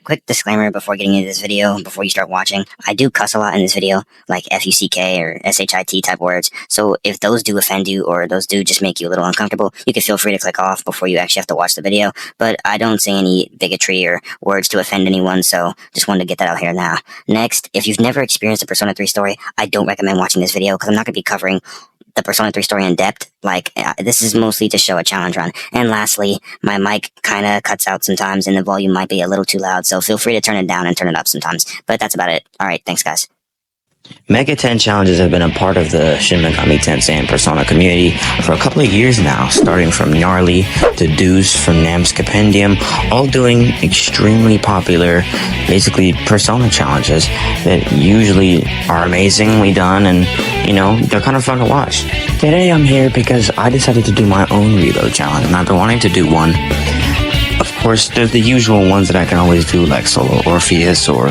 Quick disclaimer before getting into this video, before you start watching, I do cuss a lot in this video, like F-U-C-K or S-H-I-T type words, so if those do offend you or those do just make you a little uncomfortable, you can feel free to click off before you actually have to watch the video, but I don't say any bigotry or words to offend anyone, so just wanted to get that out here now. Next, if you've never experienced a Persona 3 story, I don't recommend watching this video because I'm not going to be covering the Persona 3 story in depth. This is mostly to show a challenge run. And lastly, my mic kind of cuts out sometimes and the volume might be a little too loud, so feel free to turn it down and turn it up sometimes. But that's about it. Alright, thanks guys. Mega 10 challenges have been a part of the Shin Megami Tensei and Persona community for a couple of years now, starting from Gnarly to Deuce from Nam's Compendium, all doing extremely popular, basically Persona challenges that usually are amazingly done and, they're kind of fun to watch. Today I'm here because I decided to do my own reload challenge, and I've been wanting to do one. Of course, there's the usual ones that I can always do, like Solo Orpheus or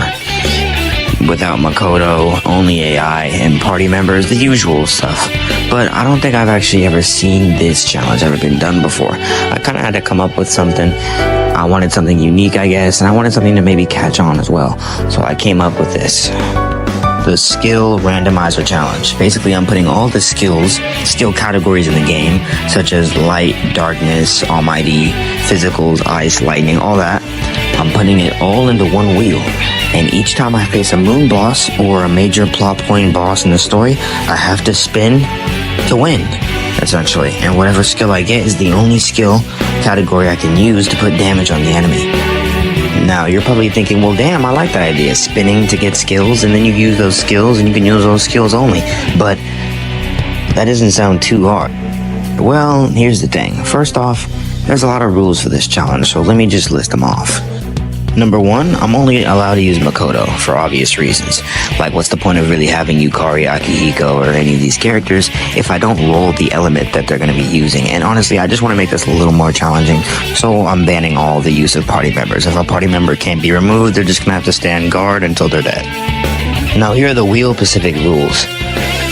without Makoto, only AI, and party members, the usual stuff. But I don't think I've actually ever seen this challenge ever been done before. I kind of had to come up with something. I wanted something unique, I guess, and I wanted something to maybe catch on as well. So I came up with this. The Skill Randomizer Challenge. Basically, I'm putting all the skill categories in the game, such as light, darkness, almighty, physicals, ice, lightning, all that. I'm putting it all into one wheel, and each time I face a moon boss or a major plot point boss in the story, I have to spin to win, essentially. And whatever skill I get is the only skill category I can use to put damage on the enemy. Now, you're probably thinking, well, damn, I like that idea. Spinning to get skills, and then you use those skills, and you can use those skills only. But that doesn't sound too hard. Well, here's the thing. First off, there's a lot of rules for this challenge, so let me just list them off. Number one, I'm only allowed to use Makoto for obvious reasons. Like, what's the point of really having Yukari, Akihiko, or any of these characters if I don't roll the element that they're going to be using? And honestly, I just want to make this a little more challenging, so I'm banning all the use of party members. If a party member can't be removed, they're just going to have to stand guard until they're dead. Now, here are the wheel-specific rules.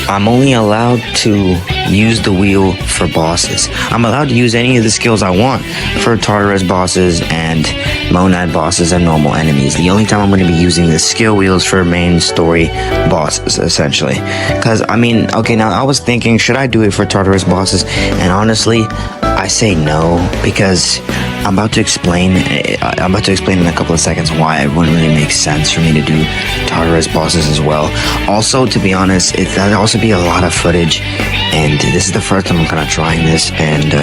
I'm only allowed to use the wheel for bosses. I'm allowed to use any of the skills I want for Tartarus bosses and Monad bosses and normal enemies. The only time I'm going to be using the skill wheels for main story bosses, essentially. Because, now I was thinking, should I do it for Tartarus bosses? And honestly, I say no, because I'm about to explain in a couple of seconds why it wouldn't really make sense for me to do Tartarus bosses as well. Also, to be honest, that'd also be a lot of footage, and this is the first time I'm kind of trying this, and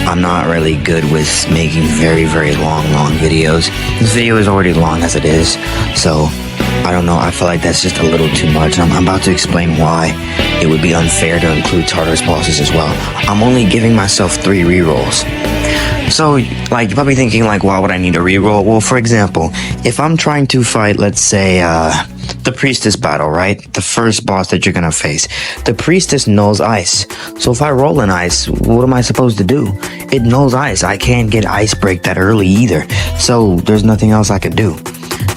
I'm not really good with making very, very long videos. This video is already long as it is, so I don't know, I feel like that's just a little too much. I'm about to explain why it would be unfair to include Tartarus bosses as well. I'm only giving myself 3 rerolls. So, you're probably thinking, why would I need a reroll? Well, for example, if I'm trying to fight, let's say, the Priestess battle, right? The first boss that you're gonna face. The Priestess nulls ice. So if I roll an ice, what am I supposed to do? It nulls ice. I can't get ice break that early either. So there's nothing else I could do.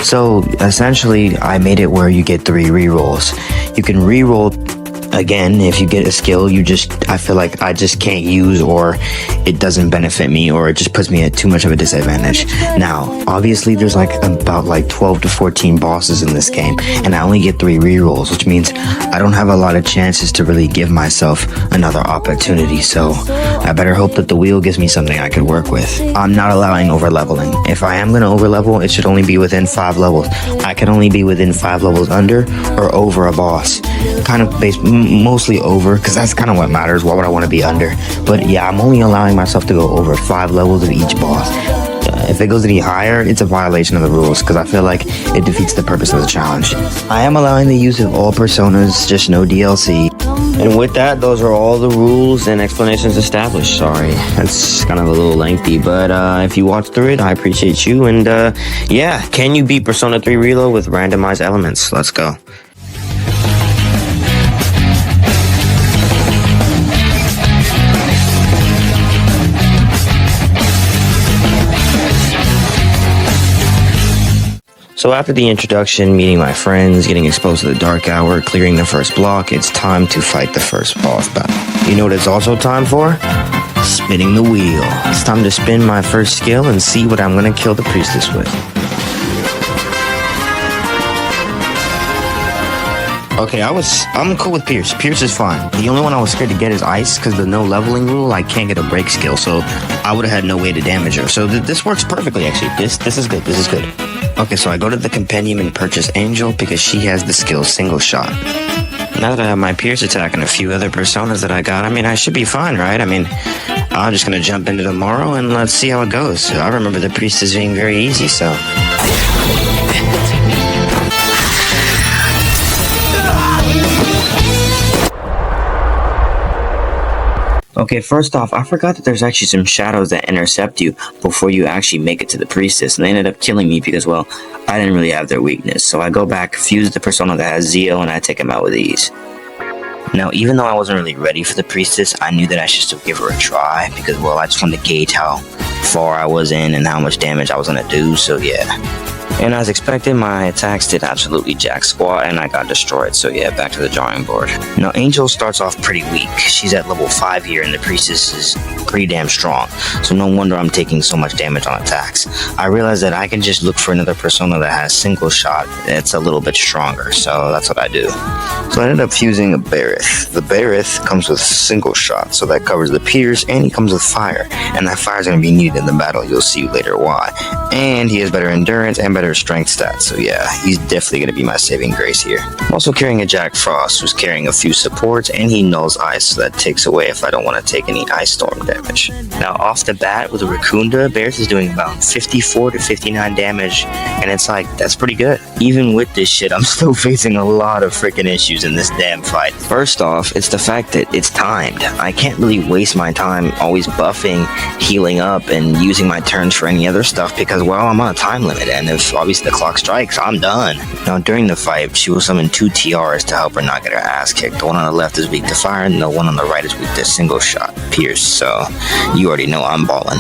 So essentially, I made it where you get 3 rerolls. You can reroll again if you get a skill I feel like I just can't use, or it doesn't benefit me, or it just puts me at too much of a disadvantage. Now, obviously there's about 12 to 14 bosses in this game, and I only get 3 rerolls, which means I don't have a lot of chances to really give myself another opportunity, so I better hope that the wheel gives me something I could work with. I'm not allowing over leveling. If I am going to over level, it should only be within 5 levels. I can only be within 5 levels under or over a boss. Kind of mostly over, because that's kind of what matters. Why would I want to be under? But yeah, I'm only allowing myself to go over 5 levels of each boss. If it goes any higher, it's a violation of the rules, because I feel like it defeats the purpose of the challenge. I am allowing the use of all personas, just no DLC. And with that, those are all the rules and explanations established. Sorry, that's kind of a little lengthy, but if you watched through it, I appreciate you. And yeah, can you beat Persona 3 Reload with randomized elements? Let's go. So after the introduction, meeting my friends, getting exposed to the dark hour, clearing the first block, it's time to fight the first boss battle. You know what it's also time for? Spinning the wheel. It's time to spin my first skill and see what I'm gonna kill the priestess with. Okay, I'm cool with Pierce. Pierce is fine. The only one I was scared to get is Ice, because the no leveling rule, I can't get a break skill, so I would have had no way to damage her. So this works perfectly, actually. This is good. This is good. Okay, so I go to the compendium and purchase Angel because she has the skill Single Shot. Now that I have my Pierce attack and a few other personas that I got, I mean, I should be fine, right? I mean, I'm just gonna jump into tomorrow and let's see how it goes. I remember the Priestess being very easy, so... Okay, first off, I forgot that there's actually some shadows that intercept you before you actually make it to the Priestess, and they ended up killing me because, well, I didn't really have their weakness. So I go back, fuse the persona that has Zeo, and I take him out with ease. Now, even though I wasn't really ready for the Priestess, I knew that I should still give her a try, because, well, I just wanted to gauge how far I was in and how much damage I was going to do, so yeah. And as expected, my attacks did absolutely jack squat, and I got destroyed, so yeah, back to the drawing board. Now, Angel starts off pretty weak. She's at level 5 here, and the Priestess is pretty damn strong, so no wonder I'm taking so much damage on attacks. I realized that I can just look for another persona that has Single Shot that's a little bit stronger, so that's what I do. So I ended up fusing a Barith. The Barith comes with Single Shot, so that covers the Pierce, and he comes with Fire, and that Fire is going to be needed in the battle. You'll see later why. And he has better endurance and better strength stats, so yeah, he's definitely going to be my saving grace here. I'm also carrying a Jack Frost, who's carrying a few supports, and he nulls Ice, so that takes away if I don't want to take any Ice Storm damage. Now, off the bat, with a Raccoonda, Barith is doing about 54 to 59 damage, and it's like, that's pretty good. Even with this shit, I'm still facing a lot of freaking issues in this damn fight. First off, it's the fact that it's timed. I can't really waste my time always buffing, healing up, and using my turns for any other stuff because, well, I'm on a time limit, and if obviously the clock strikes, I'm done. Now, during the fight, she will summon 2 TRs to help her not get her ass kicked. The one on the left is weak to fire, and the one on the right is weak to Single Shot, Pierce, so you already know I'm ballin'.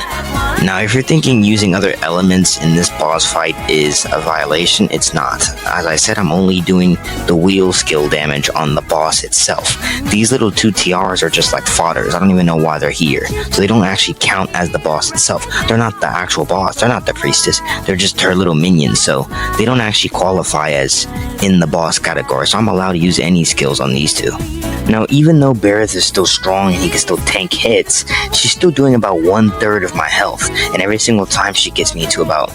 Now, if you're thinking using other elements in this boss fight is a violation, it's not. As I said, I'm only doing the wheel skill damage on the boss itself. These little 2 TRs are just like fodders. I don't even know why they're here. So they don't actually count as the boss itself. They're not the actual boss. They're not the Priestess. They're just her little minions. So they don't actually qualify as in the boss category. So I'm allowed to use any skills on these 2. Now, even though Barith is still strong and he can still tank hits, she's still doing about 1/3 of my health. And every single time she gets me to about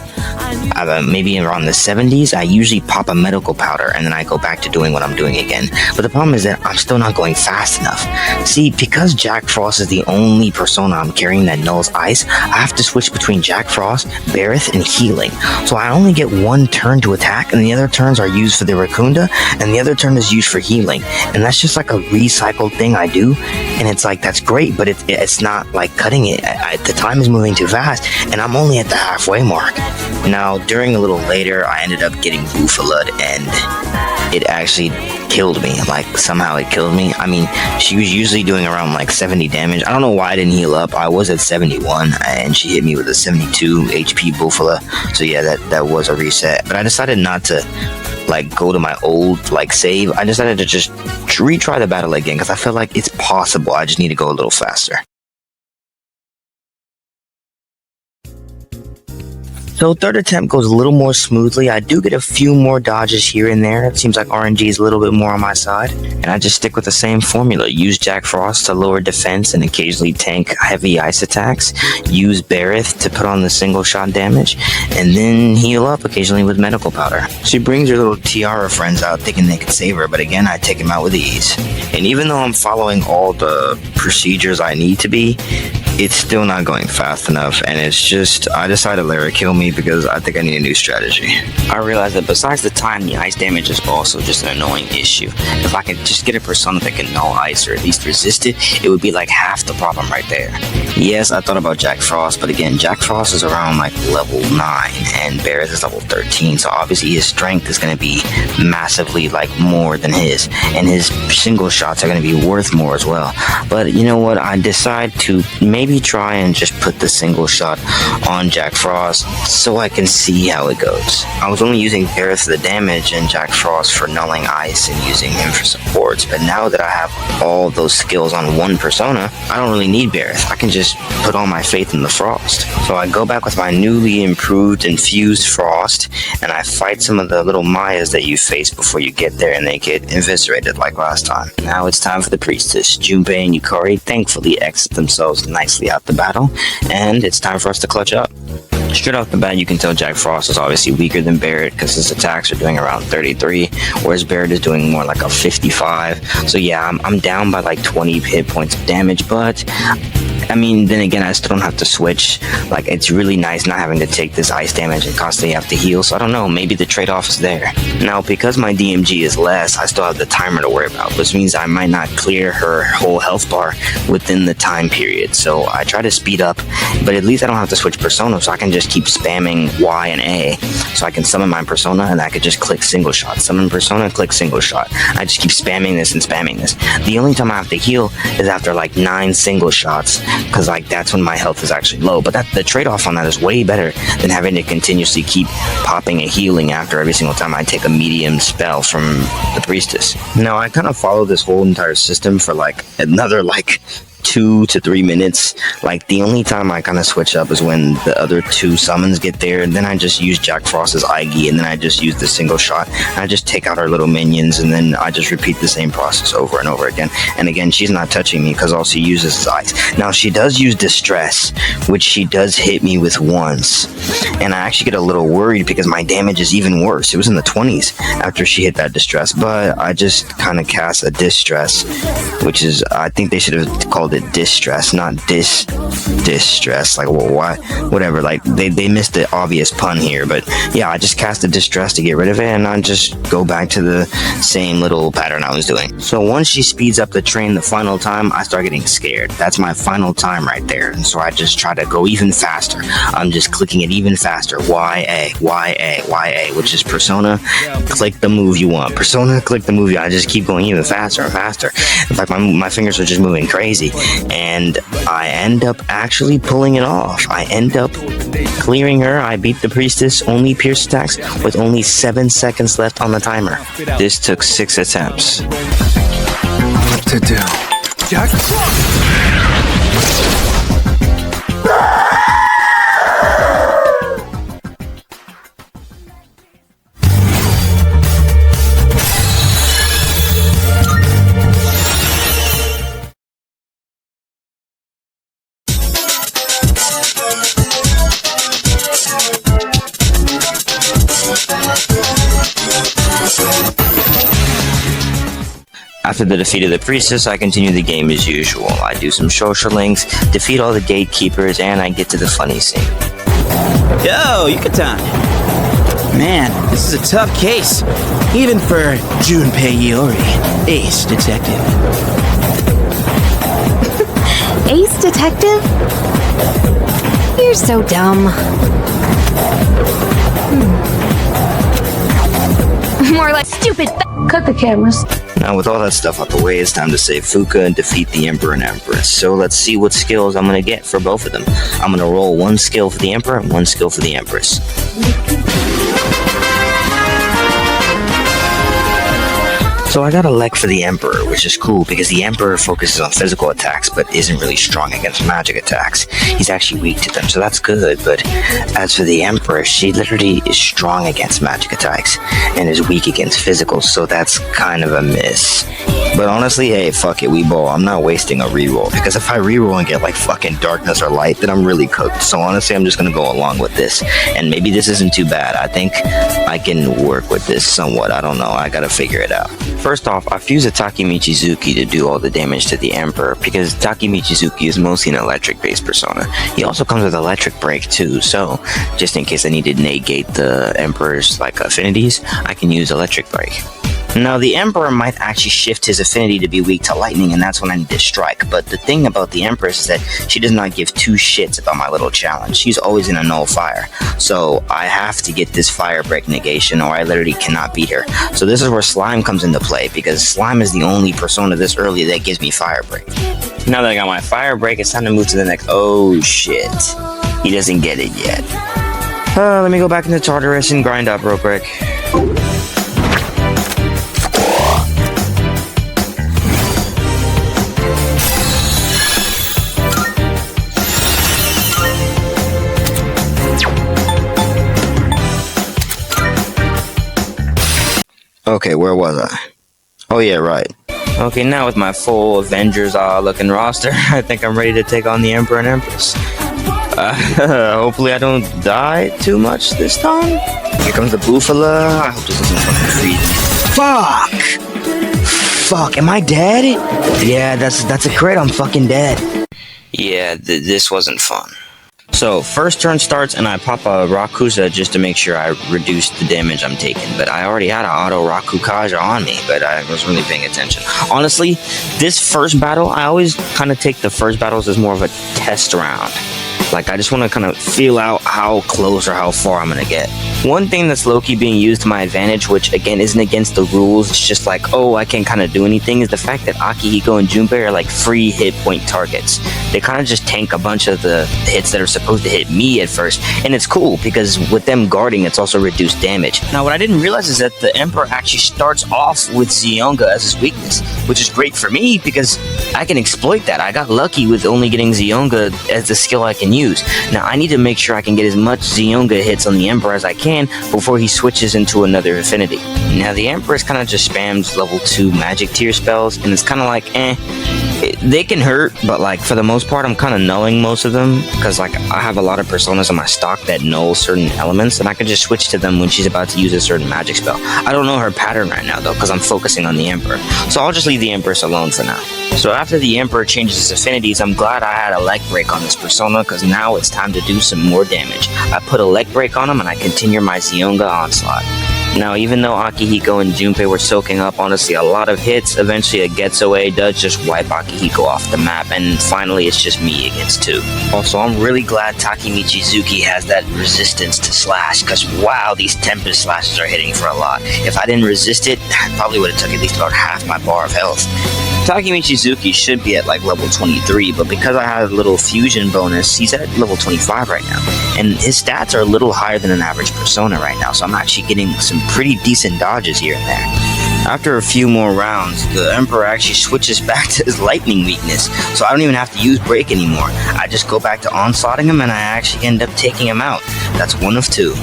maybe around the 70s, I usually pop a medical powder and then I go back to doing what I'm doing again. But the problem is that I'm still not going fast enough. See, because Jack Frost is the only persona I'm carrying that nulls Ice, I have to switch between Jack Frost, Barith, and healing. So I only get 1 turn to attack, and the other turns are used for the Raccoonda, and the other turn is used for healing. And that's just like a recycled thing I do, and it's like, that's great, but it's not like cutting it. The time is moving too fast, and I'm only at the halfway mark. Now, during a little later, I ended up getting Bufalud, and it actually killed me. Like, somehow it killed me. I mean, she was usually doing around like 70 damage. I don't know why I didn't heal up. I was at 71, and she hit me with a 72 HP Bufala. So yeah, that was a reset. But I decided not to like go to my old like save. I decided to just retry the battle again because I feel like it's possible. I just need to go a little faster. So third attempt goes a little more smoothly. I do get a few more dodges here and there. It seems like RNG is a little bit more on my side. And I just stick with the same formula. Use Jack Frost to lower defense and occasionally tank heavy ice attacks. Use Barith to put on the single shot damage. And then heal up occasionally with medical powder. She brings her little tiara friends out thinking they could save her. But again, I take them out with ease. And even though I'm following all the procedures I need to be, it's still not going fast enough, and it's just, I decided to let her kill me because I think I need a new strategy. I realized that besides the time, the ice damage is also just an annoying issue. If I could just get a persona that can null ice or at least resist it, it would be like half the problem right there. Yes, I thought about Jack Frost, but again, Jack Frost is around like level 9, and Barith is level 13, so obviously his strength is going to be massively like more than his, and his single shots are going to be worth more as well. But you know what, I decide to maybe try and just put the single shot on Jack Frost, so I can see how it goes. I was only using Barret for the damage and Jack Frost for nulling ice and using him for supports, but now that I have all those skills on one persona, I don't really need Barret. I can just put all my faith in the Frost. So I go back with my newly improved infused Frost, and I fight some of the little Mayas that you face before you get there, and they get eviscerated like last time. Now it's time for the Priestess. Junpei and Yukari thankfully exit themselves nicely out the battle, and it's time for us to clutch up. Straight off the bat, you can tell Jack Frost is obviously weaker than Barret because his attacks are doing around 33, whereas Barret is doing more like a 55. So yeah, I'm down by like 20 hit points of damage, but I mean, then again, I still don't have to switch. Like, it's really nice not having to take this ice damage and constantly have to heal, so I don't know, maybe the trade-off is there. Now, because my DMG is less, I still have the timer to worry about, which means I might not clear her whole health bar within the time period, so I try to speed up, but at least I don't have to switch persona, so I can just keep spamming Y and A, so I can summon my persona, and I could just click single shot, summon persona, click single shot. I just keep spamming this and spamming this. The only time I have to heal is after like 9 single shots, because like that's when my health is actually low, but the trade-off on that is way better than having to continuously keep popping and healing after every single time I take a medium spell from the Priestess. Now I kind of follow this whole entire system for like another like 2 to 3 minutes. Like, the only time I kind of switch up is when the other 2 summons get there, and then I just use Jack Frost's Aigi, and then I just use the single shot, and I just take out our little minions, and then I just repeat the same process over and over again. And again, she's not touching me because all she uses is ice. Now, she does use Distress, which she does hit me with once, and I actually get a little worried because my damage is even worse. It was in the 20s after she hit that Distress, but I just kind of cast a Distress, which is, I think they should have called it Distress, not distress. Like, well, why? Whatever. Like, they missed the obvious pun here, but yeah, I just cast a Distress to get rid of it, and I just go back to the same little pattern I was doing. So once she speeds up the train the final time, I start getting scared. That's my final time right there, and so I just try to go even faster. I'm just clicking it even faster. Y-A, Y-A, Y-A, which is persona, click the move you want. Persona, click the move you want. I just keep going even faster and faster. In fact, my fingers are just moving crazy. And I end up actually pulling it off. I end up clearing her. I beat the Priestess, only pierce attacks, with only 7 seconds left on the timer. This took 6 attempts. What to do? Jack? After the defeat of the Priestess, I continue the game as usual. I do some social links, defeat all the gatekeepers, and I get to the funny scene. Yo, Yucatan! Man, this is a tough case. Even for Junpei Iori, ace detective. Ace detective? You're so dumb. More like stupid. Cut the cameras. Now, with all that stuff out the way, it's time to save Fuka and defeat the Emperor and Empress. So let's see what skills I'm going to get for both of them. I'm going to roll 1 skill for the Emperor and 1 skill for the Empress. So I got a Lek for the Emperor, which is cool because the Emperor focuses on physical attacks but isn't really strong against magic attacks. He's actually weak to them, so that's good, but as for the Empress, she literally is strong against magic attacks and is weak against physical, so that's kind of a miss. But honestly, hey, fuck it, we ball. I'm not wasting a reroll, because if I reroll and get like fucking darkness or light, then I'm really cooked. So honestly, I'm just gonna go along with this, and maybe this isn't too bad. I think I can work with this somewhat. I don't know, I gotta figure it out. First off, I fuse a Taki Michizuki to do all the damage to the Emperor, because Taki Michizuki is mostly an electric-based persona. He also comes with electric break too, so just in case I need to negate the Emperor's like affinities, I can use electric break. Now, the Emperor might actually shift his affinity to be weak to lightning, and that's when I need to strike. But the thing about the Empress is that she does not give 2 shits about my little challenge. She's always in a null fire. So I have to get this fire break negation, or I literally cannot beat her. So this is where Slime comes into play, because Slime is the only persona this early that gives me fire break. Now that I got my fire break, it's time to move to the next. Oh shit. He doesn't get it yet. Let me go back into Tartarus and grind up real quick. Okay, where was I? Oh yeah, right. Okay, now with my full Avengers looking roster, I think I'm ready to take on the Emperor and Empress. Hopefully I don't die too much this time. Here comes the Bufala. I hope this doesn't fucking freeze. Fuck, am I dead? Yeah, that's a crit, I'm fucking dead. Yeah, this wasn't fun. So, first turn starts and I pop a Rakusa just to make sure I reduce the damage I'm taking. But I already had an auto Rakukaja on me, but I wasn't really paying attention. Honestly, this first battle, I always kind of take the first battles as more of a test round. Like, I just want to kind of feel out how close or how far I'm going to get. One thing that's low-key being used to my advantage, which again isn't against the rules, it's just like, oh, I can't kind of do anything, is the fact that Akihiko and Junpei are like free hit point targets. They kind of just tank a bunch of the hits that are supposed to hit me at first, and it's cool because with them guarding, it's also reduced damage. Now, what I didn't realize is that the Emperor actually starts off with Zeonga as his weakness, which is great for me because I can exploit that. I got lucky with only getting Zeonga as the skill I can use. Now, I need to make sure I can get as much Zeonga hits on the Emperor as I can before he switches into another affinity. Now, the Empress kind of just spams level 2 magic tier spells, and it's kind of like, they can hurt, but like for the most part, I'm kind of nulling most of them because like I have a lot of personas in my stock that null certain elements, and I can just switch to them when she's about to use a certain magic spell. I don't know her pattern right now though because I'm focusing on the Emperor, so I'll just leave the Empress alone for now. So after the Emperor changes his affinities, I'm glad I had a leg break on this persona because now it's time to do some more damage. I put a leg break on him and I continue my Zeonga onslaught. Now, even though Akihiko and Junpei were soaking up, honestly, a lot of hits, eventually a Getsuei does just wipe Akihiko off the map, and finally it's just me against 2. Also, I'm really glad Takemichizuki has that resistance to slash, because wow, these Tempest slashes are hitting for a lot. If I didn't resist it, I probably would have took at least about half my bar of health. Takemichizuki should be at like level 23, but because I have a little fusion bonus, he's at level 25 right now. And his stats are a little higher than an average persona right now, so I'm actually getting some pretty decent dodges here and there. After a few more rounds, the Emperor actually switches back to his lightning weakness, so I don't even have to use break anymore. I just go back to onslaughting him and I actually end up taking him out. That's 1 of 2.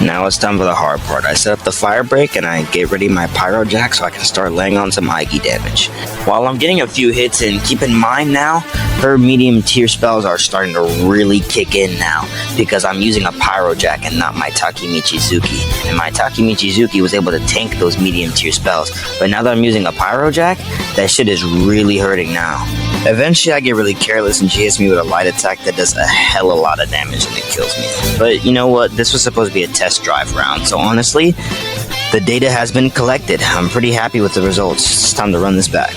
Now it's time for the hard part. I set up the fire break and I get ready my Pyro Jack so I can start laying on some Aiki damage. While I'm getting a few hits in, keep in mind now, her medium tier spells are starting to really kick in now because I'm using a Pyro Jack and not my Takemichizuki. And my Takemichizuki was able to tank those medium tier spells. But now that I'm using a Pyro Jack, that shit is really hurting now. Eventually I get really careless and she hits me with a light attack that does a hell of a lot of damage and it kills me. But you know what? This was supposed to be a test drive round, so honestly, the data has been collected. I'm pretty happy with the results. It's time to run this back.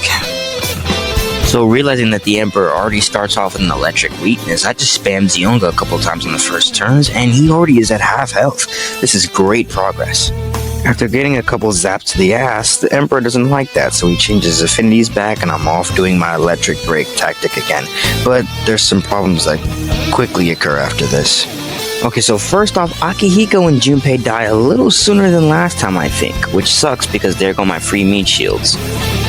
So realizing that the Emperor already starts off with an electric weakness, I just spammed Zeonga a couple times on the first turns, and he already is at half health. This is great progress. After getting a couple zaps to the ass, the Emperor doesn't like that, so he changes his affinities back and I'm off doing my electric break tactic again. But there's some problems that quickly occur after this. Okay, so first off, Akihiko and Junpei die a little sooner than last time, I think, which sucks because there go my free meat shields.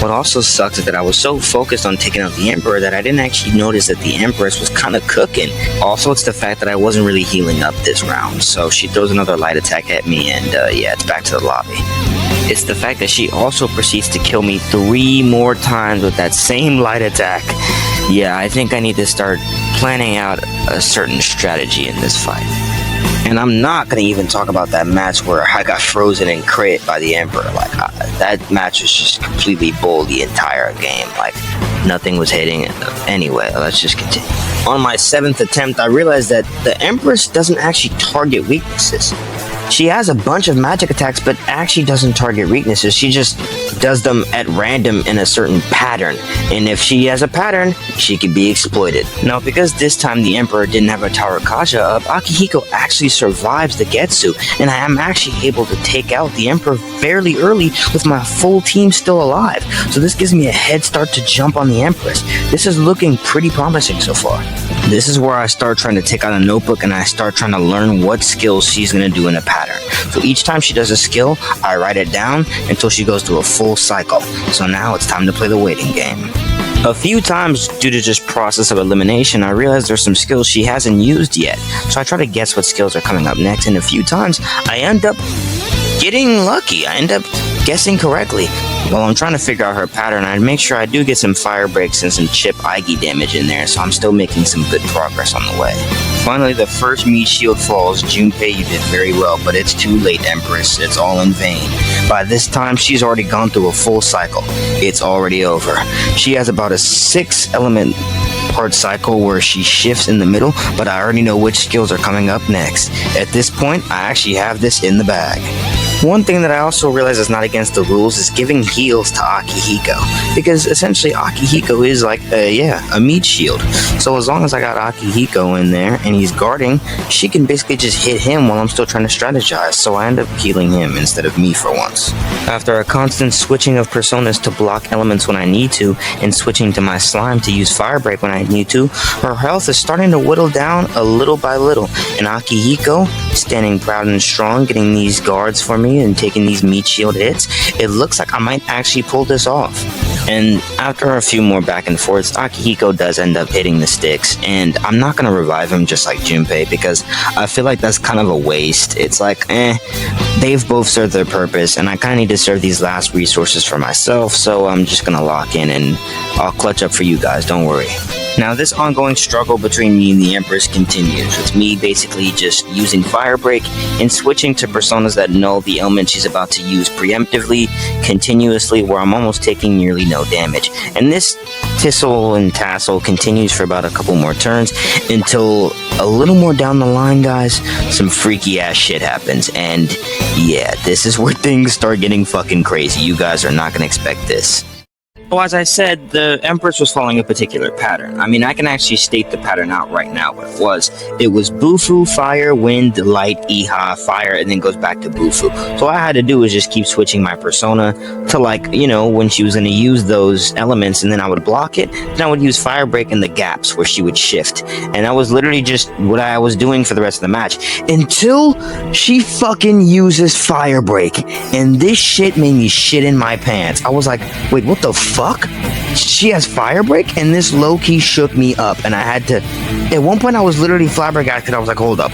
What also sucks is that I was so focused on taking out the Emperor that I didn't actually notice that the Empress was kind of cooking. Also, it's the fact that I wasn't really healing up this round, so she throws another light attack at me and yeah, it's back to the lobby. It's the fact that she also proceeds to kill me 3 more times with that same light attack. Yeah, I think I need to start planning out a certain strategy in this fight. And I'm not going to even talk about that match where I got frozen and crit by the Emperor. Like, that match was just completely bull the entire game. Like, nothing was hitting it. Anyway, let's just continue. On my 7th attempt, I realized that the Empress doesn't actually target weaknesses. She has a bunch of magic attacks, but actually doesn't target weaknesses. She just does them at random in a certain pattern. And if she has a pattern, she can be exploited. Now, because this time the Emperor didn't have a Tarukaja up, Akihiko actually survives the Getsu, and I am actually able to take out the Emperor fairly early with my full team still alive. So this gives me a head start to jump on the Empress. This is looking pretty promising so far. This is where I start trying to take out a notebook and I start trying to learn what skills she's going to do in a pattern. So each time she does a skill, I write it down until she goes through a full cycle. So now it's time to play the waiting game. A few times, due to just process of elimination, I realized there's some skills she hasn't used yet. So I try to guess what skills are coming up next, and a few times I end up getting lucky. I end up guessing correctly. While I'm trying to figure out her pattern, I make sure I do get some fire breaks and some chip Aigi damage in there, so I'm still making some good progress on the way. Finally, the first meat shield falls. Junpei, you did very well, but it's too late, Empress. It's all in vain. By this time, she's already gone through a full cycle. It's already over. She has about a 6 element part cycle where she shifts in the middle, but I already know which skills are coming up next. At this point, I actually have this in the bag. One thing that I also realize is not against the rules is giving heals to Akihiko, because essentially Akihiko is like a meat shield. So as long as I got Akihiko in there and he's guarding, she can basically just hit him while I'm still trying to strategize, so I end up healing him instead of me for once. After a constant switching of personas to block elements when I need to, and switching to my slime to use fire break when I need to, her health is starting to whittle down a little by little, and Akihiko, standing proud and strong, getting these guards for me and taking these meat shield hits, it looks like I might actually pull this off. And after a few more back and forths, Akihiko does end up hitting the sticks, and I'm not going to revive him just like Junpei, because I feel like that's kind of a waste. It's like, they've both served their purpose, and I kind of need to serve these last resources for myself, so I'm just going to lock in, and I'll clutch up for you guys, don't worry. Now, this ongoing struggle between me and the Empress continues, with me basically just using Fire Break and switching to personas that null the element she's about to use preemptively, continuously, where I'm almost taking nearly no damage. And this tussle and tassel continues for about a couple more turns, until a little more down the line, guys, some freaky ass shit happens. And yeah, this is where things start getting fucking crazy. You guys are not gonna expect this. Well, as I said, the Empress was following a particular pattern. I mean, I can actually state the pattern out right now what it was. It was Bufu, Fire, Wind, Light, Iha, Fire, and then goes back to Bufu. So all I had to do was just keep switching my persona to, like, you know, when she was going to use those elements, and then I would block it, then I would use Fire Break in the gaps where she would shift. And that was literally just what I was doing for the rest of the match. Until she fucking uses Fire Break. And this shit made me shit in my pants. I was like, wait, what the fuck? She has Fire Break? And this low-key shook me up, and I had to, at one point I was literally flabbergasted. I was like, hold up,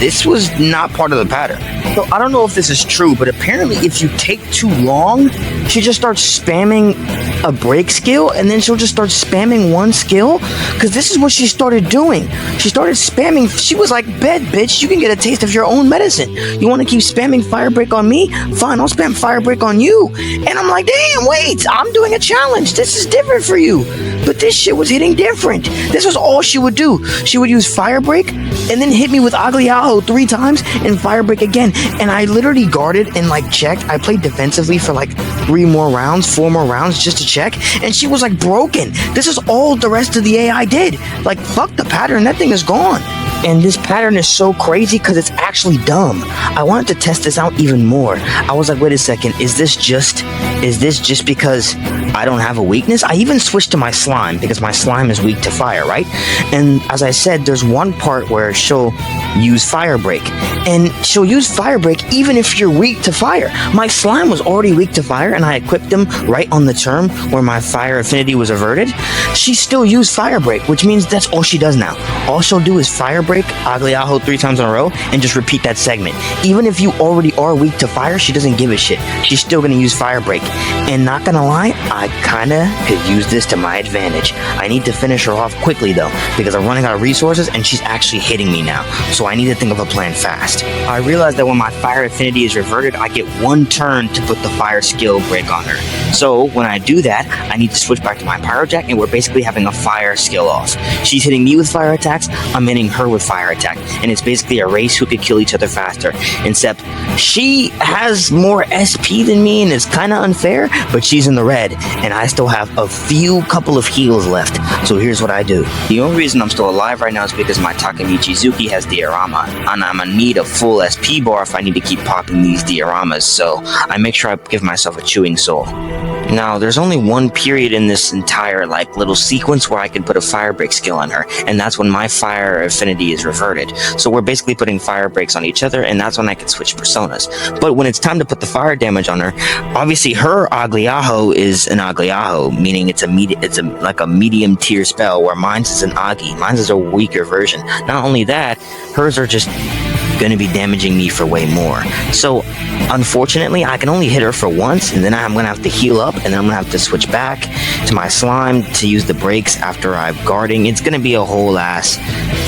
this was not part of the pattern. So I don't know if this is true, but apparently if you take too long, she just starts spamming a break skill, and then she'll just start spamming one skill, because this is what she started doing. She started spamming. She was like, bet, bitch, you can get a taste of your own medicine. You want to keep spamming Fire Break on me? Fine, I'll spam Fire Break on you. And I'm like, damn, wait, I'm doing a challenge. This is different for you. But this shit was hitting different. This was all she would do. She would use Fire Break and then hit me with Agliajo 3 times and Fire Break again. And I literally guarded and like checked. I played defensively for like 4 more rounds just to check. And she was like broken. This is all the rest of the AI did. Like, fuck the pattern. That thing is gone. And this pattern is so crazy because it's actually dumb. I wanted to test this out even more. I was like, wait a second, is this just because I don't have a weakness? I even switched to my slime because my slime is weak to fire, right? And as I said, there's one part where she'll use Fire Break. And she'll use Fire Break even if you're weak to fire. My slime was already weak to fire, and I equipped him right on the term where my fire affinity was averted. She still used Fire Break, which means that's all she does now. All she'll do is Fire Break Agliajo 3 times in a row and just repeat that segment. Even if you already are weak to fire, she doesn't give a shit. She's still gonna use Fire Break. And not gonna lie, I kinda could use this to my advantage. I need to finish her off quickly though, because I'm running out of resources and she's actually hitting me now. So I need to think of a plan fast. I realize that when my fire affinity is reverted, I get 1 turn to put the fire skill break on her. So when I do that, I need to switch back to my Pyrojack, and we're basically having a fire skill off. She's hitting me with fire attacks, I'm hitting her with fire attack, and it's basically a race who could kill each other faster. Except she has more SP than me, and it's kind of unfair, but she's in the red, and I still have a couple of heals left. So here's what I do. The only reason I'm still alive right now is because my Takemichi Zuki has diorama, and I'm gonna need a full SP bar if I need to keep popping these dioramas, so I make sure I give myself a chewing soul. Now, there's only one period in this entire, like, little sequence where I can put a fire break skill on her, and that's when my fire affinity is reverted. So we're basically putting fire breaks on each other, and that's when I can switch personas. But when it's time to put the fire damage on her, obviously her Agliaho is an Agliaho, meaning it's like a medium tier spell, where mine's is an Agi. Mine's is a weaker version. Not only that, hers are just gonna be damaging me for way more. So unfortunately, I can only hit her for once, and then I'm gonna have to heal up, and then I'm gonna have to switch back to my slime to use the breaks after I'm guarding. It's gonna be a whole ass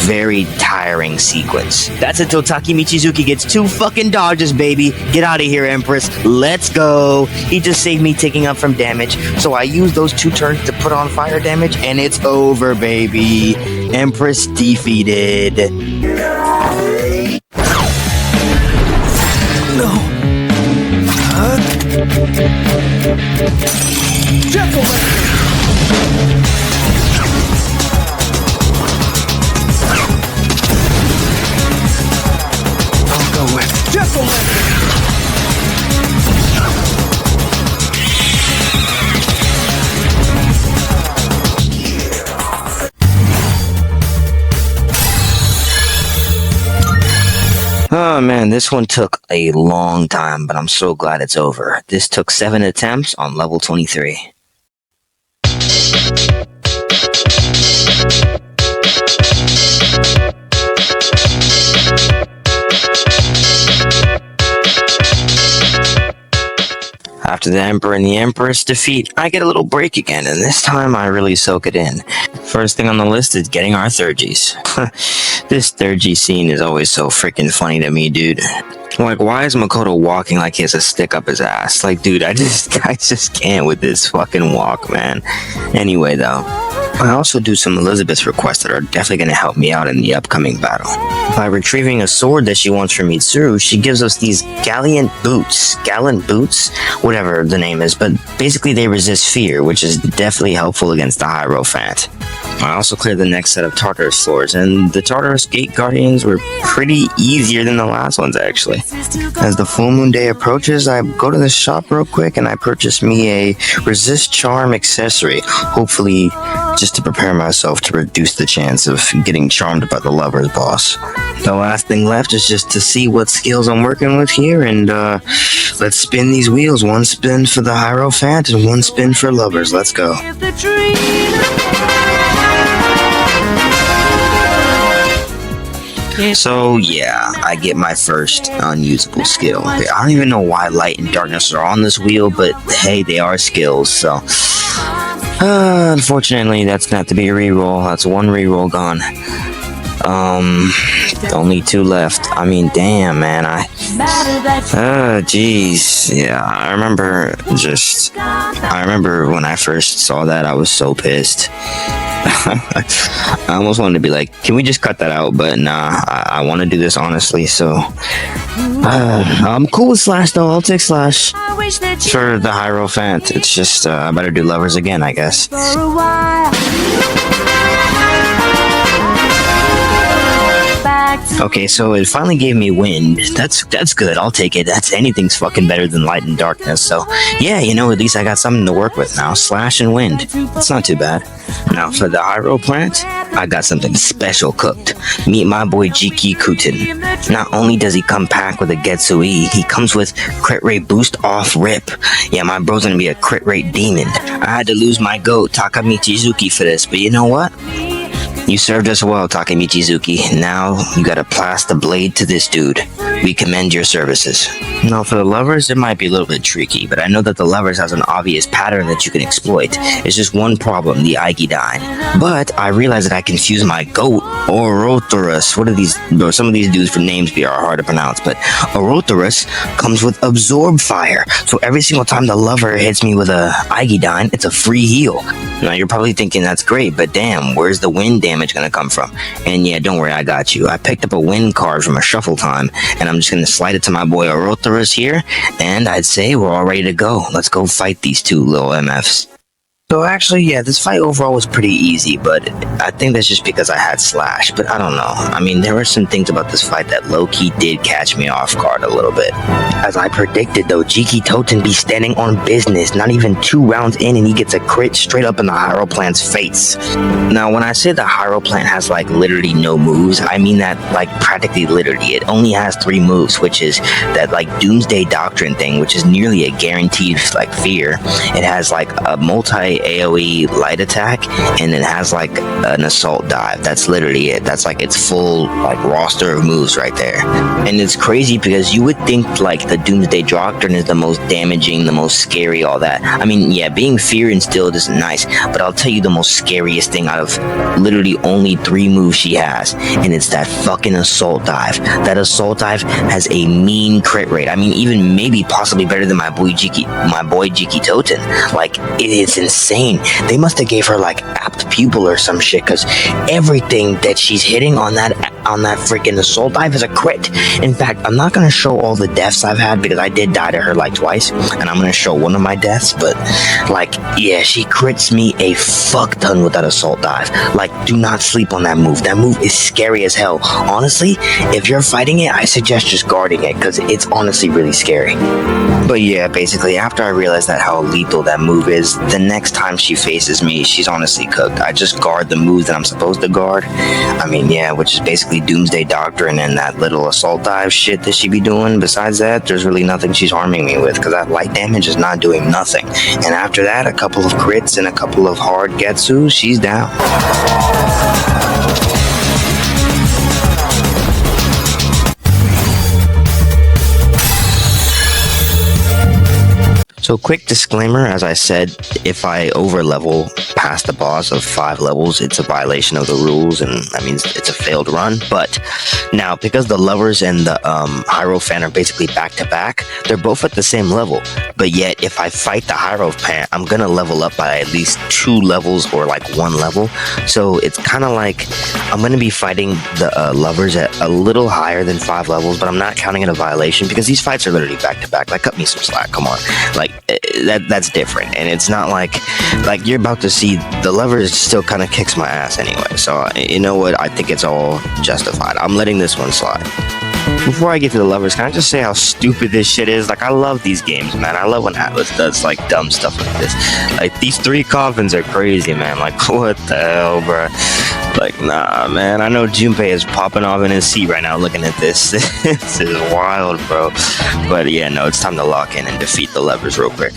very tiring sequence. That's until Taki Michizuki gets 2 fucking dodges, baby. Get out of here, Empress. Let's go. He just saved me taking up from damage, so I use those 2 turns to put on fire damage, and it's over, baby. Empress defeated. No. Huh? Jack-o'-lantern! I'll go with Jack-o'-lantern! Oh man, this one took a long time, but I'm so glad it's over. This took 7 attempts on level 23. After the Emperor and the Empress defeat, I get a little break again, and this time I really soak it in. First thing on the list is getting our 3Gs. This 3G scene is always so freaking funny to me, dude. Like, why is Makoto walking like he has a stick up his ass? Like, dude, I just can't with this fucking walk, man. Anyway, though, I also do some Elizabeth's requests that are definitely going to help me out in the upcoming battle. By retrieving a sword that she wants from Mitsuru, she gives us these gallant boots, whatever the name is, but basically they resist fear, which is definitely helpful against the Hierophant. I also cleared the next set of Tartarus floors, and the Tartarus Gate Guardians were pretty easier than the last ones, actually. As the full moon day approaches, I go to the shop real quick and I purchase me a resist charm accessory, hopefully just to prepare myself to reduce the chance of getting charmed by the lover's boss. The last thing left is just to see what skills I'm working with here, and let's spin these wheels. 1 spin for the Hierophant and 1 spin for lovers. Let's go. So yeah, I get my first unusable skill. I don't even know why light and darkness are on this wheel, but hey, they are skills, so... unfortunately, that's gonna have to be a reroll. That's 1 reroll gone. Only 2 left. I mean, damn, man, jeez. Yeah, I remember when I first saw that, I was so pissed. I almost wanted to be like, can we just cut that out? But nah, I want to do this honestly, so... I'm cool with Slash, though. I'll take Slash for the Hierophant. It's just, I better do lovers again, I guess. Okay, so it finally gave me wind. That's good. I'll take it. Anything's fucking better than light and darkness. So yeah, you know, at least I got something to work with now. Slash and wind. It's not too bad. Now for the Hierophant, I got something special cooked. Meet my boy Jiki Kuten. Not only does he come packed with a Getsui, he comes with crit rate boost off rip. Yeah, my bro's gonna be a crit rate demon. I had to lose my goat Taka Michizuki for this, but you know what? You served us well, Taka Michizuki. Now you gotta blast the blade to this dude. We commend your services. Now for the lovers, it might be a little bit tricky, but I know that the lovers has an obvious pattern that you can exploit. It's just one problem, the Aigidine. But I realized that I confused my goat, Orotorus. What are these? Bro, some of these dudes for names are hard to pronounce, but Orotorus comes with Absorb Fire. So every single time the lover hits me with a Aigidine, it's a free heal. Now you're probably thinking that's great, but damn, where's the wind damage gonna come from? And yeah, don't worry, I got you. I picked up a wind card from a shuffle time, and I'm just gonna slide it to my boy Orotorus here, and I'd say we're all ready to go. Let's go fight these 2 little MFs. So actually, yeah, this fight overall was pretty easy, but I think that's just because I had Slash, but I don't know. I mean, there were some things about this fight that low-key did catch me off guard a little bit. As I predicted though, Jiki Toten be standing on business, not even 2 rounds in and he gets a crit straight up in the Hyro Plant's face. Now, when I say the Hyro Plant has like literally no moves, I mean that like practically literally. It only has 3 moves, which is that like Doomsday Doctrine thing, which is nearly a guaranteed like fear. It has like a multi AoE light attack, and it has like an assault dive. That's literally it. That's like its full like roster of moves right there. And it's crazy because you would think like the Doomsday Doctrine is the most damaging, the most scary, all that. I mean, yeah, being fear instilled is nice, but I'll tell you the most scariest thing out of literally only 3 moves she has, and it's that fucking assault dive. That assault dive has a mean crit rate. I mean, even maybe possibly better than my boy Jiki Toten. Like, it is insane. They must have gave her like apt pupil or some shit, because everything that she's hitting on that freaking assault dive is a crit. In fact, I'm not gonna show all the deaths I've had because I did die to her like twice, and I'm gonna show one of my deaths, but like, yeah, she crits me a fuck ton with that assault dive. Like, do not sleep on that move. That move is scary as hell. Honestly, if you're fighting it, I suggest just guarding it, because it's honestly really scary. But yeah, basically, after I realized that how lethal that move is, the next time she faces me, she's honestly cooked. I just guard the moves that I'm supposed to guard. I mean, yeah, which is basically Doomsday Doctrine and that little assault dive shit that she be doing. Besides that, there's really nothing she's harming me with, because that light damage is not doing nothing. And after that, a couple of crits and a couple of hard Getsus, she's down. So quick disclaimer, as I said, if I over level past the boss of 5 levels, it's a violation of the rules, and that means it's a failed run. But now, because the lovers and the Hierophant are basically back to back, they're both at the same level. But yet, if I fight the Hierophant, I'm gonna level up by at least 2 levels or like 1 level. So it's kind of like I'm gonna be fighting the lovers at a little higher than 5 levels, but I'm not counting it a violation because these fights are literally back to back. Like, cut me some slack, come on. Like, that's different, and it's not like you're about to see the lovers still kind of kicks my ass anyway. So you know what, I think it's all justified. I'm letting this one slide. Before I get to the lovers, can I just say how stupid this shit is? Like, I love these games, man. I love when Atlas does like dumb stuff like this. Like, these 3 coffins are crazy, man. Like, what the hell, bro? Like, nah, man. I know Junpei is popping off in his seat right now looking at this. This is wild, bro. But yeah, no, it's time to lock in and defeat the lovers real quick.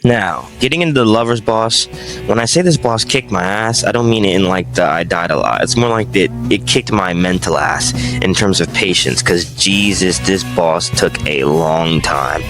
Now, getting into the lovers boss, when I say this boss kicked my ass, I don't mean it in like the I died a lot. It's more like it kicked my mental ass in terms of patience, because Jesus, this boss took a long time.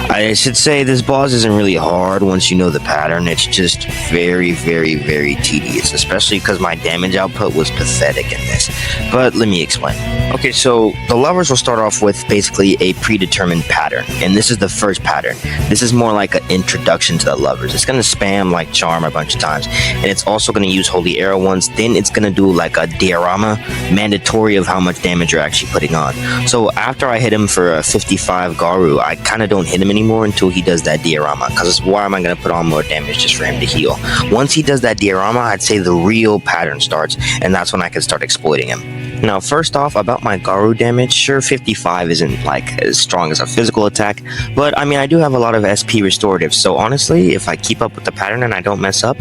I should say this boss isn't really hard once you know the pattern. It's just very, very, very tedious, especially because my damage output was pathetic in this. But let me explain. Okay, so the lovers will start off with basically a predetermined pattern, and this is the first pattern. This is more like an introduction to the lovers. It's going to spam like charm a bunch of times, and it's also going to use holy arrow once. Then it's going to do like a diorama, mandatory of how much damage you're actually putting on. So after I hit him for a 55 Garu, I kind of don't hit him anymore until he does that diorama, because why am I going to put on more damage just for him to heal? Once he does that diorama, I'd say the real pattern starts, and that's when I can start exploiting him. Now, first off, about my Garu damage, sure, 55 isn't like as strong as a physical attack, but I mean, I do have a lot of SP restorative, so honestly, if I keep up with the pattern and I don't mess up,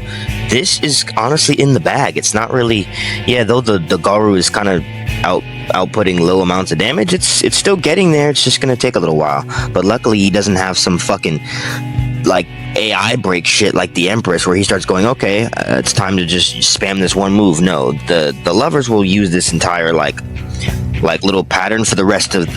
this is honestly in the bag. It's not really, yeah, though the Garu is kind of outputting low amounts of damage, it's still getting there. It's just gonna take a little while, but luckily he doesn't have some fucking like AI break shit like the Empress, where he starts going, okay, it's time to just spam this one move. No, the lovers will use this entire like little pattern for the rest of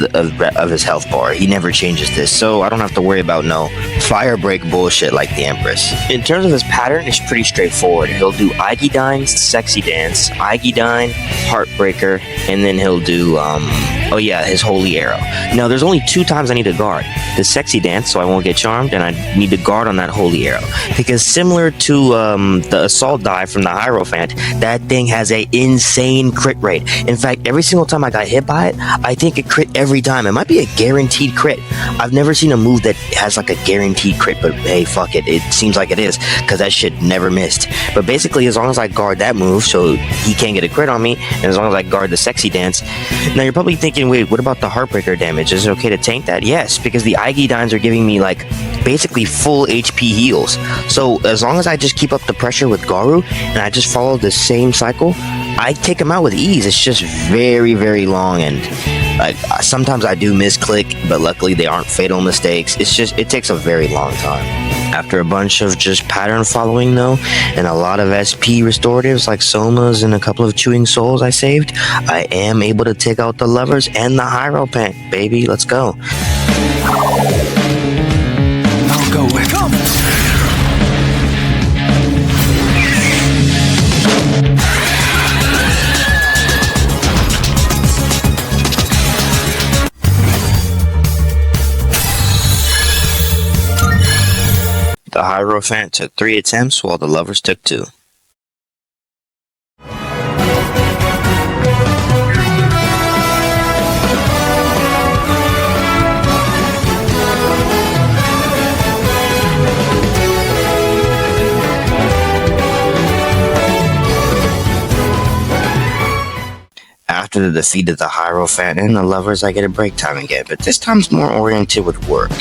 his health bar. He never changes this, so I don't have to worry about no fire break bullshit like the Empress. In terms of his pattern, it's pretty straightforward. He'll do Aigidyne's Sexy Dance, Aigidyne, Heartbreaker, and then he'll do Oh yeah, his holy arrow. Now there's only 2 times I need to guard. The sexy dance, so I won't get charmed, and I need to guard on that holy arrow. Because similar to the assault dive from the Hierophant, that thing has a insane crit rate. In fact, every single time I got hit by it, I think it crit every time. It might be a guaranteed crit. I've never seen a move that has like a guaranteed crit, but hey, fuck it. It seems like it is, because that shit never missed. But basically, as long as I guard that move, so he can't get a crit on me, and as long as I guard the sexy dance. Now you're probably thinking, wait, what about the Heartbreaker damage? Is it okay to tank that? Yes, because the Aigidines are giving me like basically full HP heals. So as long as I just keep up the pressure with Garou and I just follow the same cycle, I take him out with ease. It's just very, very long, and like sometimes I do misclick, but luckily they aren't fatal mistakes. It takes a very long time. After a bunch of just pattern following though, and a lot of SP restoratives like Somas and a couple of Chewing Souls I saved, I am able to take out the Lovers and the Hierophant, baby. Let's go. I'll go with. Come! The Hierophant took 3 attempts while the Lovers took 2. After the defeat of the Hierophant and the Lovers, I get a break time again, but this time's more oriented with work.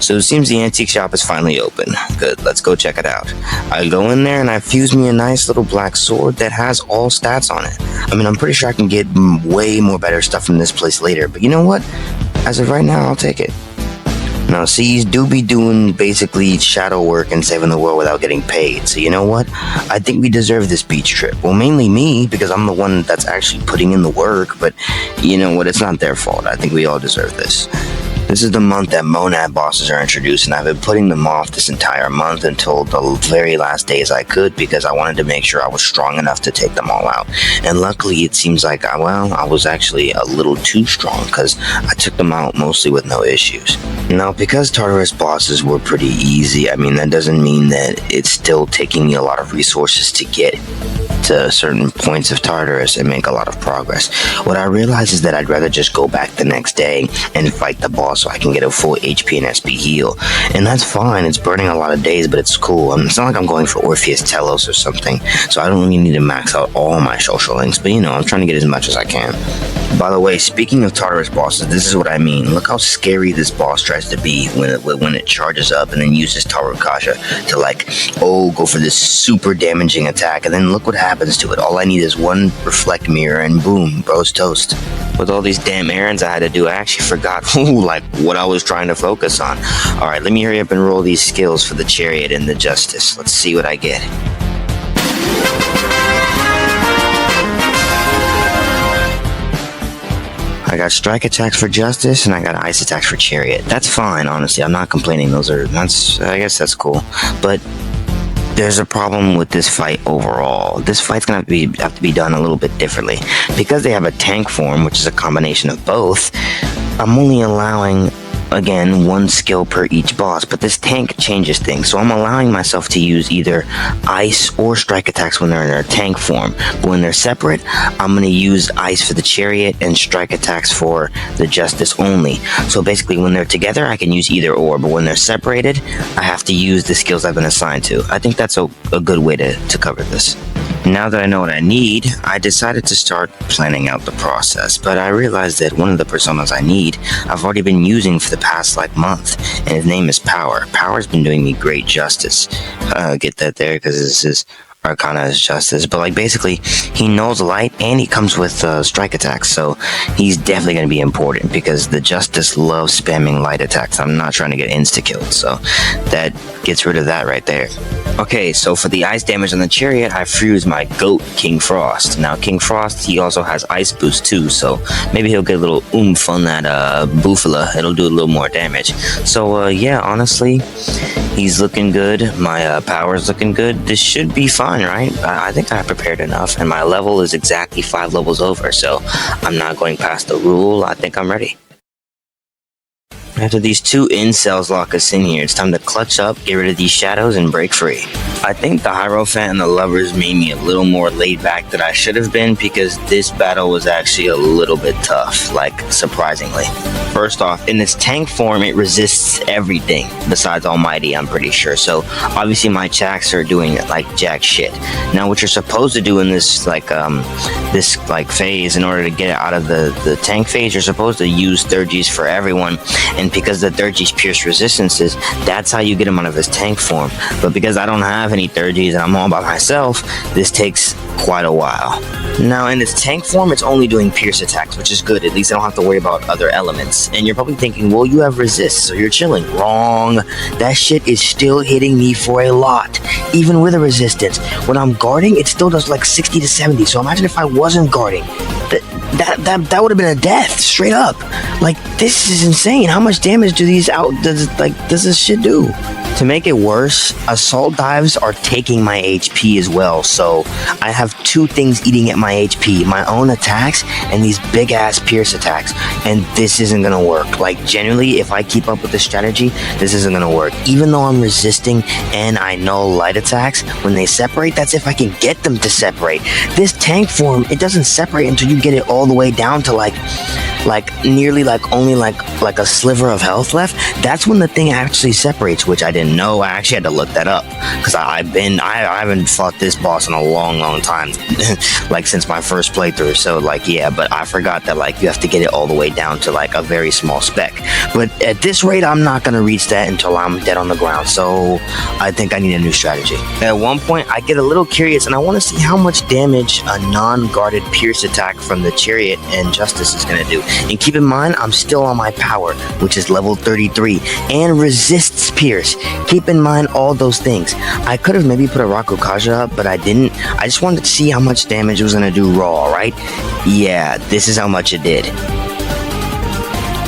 So it seems the antique shop is finally open. Good, let's go check it out. I go in there and I fuse me a nice little black sword that has all stats on it. I mean, I'm pretty sure I can get way more better stuff from this place later, but you know what? As of right now, I'll take it. Now, C's do be doing basically shadow work and saving the world without getting paid. So you know what? I think we deserve this beach trip. Well, mainly me, because I'm the one that's actually putting in the work, but you know what? It's not their fault. I think we all deserve this. This is the month that Monad bosses are introduced, and I've been putting them off this entire month until the very last days I could, because I wanted to make sure I was strong enough to take them all out. And luckily, it seems like, I was actually a little too strong, because I took them out mostly with no issues. Now, because Tartarus bosses were pretty easy, I mean, that doesn't mean that it's still taking me a lot of resources to get to certain points of Tartarus and make a lot of progress. What I realized is that I'd rather just go back the next day and fight the boss so I can get a full HP and SP heal. And that's fine, it's burning a lot of days, but it's cool. It's not like I'm going for Orpheus Telos or something, so I don't really need to max out all my social links, but you know, I'm trying to get as much as I can. By the way, speaking of Tartarus bosses, this is what I mean. Look how scary this boss tries to be when it charges up and then uses Tarukasha to go for this super damaging attack, and then look what happens to it. All I need is one reflect mirror and boom, bro's toast. With all these damn errands I had to do, I actually forgot what I was trying to focus on. Alright, let me hurry up and roll these skills for the Chariot and the Justice. Let's see what I get. I got strike attacks for Justice, and I got ice attacks for Chariot. That's fine, honestly. I'm not complaining. I guess that's cool. But there's a problem with this fight overall. This fight's gonna have to be done a little bit differently. Because they have a tank form, which is a combination of both, I'm only allowing, again, one skill per each boss, but this tank changes things, so I'm allowing myself to use either ice or strike attacks when they're in their tank form, but when they're separate, I'm going to use ice for the Chariot and strike attacks for the Justice only. So basically, when they're together, I can use either or, but when they're separated, I have to use the skills I've been assigned to. I think that's a good way to cover this. Now that I know what I need, I decided to start planning out the process, but I realized that one of the personas I need, I've already been using for the past month, and his name is Power. Power's been doing me great justice. Get that there, because this is Arcana's Justice, but basically he knows light and he comes with strike attacks, so he's definitely going to be important because the Justice loves spamming light attacks. I'm not trying to get insta-killed, so that gets rid of that right there. Okay, so for the ice damage on the Chariot, I fuse my GOAT, King Frost. Now, King Frost, he also has ice boost too, so maybe he'll get a little oomph on that Bufala. It'll do a little more damage. So, yeah, honestly, he's looking good. My power's looking good. This should be fine. fine, right? I think I prepared enough, and my level is exactly 5 levels over, so I'm not going past the rule. I think I'm ready. After these 2 incels lock us in here, it's time to clutch up, get rid of these shadows, and break free. I think the Hierophant and the Lovers made me a little more laid back than I should have been, because this battle was actually a little bit tough, like, surprisingly. First off, in its tank form, it resists everything besides Almighty, I'm pretty sure. So, obviously my chacks are doing, like, jack shit. Now, what you're supposed to do in this, phase, in order to get out of the tank phase, you're supposed to use Thurgies for everyone, and because the Thurgies pierce resistances, that's how you get him out of his tank form. But because I don't have any Thurgies and I'm all by myself, this takes quite a while. Now, in its tank form, it's only doing pierce attacks, which is good. At least I don't have to worry about other elements. And you're probably thinking, well, you have resist, so you're chilling. Wrong. That shit is still hitting me for a lot, even with a resistance. When I'm guarding, it still does like 60 to 70. So imagine if I wasn't guarding. That would have been a death, straight up. Like, this is insane. How much damage do these does this shit do? To make it worse, assault dives are taking my HP as well, so I have 2 things eating at my HP, my own attacks and these big ass pierce attacks, and this isn't gonna work. Like, genuinely, if I keep up with this strategy, this isn't gonna work. Even though I'm resisting and I know light attacks, when they separate, that's if I can get them to separate. This tank form, it doesn't separate until you get it all the way down to like nearly only like a sliver of health left. That's when the thing actually separates, which I didn't know. I actually had to look that up, because I haven't fought this boss in a long time, like since my first playthrough. So like, yeah, but I forgot that like you have to get it all the way down to like a very small speck. But at this rate, I'm not gonna reach that until I'm dead on the ground. So I think I need a new strategy. At one point, I get a little curious and I want to see how much damage a non-guarded pierce attack from the Chariot and Justice is gonna do. And keep in mind, I'm still on my power, which is level 33, and resists pierce. Keep in mind all those things. I could have maybe put a Rakukaja up, but I didn't. I just wanted to see how much damage it was going to do raw, right? Yeah, this is how much it did.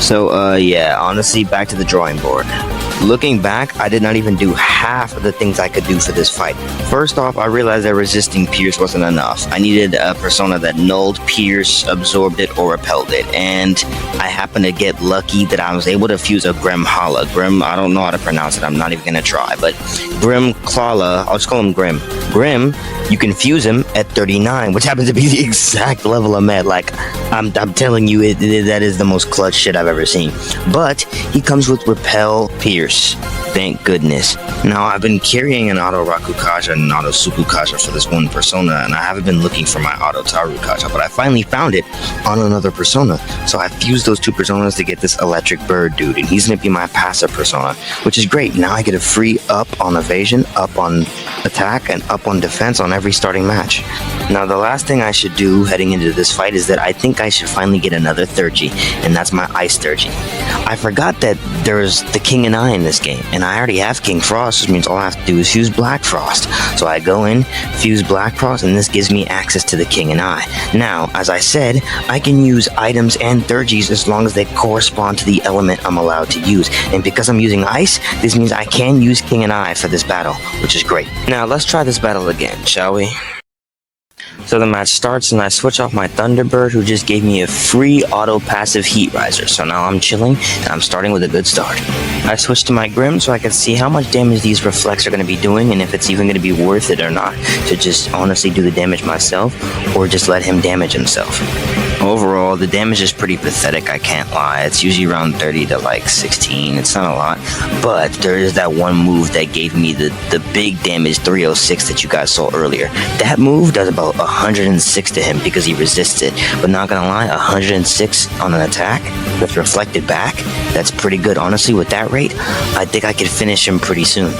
So, yeah, honestly, back to the drawing board. Looking back, I did not even do half of the things I could do for this fight. First off, I realized that resisting Pierce wasn't enough. I needed a persona that nulled Pierce, absorbed it, or repelled it. And I happened to get lucky that I was able to fuse a Grim Hala. Grim, I don't know how to pronounce it, I'm not even gonna try. But Grim Klala, I'll just call him Grim. Grim, you can fuse him at 39, which happens to be the exact level I'm at. Like, I'm telling you, that is the most clutch shit I've ever seen. But he comes with Repel Pierce. Thank goodness. Now, I've been carrying an auto Rakukaja and an auto Tsukukaja for this one persona, and I haven't been looking for my auto Tarukaja, but I finally found it on another persona. So I fused those 2 personas to get this electric bird dude, and he's gonna be my passive persona, which is great. Now I get a free up on evasion, up on attack, and up on defense on every starting match. Now, the last thing I should do heading into this fight is that I think I should finally get another Thurgy, and that's my Ice Thurgy. I forgot that there's the King and I in this game, and I already have King Frost, which means all I have to do is fuse Black Frost. So I go in, fuse Black Frost, and this gives me access to the King and I. Now, as I said, I can use items and Thurgies as long as they correspond to the element I'm allowed to use. And because I'm using Ice, this means I can use King and I for this battle, which is great. Now, let's try this battle again, shall we? So the match starts and I switch off my Thunderbird, who just gave me a free auto passive Heat Riser. So now I'm chilling and I'm starting with a good start. I switch to my Grim so I can see how much damage these reflects are going to be doing, and if it's even going to be worth it or not to just honestly do the damage myself or just let him damage himself. Overall, the damage is pretty pathetic, I can't lie. It's usually around 30 to like 16. It's not a lot, but there is that one move that gave me the big damage 306 that you guys saw earlier. That move does about 106 to him because he resists it, but not gonna lie, 106 on an attack that's reflected back, that's pretty good. Honestly, with that rate, I think I could finish him pretty soon.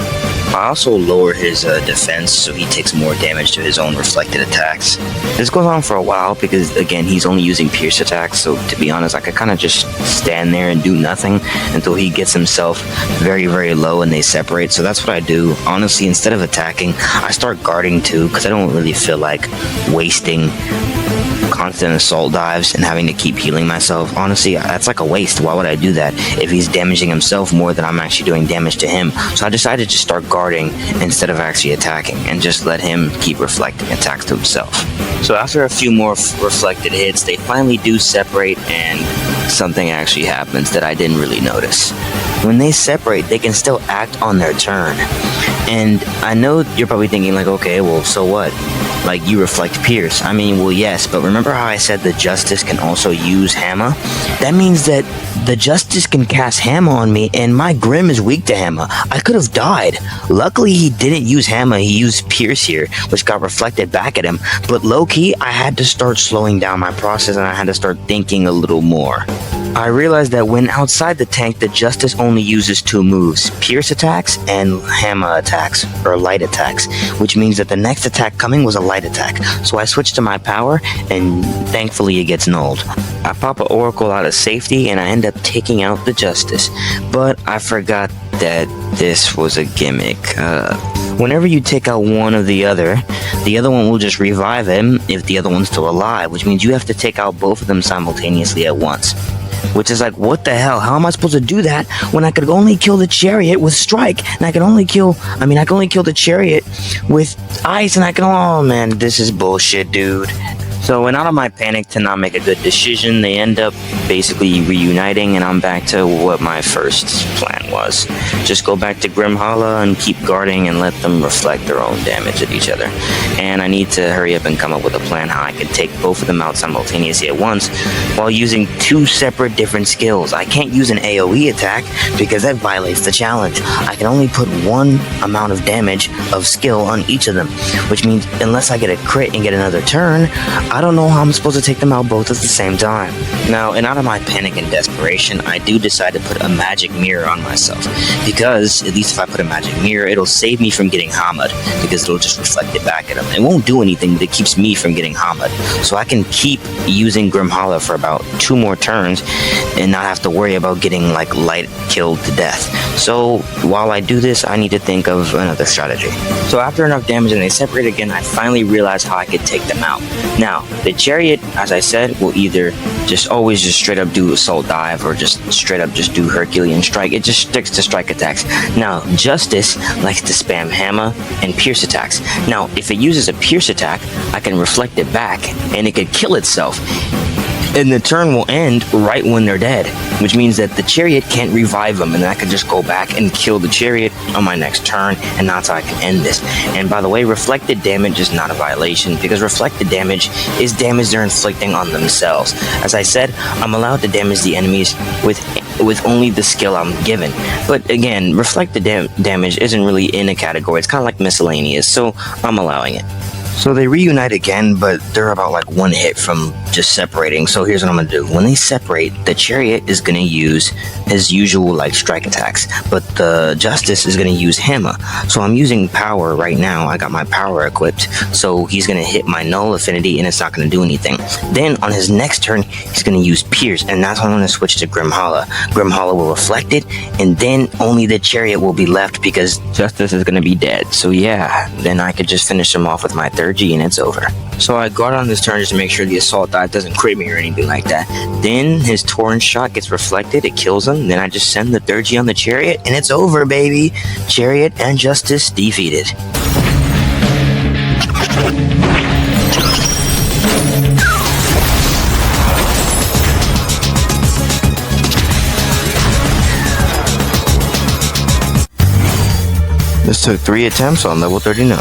I also lower his defense so he takes more damage to his own reflected attacks. This goes on for a while because, again, he's only using pierce attacks, so to be honest, I could kind of just stand there and do nothing until he gets himself very, very low and they separate. So that's what I do. Honestly, instead of attacking, I start guarding too, because I don't really feel like wasting constant assault dives and having to keep healing myself, honestly, that's like a waste. Why would I do that if he's damaging himself more than I'm actually doing damage to him? So I decided to start guarding instead of actually attacking and just let him keep reflecting attacks to himself. So after a few more reflected hits, they finally do separate and something actually happens that I didn't really notice. When they separate, they can still act on their turn. And I know you're probably thinking like, okay, well, so what? Like, you reflect Pierce. I mean, well, yes, but remember how I said the Justice can also use Hammer? That means that the Justice can cast Hammer on me, and my Grim is weak to Hammer. I could have died. Luckily, he didn't use Hammer, he used Pierce here, which got reflected back at him. But low-key, I had to start slowing down my process, and I had to start thinking a little more. I realized that when outside the tank, the Justice only uses 2 moves, Pierce attacks and Hammer attacks, or light attacks, which means that the next attack coming was a light attack. So I switched to my power, and thankfully it gets nulled. I pop an Oracle out of safety, and I end up taking out the Justice. But I forgot that this was a gimmick. Whenever you take out one of the other one will just revive him if the other one's still alive, which means you have to take out both of them simultaneously at once. Which is like, what the hell? How am I supposed to do that when I could only kill the Chariot with Strike, and I can only kill the Chariot with Ice, and oh man, this is bullshit, dude. So in out of my panic to not make a good decision, they end up basically reuniting, and I'm back to what my first plan was. Just go back to Grimhala and keep guarding and let them reflect their own damage at each other. And I need to hurry up and come up with a plan how I can take both of them out simultaneously at once while using 2 separate different skills. I can't use an AoE attack because that violates the challenge. I can only put 1 amount of damage of skill on each of them, which means unless I get a crit and get another turn, I don't know how I'm supposed to take them out both at the same time. Now, and out of my panic and desperation, I do decide to put a magic mirror on myself, because at least if I put a magic mirror, it'll save me from getting Hamad, because it'll just reflect it back at him. It won't do anything, but it keeps me from getting Hamad, so I can keep using Grimhala for about 2 more turns and not have to worry about getting like light killed to death. So while I do this, I need to think of another strategy. So after enough damage and they separate again, I finally realized how I could take them out. Now, the Chariot, as I said, will either just always just straight up do Assault Dive or just straight up just do Herculean Strike. It just sticks to strike attacks. Now, Justice likes to spam Hammer and Pierce attacks. Now, if it uses a Pierce attack, I can reflect it back and it could kill itself. And the turn will end right when they're dead, which means that the Chariot can't revive them, and I can just go back and kill the Chariot on my next turn, and that's how I can end this. And by the way, reflected damage is not a violation, because reflected damage is damage they're inflicting on themselves. As I said, I'm allowed to damage the enemies with only the skill I'm given. But again, reflected damage isn't really in a category. It's kind of like miscellaneous, so I'm allowing it. So they reunite again, but they're about like 1 hit from just separating. So here's what I'm gonna do. When they separate, the Chariot is gonna use his usual like strike attacks, but the Justice is gonna use Hammer. So I'm using power right now. I got my power equipped, so he's gonna hit my null affinity and it's not gonna do anything. Then on his next turn, he's gonna use Pierce, and that's when I'm gonna switch to Grimhala. Grimhala will reflect it, and then only the Chariot will be left because Justice is gonna be dead. So yeah, then I could just finish him off with my third G and it's over. So I guard on this turn just to make sure the Assault Dive doesn't crit me or anything like that. Then his Torrent Shot gets reflected, it kills him, then I just send the third G on the Chariot and it's over, baby. Chariot and Justice defeated. This took 3 attempts on level 39.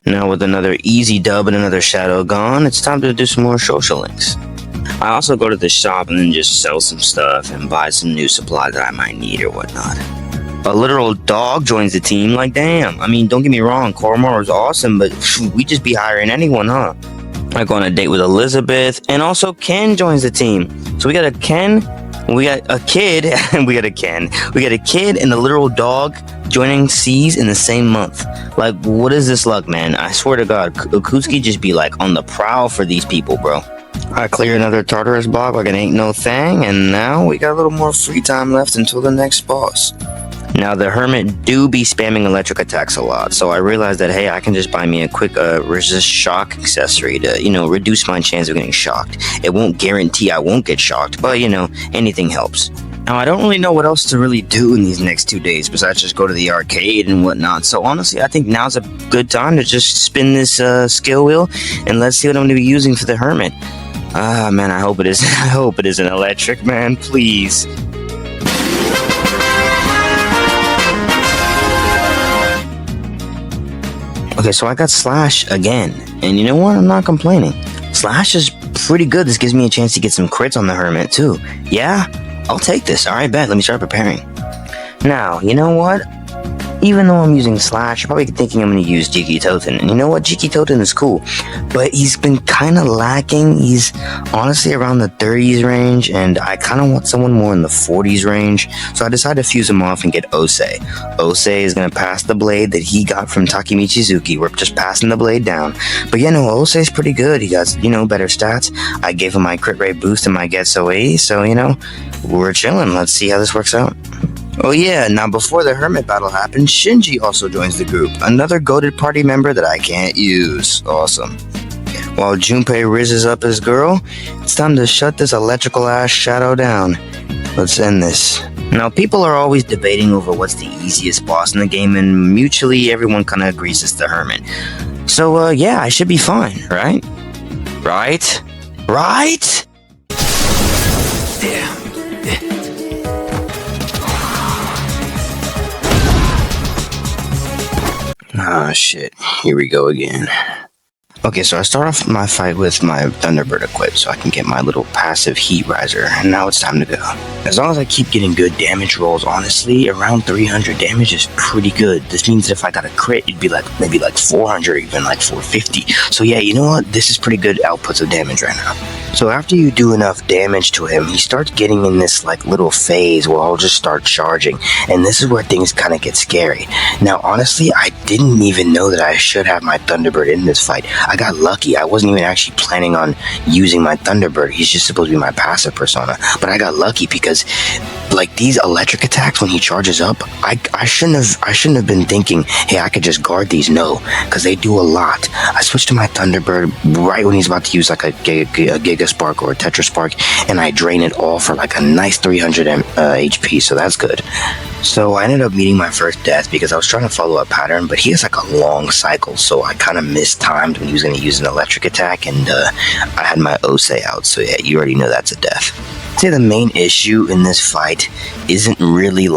Now with another easy dub and another shadow gone, it's time to do some more social links. I also go to the shop and then just sell some stuff and buy some new supplies that I might need or whatnot. A literal dog joins the team, like damn. I mean, don't get me wrong, Koromor is awesome, but we just be hiring anyone, huh? I go on a date with Elizabeth, and also Ken joins the team. So we got a Ken, we got a kid, and we got a Ken. We got a kid and a literal dog joining C's in the same month. Like, what is this luck, man? I swear to God, Akutsuki just be like on the prowl for these people, bro. I clear another Tartarus block like it ain't no thing, and now we got a little more free time left until the next boss. Now, the Hermit do be spamming electric attacks a lot, so I realized that, hey, I can just buy me a quick resist shock accessory to, reduce my chance of getting shocked. It won't guarantee I won't get shocked, but, anything helps. Now, I don't really know what else to really do in these next 2 days besides just go to the arcade and whatnot, so honestly, I think now's a good time to just spin this skill wheel, and let's see what I'm going to be using for the Hermit. Ah, man, I hope it is. I hope it isn't electric, man, please. Okay, so I got Slash again, and you know what? I'm not complaining. Slash is pretty good. This gives me a chance to get some crits on the Hermit, too. Yeah, I'll take this. Alright, bet. Let me start preparing. Now, you know what? Even though I'm using Slash, you're probably thinking I'm going to use Jiki Toten. And you know what? Jiki Toten is cool. But he's been kind of lacking. He's honestly around the 30s range. And I kind of want someone more in the 40s range. So I decided to fuse him off and get Osei. Osei is going to pass the blade that he got from Takemichizuki. We're just passing the blade down. But yeah, no, Osei's pretty good. He got, better stats. I gave him my crit rate boost and my Getso A. So, we're chilling. Let's see how this works out. Oh yeah, now before the Hermit battle happens, Shinji also joins the group, another goated party member that I can't use. Awesome. While Junpei rizzes up his girl, it's time to shut this electrical ass shadow down. Let's end this. Now, people are always debating over what's the easiest boss in the game, and mutually everyone kind of agrees it's the Hermit. So, yeah, I should be fine, right? Right? Right? Damn. Ah, shit. Here we go again. Okay, so I start off my fight with my Thunderbird equipped so I can get my little passive heat riser, and now it's time to go. As long as I keep getting good damage rolls, honestly, around 300 damage is pretty good. This means that if I got a crit, it'd be maybe 400, even 450. So yeah, you know what? This is pretty good outputs of damage right now. So after you do enough damage to him, he starts getting in this little phase where I'll just start charging, and this is where things kind of get scary. Now, honestly, I didn't even know that I should have my Thunderbird in this fight. I got lucky. I wasn't even actually planning on using my Thunderbird. He's just supposed to be my passive persona. But I got lucky because these electric attacks when he charges up, I shouldn't have been thinking, hey, I could just guard these. No, because they do a lot. I switched to my Thunderbird right when he's about to use a Giga Spark or a Tetra Spark, and I drain it all for a nice 300 HP, so that's good. So I ended up meeting my first death because I was trying to follow a pattern, but he has a long cycle, so I kind of mistimed when he was going to use an electric attack, and I had my Osei out, so yeah, you already know that's a death. I'd say the main issue in this fight isn't really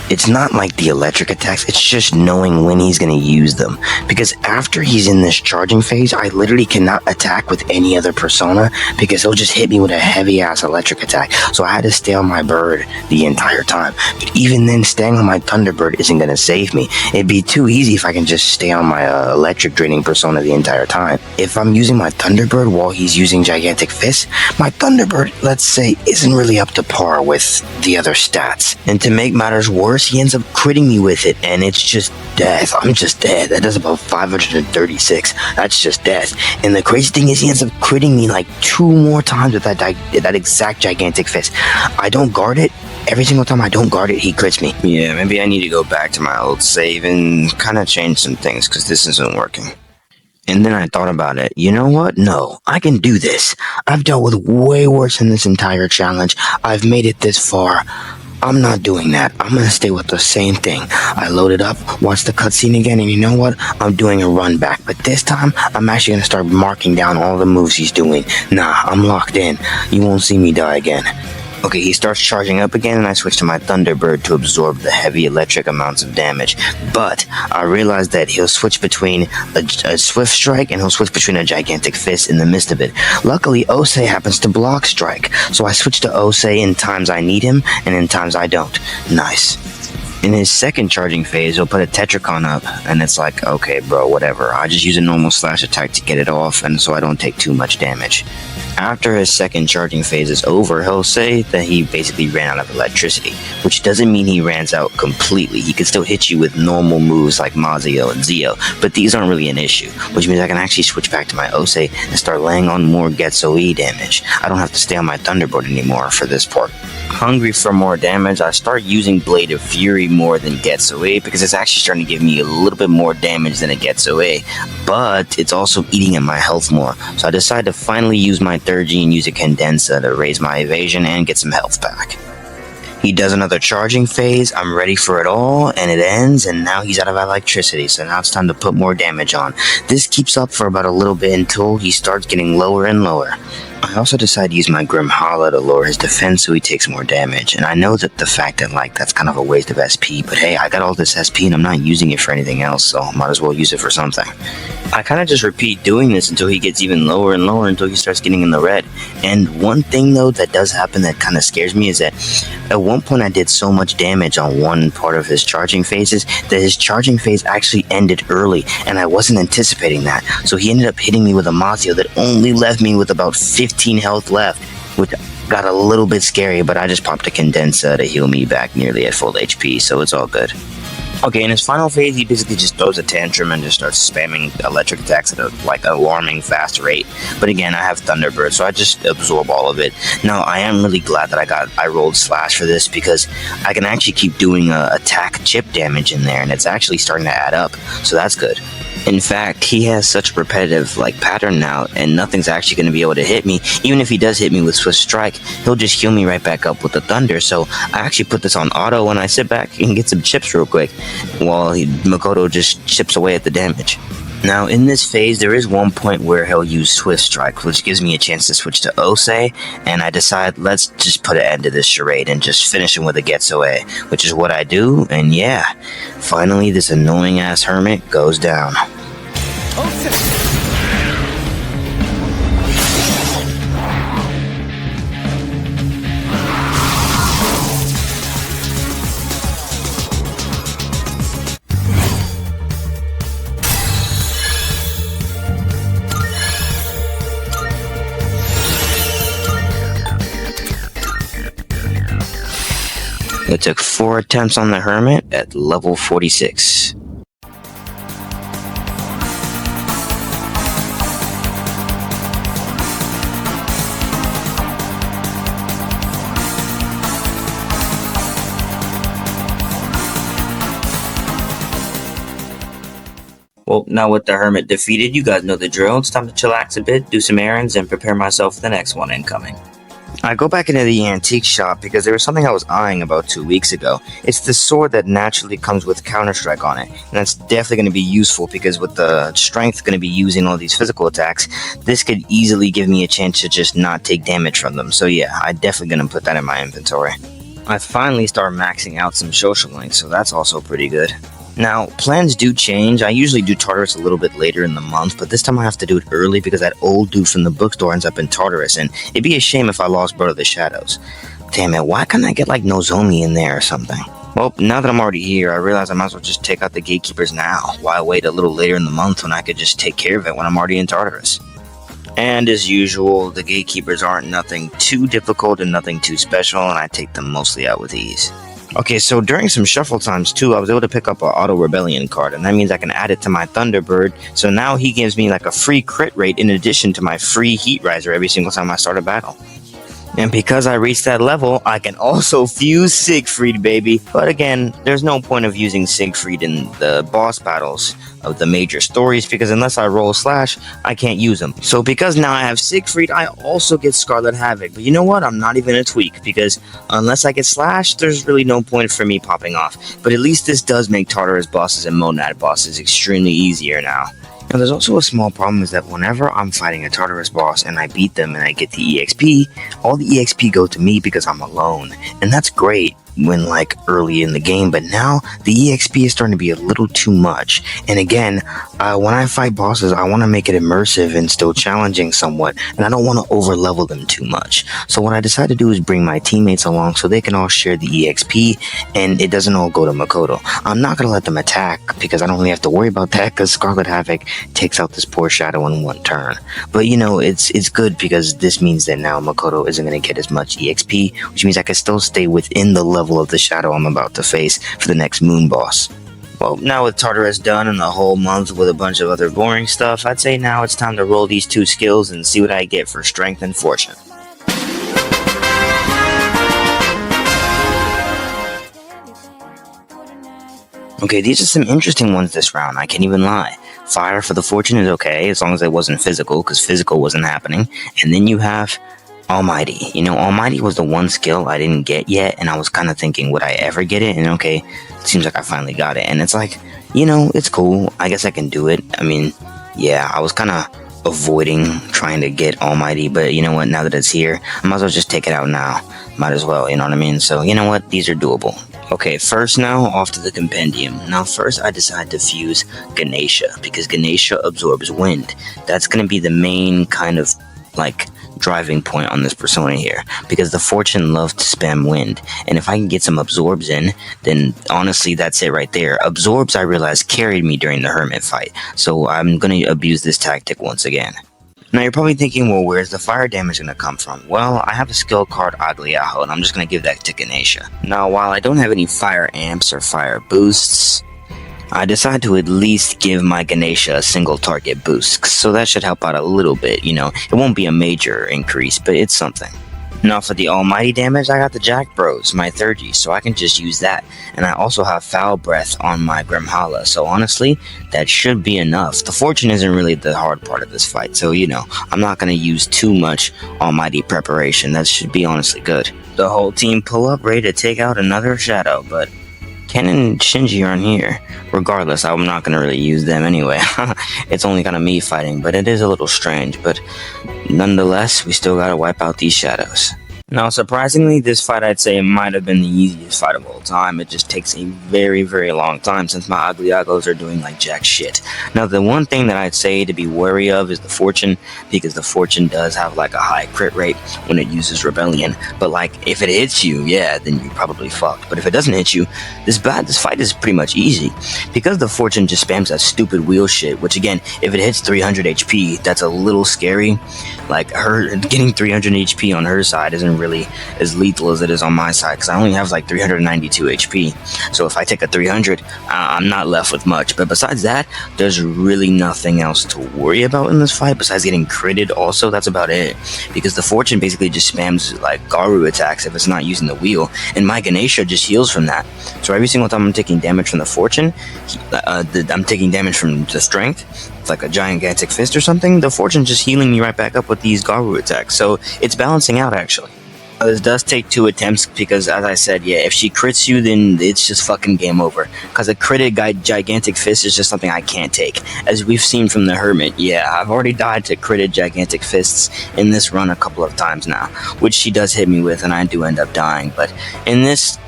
it's not the electric attacks, it's just knowing when he's going to use them. Because after he's in this charging phase, I literally cannot attack with any other persona because he'll just hit me with a heavy ass electric attack. So I had to stay on my bird the entire time. But even then, staying on my Thunderbird isn't going to save me. It'd be too easy if I can just stay on my electric draining persona the entire time. If I'm using my Thunderbird while he's using Gigantic Fist, my Thunderbird, let's say, isn't really up to par with the other stats. And to make matters worse, he ends up critting me with it, and it's just death. I'm just dead. That does about 536. That's just death. And the crazy thing is, he ends up critting me 2 more times with that exact Gigantic Fist. I don't guard it. Every single time I don't guard it, he crits me. Yeah, maybe I need to go back to my old save and kind of change some things, because this isn't working. And then I thought about it. You know what? No, I can do this. I've dealt with way worse in this entire challenge. I've made it this far. I'm not doing that. I'm gonna stay with the same thing. I load it up, watch the cutscene again, and you know what? I'm doing a run back. But this time, I'm actually gonna start marking down all the moves he's doing. Nah, I'm locked in. You won't see me die again. Okay, he starts charging up again, and I switch to my Thunderbird to absorb the heavy electric amounts of damage. But I realized that he'll switch between a Swift Strike and he'll switch between a Gigantic Fist in the midst of it. Luckily, Osei happens to block Strike, so I switch to Osei in times I need him, and in times I don't. Nice. In his second charging phase, he'll put a Tetracon up, and it's okay, bro, whatever. I just use a normal slash attack to get it off, and so I don't take too much damage. After his second charging phase is over, he'll say that he basically ran out of electricity, which doesn't mean he runs out completely. He can still hit you with normal moves like Mazio and Zio, but these aren't really an issue, which means I can actually switch back to my Ose and start laying on more Getsuei damage. I don't have to stay on my Thunderbolt anymore for this part. Hungry for more damage, I start using Blade of Fury more than Getsuei because it's actually starting to give me a little bit more damage than a Getsuei, but it's also eating at my health more, so I decide to finally use my third G and use a Condensa to raise my evasion and get some health back. He does another charging phase, I'm ready for it all, and it ends, and now he's out of electricity, so now it's time to put more damage on. This keeps up for about a little bit until he starts getting lower and lower. I also decide to use my Grim Hollow to lower his defense so he takes more damage, and I know that the fact that that's kind of a waste of SP, but hey, I got all this SP and I'm not using it for anything else, so might as well use it for something. I kind of just repeat doing this until he gets even lower and lower until he starts getting in the red. And one thing though that does happen that kind of scares me is that at one point I did so much damage on one part of his charging phases that his charging phase actually ended early, and I wasn't anticipating that, so he ended up hitting me with a Mazio that only left me with about 15 health left, which got a little bit scary, but I just popped a Condensa to heal me back nearly at full HP, so it's all good. Okay, in his final phase, he basically just throws a tantrum and just starts spamming electric attacks at an alarming fast rate. But again, I have Thunderbird, so I just absorb all of it. Now, I am really glad that I rolled Slash for this because I can actually keep doing attack chip damage in there, and it's actually starting to add up, so that's good. In fact, he has such a repetitive pattern now, and nothing's actually going to be able to hit me. Even if he does hit me with Swift Strike, he'll just heal me right back up with the Thunder. So I actually put this on auto when I sit back and get some chips real quick, while Makoto just chips away at the damage. Now, in this phase, there is one point where he'll use Swift Strike, which gives me a chance to switch to Ose, and I decide, let's just put an end to this charade and just finish him with a Getsuei, which is what I do, and yeah, finally this annoying-ass hermit goes down. It took 4 attempts on the hermit at level 46. Well, now with the hermit defeated, you guys know the drill. It's time to chillax a bit, do some errands, and prepare myself for the next one incoming. I go back into the antique shop because there was something I was eyeing about 2 weeks ago. It's the sword that naturally comes with Counter-Strike on it, and that's definitely going to be useful because with the strength going to be using all these physical attacks, this could easily give me a chance to just not take damage from them. So yeah, I'm definitely going to put that in my inventory. I finally start maxing out some social links, so that's also pretty good. Now, plans do change. I usually do Tartarus a little bit later in the month, but this time I have to do it early because that old dude from the bookstore ends up in Tartarus, and it'd be a shame if I lost Brother of the Shadows. Damn it, why can't I get Nozomi in there or something? Well, now that I'm already here, I realize I might as well just take out the gatekeepers now. Why wait a little later in the month when I could just take care of it when I'm already in Tartarus? And as usual, the gatekeepers aren't nothing too difficult and nothing too special, and I take them mostly out with ease. Okay, so during some shuffle times too, I was able to pick up an Auto Rebellion card, and that means I can add it to my Thunderbird, so now he gives me a free crit rate in addition to my free Heat Riser every single time I start a battle. And because I reached that level, I can also fuse Siegfried, baby. But again, there's no point of using Siegfried in the boss battles of the major stories, because unless I roll Slash, I can't use them. So because now I have Siegfried, I also get Scarlet Havoc. But you know what? I'm not even a tweak, because unless I get Slash, there's really no point for me popping off. But at least this does make Tartarus bosses and Monad bosses extremely easier now. Now, there's also a small problem is that whenever I'm fighting a Tartarus boss and I beat them and I get the EXP, all the EXP go to me because I'm alone. And that's great, when like early in the game, but now the EXP is starting to be a little too much. And again, when I fight bosses, I want to make it immersive and still challenging somewhat, and I don't want to over level them too much. So what I decided to do is bring my teammates along so they can all share the EXP and it doesn't all go to Makoto. I'm not going to let them attack because I don't really have to worry about that, because Scarlet Havoc takes out this poor Shadow in one turn. But you know, it's good because this means that now Makoto isn't going to get as much EXP, which means I can still stay within the level of the Shadow I'm about to face for the next Moon boss. Well, now with Tartarus done and the whole month with a bunch of other boring stuff, I'd say now it's time to roll these 2 skills and see what I get for Strength and Fortune. Okay, these are some interesting ones this round, I can't even lie. Fire for the Fortune is okay, as long as it wasn't physical, because physical wasn't happening. And then you have Almighty. You know, Almighty was the one skill I didn't get yet, and I was kind of thinking, would I ever get it? And okay, it seems like I finally got it. And it's like, you know, it's cool. I guess I can do it. I mean, yeah, I was kind of avoiding trying to get Almighty, but you know what? Now that it's here, I might as well just take it out now. Might as well, you know what I mean? So, you know what? These are doable. Okay, first now, off to the Compendium. Now first I decided to fuse Ganesha, because Ganesha absorbs wind. That's going to be the main kind of, like, driving point on this persona here, because the Fortune loves to spam wind, and if I can get some absorbs in, then honestly that's it right there. Absorbs, I realized, carried me during the Hermit fight, so I'm going to abuse this tactic once again. Now you're probably thinking, well, where's the fire damage going to come from? Well, I have a skill card Agliaho, and I'm just going to give that to Ganesha. Now, while I don't have any fire amps or fire boosts, I decided to at least give my Ganesha a single target boost, so that should help out a little bit, you know. It won't be a major increase, but it's something. Now for the Almighty damage, I got the Jack Bros, my 3G, so I can just use that. And I also have Foul Breath on my Grimhala, so honestly, that should be enough. The Fortune isn't really the hard part of this fight, so you know, I'm not going to use too much Almighty preparation. That should be honestly good. The whole team pull up, ready to take out another Shadow, but Ken and Shinji aren't here. Regardless, I'm not going to really use them anyway. It's only kind of me fighting, but it is a little strange. But nonetheless, we still got to wipe out these Shadows. Now, surprisingly, this fight I'd say might have been the easiest fight of all time. It just takes a very, very long time since my Agliagos are doing like jack shit. Now, the one thing that I'd say to be wary of is the Fortune, because the Fortune does have like a high crit rate when it uses Rebellion. But like, if it hits you, yeah, then you're probably fucked. But if it doesn't hit you, this fight is pretty much easy. Because the Fortune just spams that stupid wheel shit, which again, if it hits 300 HP, that's a little scary. Like, her getting 300 HP on her side isn't really as lethal as it is on my side, because I only have like 392 HP. So if I take a 300, I'm not left with much. But besides that, there's really nothing else to worry about in this fight besides getting critted. Also, that's about it, because the Fortune basically just spams like Garu attacks if it's not using the wheel, and my Ganesha just heals from that. So every single time I'm taking damage from the Fortune, I'm taking damage from the Strength, like a gigantic fist or something, the Fortune just healing me right back up with these Garu attacks. So it's balancing out actually. This does take 2 attempts because, as I said, yeah, if she crits you, then it's just fucking game over. Because a critted gigantic fist is just something I can't take. As we've seen from the Hermit, yeah, I've already died to critted gigantic fists in this run a couple of times now, which she does hit me with, and I do end up dying. But in this,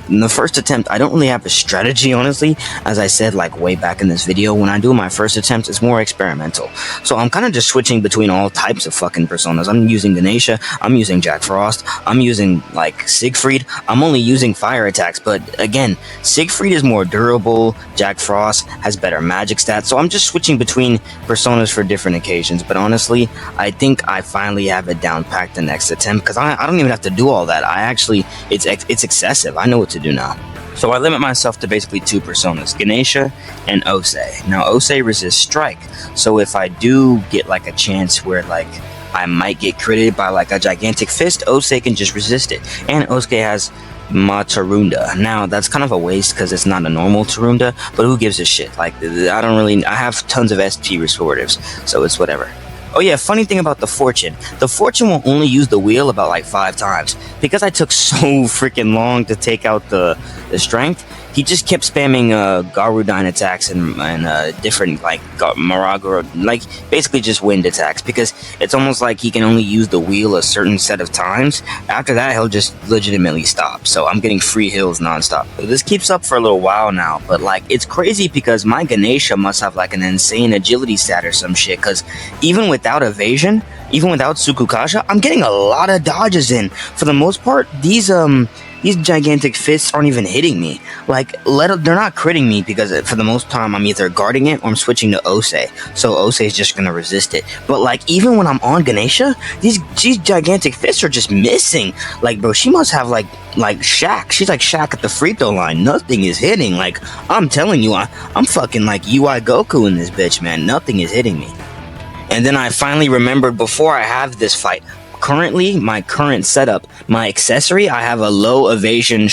in the first attempt, I don't really have a strategy, honestly. As I said, like, way back in this video, when I do my first attempt, it's more experimental. So I'm kind of just switching between all types of fucking personas. I'm using Ganesha, I'm using Jack Frost, I'm using, like, Siegfried. I'm only using fire attacks, but again, Siegfried is more durable, Jack Frost has better magic stats, so I'm just switching between personas for different occasions. But honestly, I think I finally have it down packed the next attempt, because I don't even have to do all that. It's excessive. I know what to do now. So I limit myself to basically 2 personas, Ganesha and Ose. Now Ose resists strike, so if I do get like a chance where like I might get critted by like a gigantic fist, Ose can just resist it. And Ose has Matarunda. Now that's kind of a waste because it's not a normal Tarunda, but who gives a shit? Like, I have tons of SP restoratives, so it's whatever. Oh yeah, funny thing about the Fortune will only use the wheel about like 5 times. Because I took so freaking long to take out the Strength, he just kept spamming Garudine attacks and different like Maraguro, like basically just wind attacks, because it's almost like he can only use the wheel a certain set of times. After that, he'll just legitimately stop. So I'm getting free hills nonstop. This keeps up for a little while now, but like it's crazy because my Ganesha must have like an insane agility stat or some shit, because even without evasion, even without Tsukukasha, I'm getting a lot of dodges in. For the most part, these gigantic fists aren't even hitting me. Like, they're not critting me, because for the most time I'm either guarding it or I'm switching to Ose. So Ose is just gonna resist it. But like, even when I'm on Ganesha, these gigantic fists are just missing. Like, bro, she must have like Shaq. She's like Shaq at the free throw line. Nothing is hitting. Like, I'm telling you, I'm fucking like UI Goku in this bitch, man. Nothing is hitting me. And then I finally remembered before I have this fight. Currently, my current setup, my accessory, I have a low evasion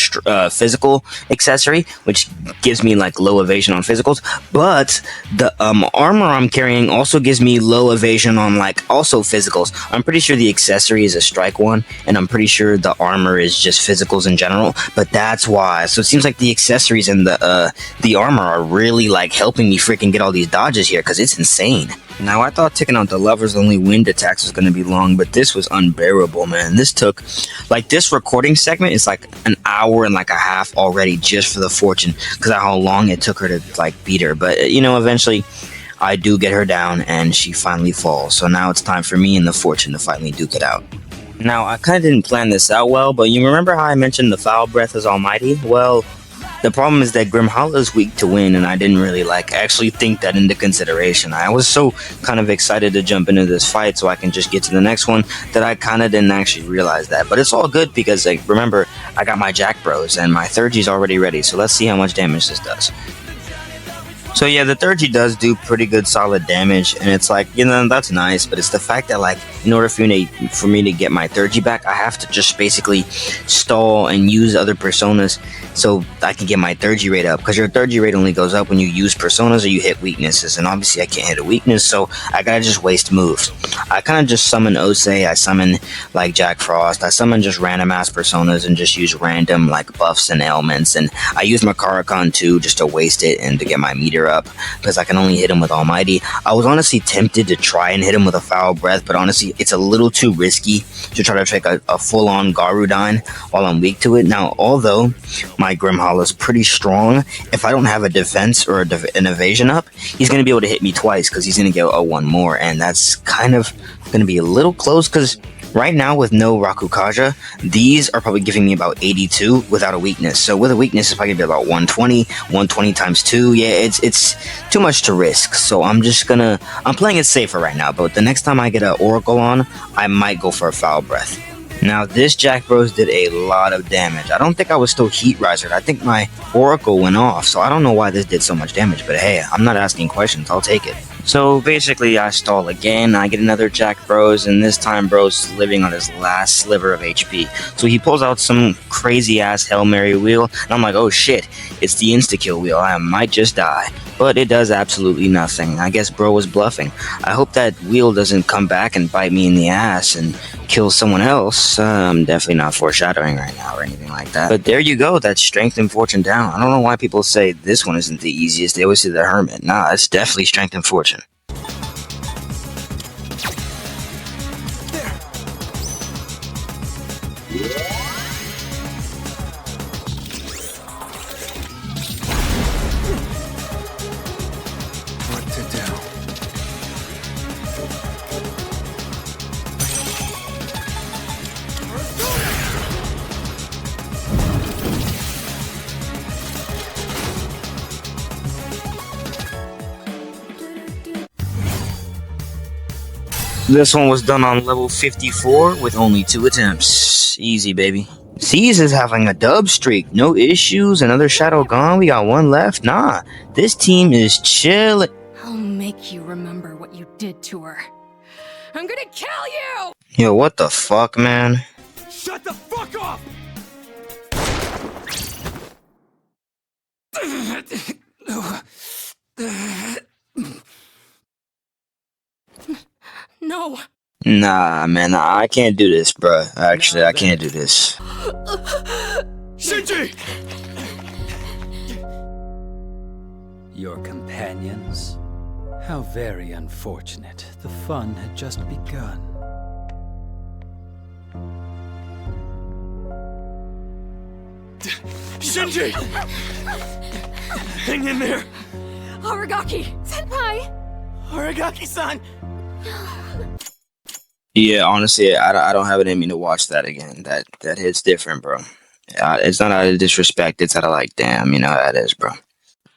physical accessory, which gives me like low evasion on physicals. But the armor I'm carrying also gives me low evasion on like also physicals. I'm pretty sure the accessory is a strike one, and I'm pretty sure the armor is just physicals in general. But that's why. So it seems like the accessories and the armor are really like helping me freaking get all these dodges here, because it's insane. Now, I thought taking out the lovers only wind attacks was going to be long, but this was unbearable, man. This took, like, this recording segment is like an hour and like a half already just for the Fortune, because of how long it took her to, like, beat her. But, you know, eventually I do get her down and she finally falls. So now it's time for me and the Fortune to finally duke it out. Now, I kind of didn't plan this out well, but you remember how I mentioned the Foul Breath is almighty? Well, the problem is that Grimhala is weak to wind, and I didn't really actually think that into consideration. I was so kind of excited to jump into this fight so I can just get to the next one that I kind of didn't actually realize that. But it's all good, because like, remember, I got my Jack Bros and my 3G's already ready, so let's see how much damage this does. So yeah, the 3G does do pretty good solid damage, and it's like, you know, that's nice, but it's the fact that like, in order for me to get my 3G back, I have to just basically stall and use other personas so I can get my 3G rate up, because your 3G rate only goes up when you use personas or you hit weaknesses, and obviously I can't hit a weakness, so I gotta just waste moves. I kind of just summon Ose, I summon like Jack Frost, I summon just random ass personas and just use random like buffs and ailments, and I use my Karakhan too just to waste it and to get my meter up, because I can only hit him with Almighty. I was honestly tempted to try and hit him with a Foul Breath, but honestly it's a little too risky to try to take a full-on Garudine while I'm weak to it. Now, although my Grimhala is pretty strong, if I don't have a defense or an evasion up, he's going to be able to hit me twice, because he's going to get a one more, and that's kind of going to be a little close, because right now with no Rakukaja, these are probably giving me about 82 without a weakness. So with a weakness, it's probably going to be about 120 times 2. Yeah, it's too much to risk. So I'm playing it safer right now. But the next time I get an Oracle on, I might go for a Foul Breath. Now, this Jack Bros did a lot of damage. I don't think I was still Heat Risered. I think my Oracle went off. So I don't know why this did so much damage. But hey, I'm not asking questions. I'll take it. So basically, I stall again, I get another Jack Bros, and this time Bros living on his last sliver of HP. So he pulls out some crazy ass Hail Mary wheel, and I'm like, oh shit, it's the insta-kill wheel, I might just die. But it does absolutely nothing. I guess bro was bluffing. I hope that wheel doesn't come back and bite me in the ass and kill someone else. I'm definitely not foreshadowing right now or anything like that. But there you go, that's Strength and Fortune down. I don't know why people say this one isn't the easiest. They always say the Hermit. Nah, it's definitely Strength and Fortune. This one was done on level 54 with only 2 attempts. Easy, baby. Seize is having a dub streak. No issues. Another shadow gone. We got 1 left. Nah, this team is chillin'. I'll make you remember what you did to her. I'm gonna kill you! Yo, what the fuck, man? Shut the fuck up! No. Nah, man, I can't do this, bruh. Actually, I can't do this. Shinji! Your companions? How very unfortunate. The fun had just begun. Shinji! Hang in there! Aragaki! Senpai! Aragaki-san! Yeah, honestly, I don't have it in me to watch that again. That hits different, bro. It's not out of disrespect. It's out of like, damn, you know how that is, bro.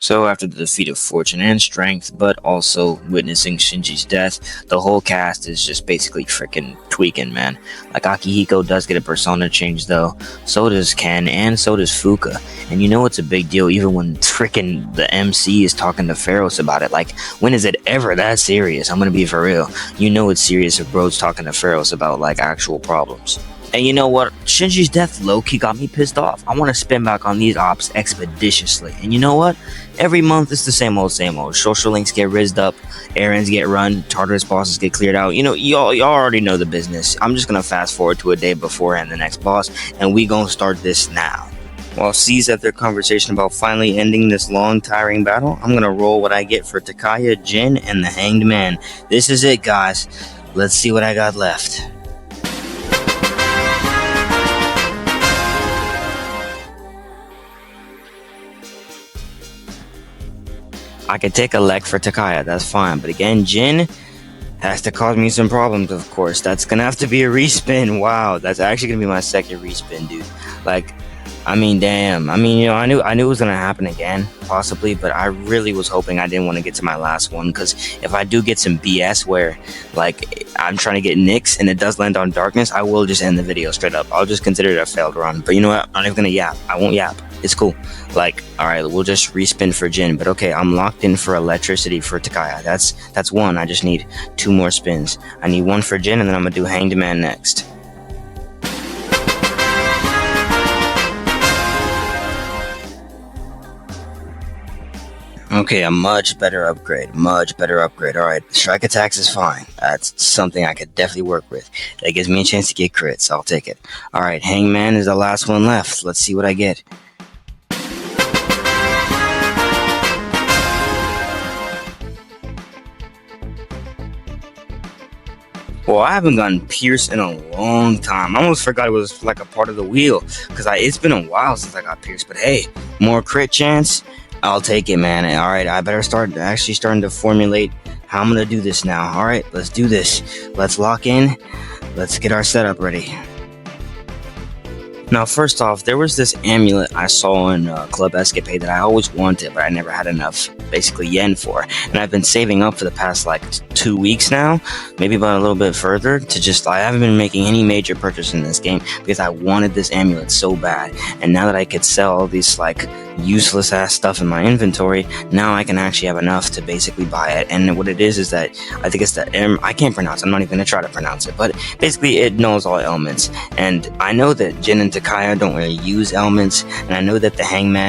So after the defeat of Fortune and Strength, but also witnessing Shinji's death, the whole cast is just basically freaking tweaking, man. Like Akihiko does get a persona change though, so does Ken, and so does Fuka. And you know it's a big deal even when freaking the MC is talking to Pharos about it. Like, when is it ever that serious? I'm gonna be for real. You know it's serious if bro's talking to Pharos about like actual problems. And you know what? Shinji's death low-key got me pissed off. I want to spin back on these ops expeditiously. And you know what? Every month it's the same old, same old. Social links get rizzed up, errands get run, Tartarus bosses get cleared out. You know, y'all already know the business. I'm just gonna fast forward to a day beforehand the next boss, and we gonna start this now. While C's at their conversation about finally ending this long, tiring battle, I'm gonna roll what I get for Takaya, Jin, and the Hanged Man. This is it, guys. Let's see what I got left. I could take a Lek for Takaya, that's fine. But again, Jin has to cause me some problems, of course. That's gonna have to be a respin. Wow, that's actually gonna be my second respin, dude. Like, I mean, damn. I mean, you know, I knew it was gonna happen again, possibly, but I really was hoping I didn't want to get to my last one, because if I do get some BS where, like, I'm trying to get Nyx and it does land on Darkness, I will just end the video straight up. I'll just consider it a failed run. But you know what? I'm not even gonna yap. I won't yap. It's cool. Like, alright, we'll just respin for Jin. But okay, I'm locked in for Electricity for Takaya. That's one. I just need 2 more spins. I need 1 for Jin, and then I'm gonna do Hanged Man next. Okay, a much better upgrade. Alright, Strike Attacks is fine. That's something I could definitely work with. That gives me a chance to get crits. I'll take it. Alright, Hangman is the last one left. Let's see what I get. Well, I haven't gotten Pierce in a long time. I almost forgot it was like a part of the wheel, because it's been a while since I got Pierce. But hey, more crit chance, I'll take it, man. Alright, I better start starting to formulate how I'm gonna do this now. Alright, let's do this. Let's lock in. Let's get our setup ready. Now, first off, there was this amulet I saw in Club Escapade that I always wanted, but I never had enough, basically, yen for. And I've been saving up for the past, like, 2 weeks now, maybe about a little bit further, to just, I haven't been making any major purchase in this game, because I wanted this amulet so bad. And now that I could sell all these, like, useless ass stuff in my inventory, now I can actually have enough to basically buy it. And what it is that I think it's the I can't pronounce it. I'm not even gonna try to pronounce it, but basically it knows all elements. And I know that Jin and Takaya don't really use elements, and I know that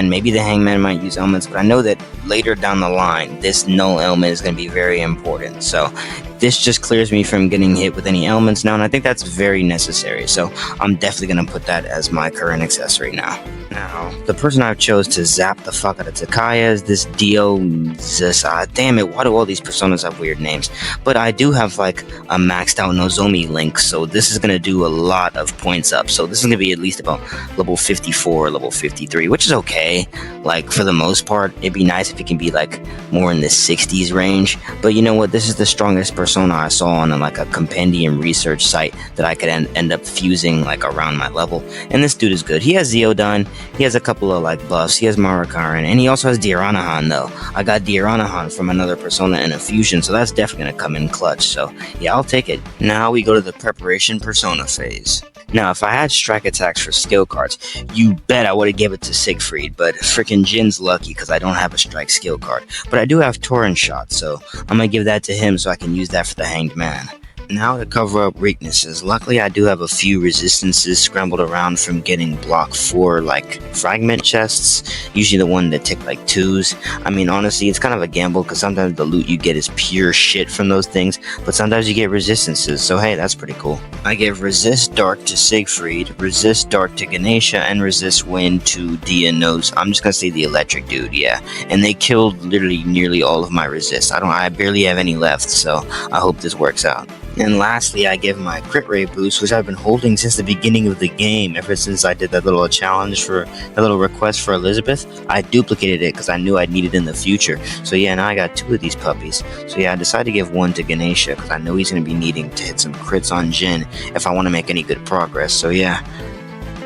maybe the Hangman might use elements, but I know that later down the line this null element is going to be very important. So this just clears me from getting hit with any elements now, and I think that's very necessary. So I'm definitely going to put that as my current accessory now. Now, the person I've chose to zap the fuck out of Takaya is this Dio Zasa. Damn it, why do all these personas have weird names? But I do have like a maxed out Nozomi link, so this is going to do a lot of points up. So this is going to be at least about level 54, level 53, which is okay. Like, for the most part, it'd be nice if it can be like more in the 60s range. But you know what? This is the strongest persona I saw on like a compendium research site that I could end up fusing like around my level. And this dude is good. He has Zeodon, he has a couple of like buffs, he has Marikaran, and he also has Diaranahan though. I got Diaranahan from another persona in a fusion, so that's definitely gonna come in clutch. So yeah, I'll take it. Now we go to the preparation persona phase. Now, if I had strike attacks for skill cards, you bet I would have gave it to Siegfried, but frickin' Jin's lucky because I don't have a strike skill card. But I do have Torrent Shot, so I'm gonna give that to him so I can use that for the Hanged Man. Now to cover up weaknesses. Luckily, I do have a few resistances scrambled around from getting block 4 like fragment chests, usually the one that take like 2s. I mean, honestly, it's kind of a gamble because sometimes the loot you get is pure shit from those things, but sometimes you get resistances, so hey, that's pretty cool. I give resist dark to Siegfried, resist dark to Ganesha, and resist wind to Dianos. I'm just gonna say the electric dude, yeah. And they killed literally nearly all of my resist. I barely have any left, so I hope this works out. And lastly, I give my crit rate boost, which I've been holding since the beginning of the game, ever since I did that little challenge for that little request for Elizabeth. I duplicated it because I knew I'd need it in the future. So yeah, now I got 2 of these puppies. So yeah, I decided to give 1 to Ganesha because I know he's going to be needing to hit some crits on Jin if I want to make any good progress. So yeah.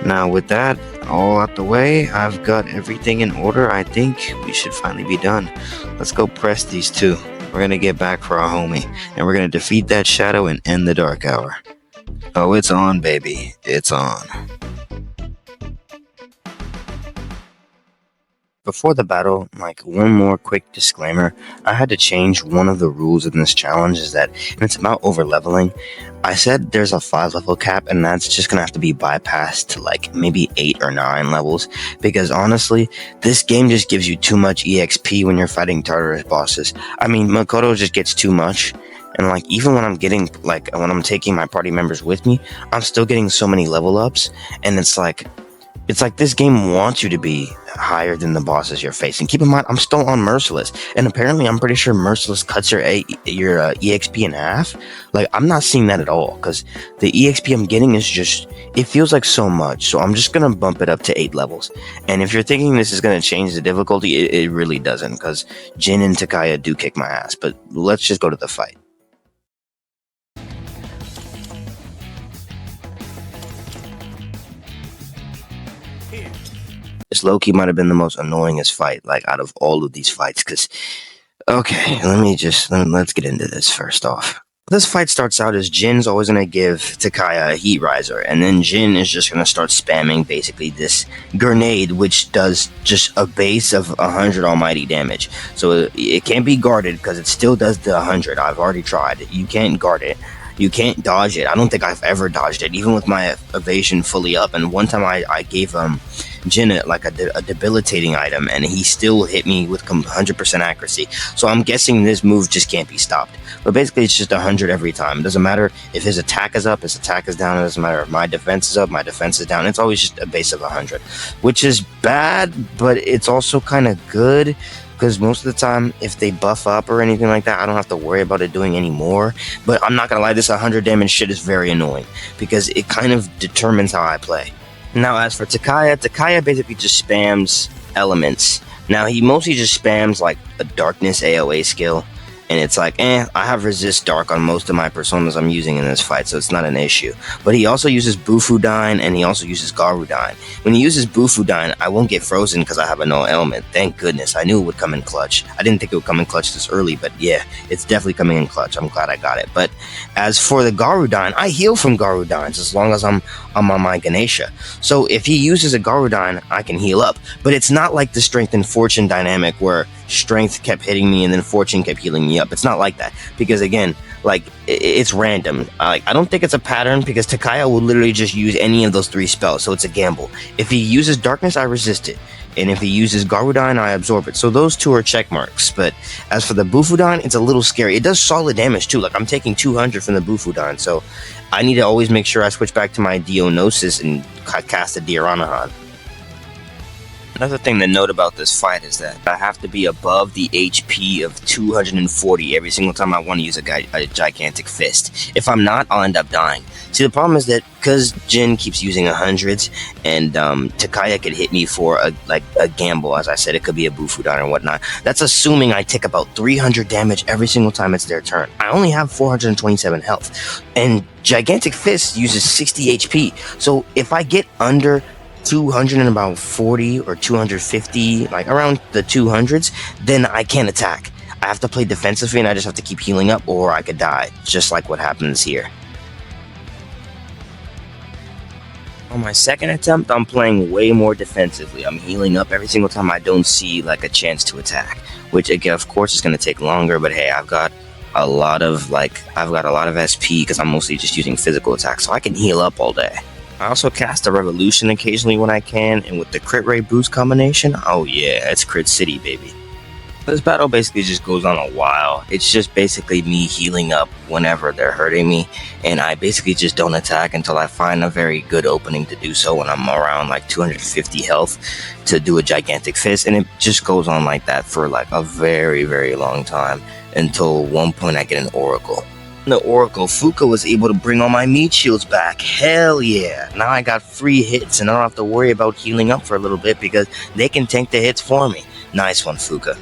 Now with that all out the way, I've got everything in order. I think we should finally be done. Let's go press these 2. We're gonna get back for our homie, and we're gonna defeat that shadow and end the dark hour. Oh, it's on, baby. It's on. Before the battle, like one more quick disclaimer, I had to change one of the rules in this challenge, is that, and it's about over leveling. I said there's a 5 level cap, and that's just gonna have to be bypassed to like maybe 8 or 9 levels, because honestly, this game just gives you too much EXP when you're fighting Tartarus bosses. I mean, Makoto just gets too much, and like even when I'm taking my party members with me, I'm still getting so many level ups, and it's like this game wants you to be higher than the bosses you're facing. Keep in mind, I'm still on Merciless, and apparently I'm pretty sure Merciless cuts your EXP in half. Like, I'm not seeing that at all, because the EXP I'm getting is just, it feels like so much, so I'm just gonna bump it up to 8 levels. And if you're thinking this is gonna change the difficulty, it really doesn't, because Jin and Takaya do kick my ass. But let's just go to the fight. This low-key might have been the most annoyingest fight, like, out of all of these fights, because, okay, let's get into this first off. This fight starts out as Jin's always going to give Takaya a Heat Riser, and then Jin is just going to start spamming, basically, this grenade, which does just a base of 100 almighty damage. So it can't be guarded, because it still does the 100. I've already tried. You can't guard it. You can't dodge it. I don't think I've ever dodged it, even with my evasion fully up. And one time I gave Jin a debilitating item, and he still hit me with 100% accuracy. So I'm guessing this move just can't be stopped. But basically, it's just 100 every time. It doesn't matter if his attack is up, his attack is down. It doesn't matter if my defense is up, my defense is down. It's always just a base of 100, which is bad, but it's also kind of good. Because most of the time, if they buff up or anything like that, I don't have to worry about it doing any more. But I'm not going to lie, this 100 damage shit is very annoying, because it kind of determines how I play. Now, as for Takaya basically just spams elements. Now, he mostly just spams like a darkness AoE skill. And it's like, I have resist dark on most of my personas I'm using in this fight, so it's not an issue. But he also uses Bufudyne, and he also uses Garudyne. When he uses Bufudyne, I won't get frozen because I have a null element. Thank goodness. I knew it would come in clutch. I didn't think it would come in clutch this early, but yeah, it's definitely coming in clutch. I'm glad I got it. But as for the Garudyne, I heal from Garudynes as long as I'm on my Ganesha. So if he uses a Garudyne, I can heal up. But it's not like the strength and fortune dynamic where strength kept hitting me and then fortune kept healing me up. It's not like that, because again, like, it's random. I don't think it's a pattern, because Takaya will literally just use any of those 3 spells, so it's a gamble. If he uses darkness, I resist it, and if he uses Garudyne, I absorb it. So those 2 are check marks. But as for the Bufudyne, it's a little scary. It does solid damage too. Like, I'm taking 200 from the Bufudyne, so I need to always make sure I switch back to my Dionysus and cast a Diaranahan. Another thing to note about this fight is that I have to be above the HP of 240 every single time I want to use a gigantic fist. If I'm not, I'll end up dying. See, the problem is that because Jin keeps using 100s, and Takaya could hit me for a gamble, as I said, it could be a Bufudyne or whatnot. That's assuming I take about 300 damage every single time it's their turn. I only have 427 health, and Gigantic Fist uses 60 HP. So if I get under 200 and about 40 or 250, like around the 200s, then I can't attack. I have to play defensively, and I just have to keep healing up, or I could die, just like what happens here. On my second attempt, I'm playing way more defensively. I'm healing up every single time I don't see like a chance to attack, which again, of course, is going to take longer, but hey, I've got a lot of I've got a lot of SP because I'm mostly just using physical attacks, so I can heal up all day. I also cast a Revolution occasionally when I can, and with the crit rate boost combination, oh yeah, it's crit city, baby. This battle basically just goes on a while. It's just basically me healing up whenever they're hurting me, and I basically just don't attack until I find a very good opening to do so when I'm around like 250 health to do a gigantic fist, and it just goes on like that for like a very, very long time until one point I get an Oracle. The Oracle, Fuka was able to bring all my meat shields back. Hell yeah. Now I got free hits and I don't have to worry about healing up for a little bit because they can tank the hits for me. Nice one, Fuka.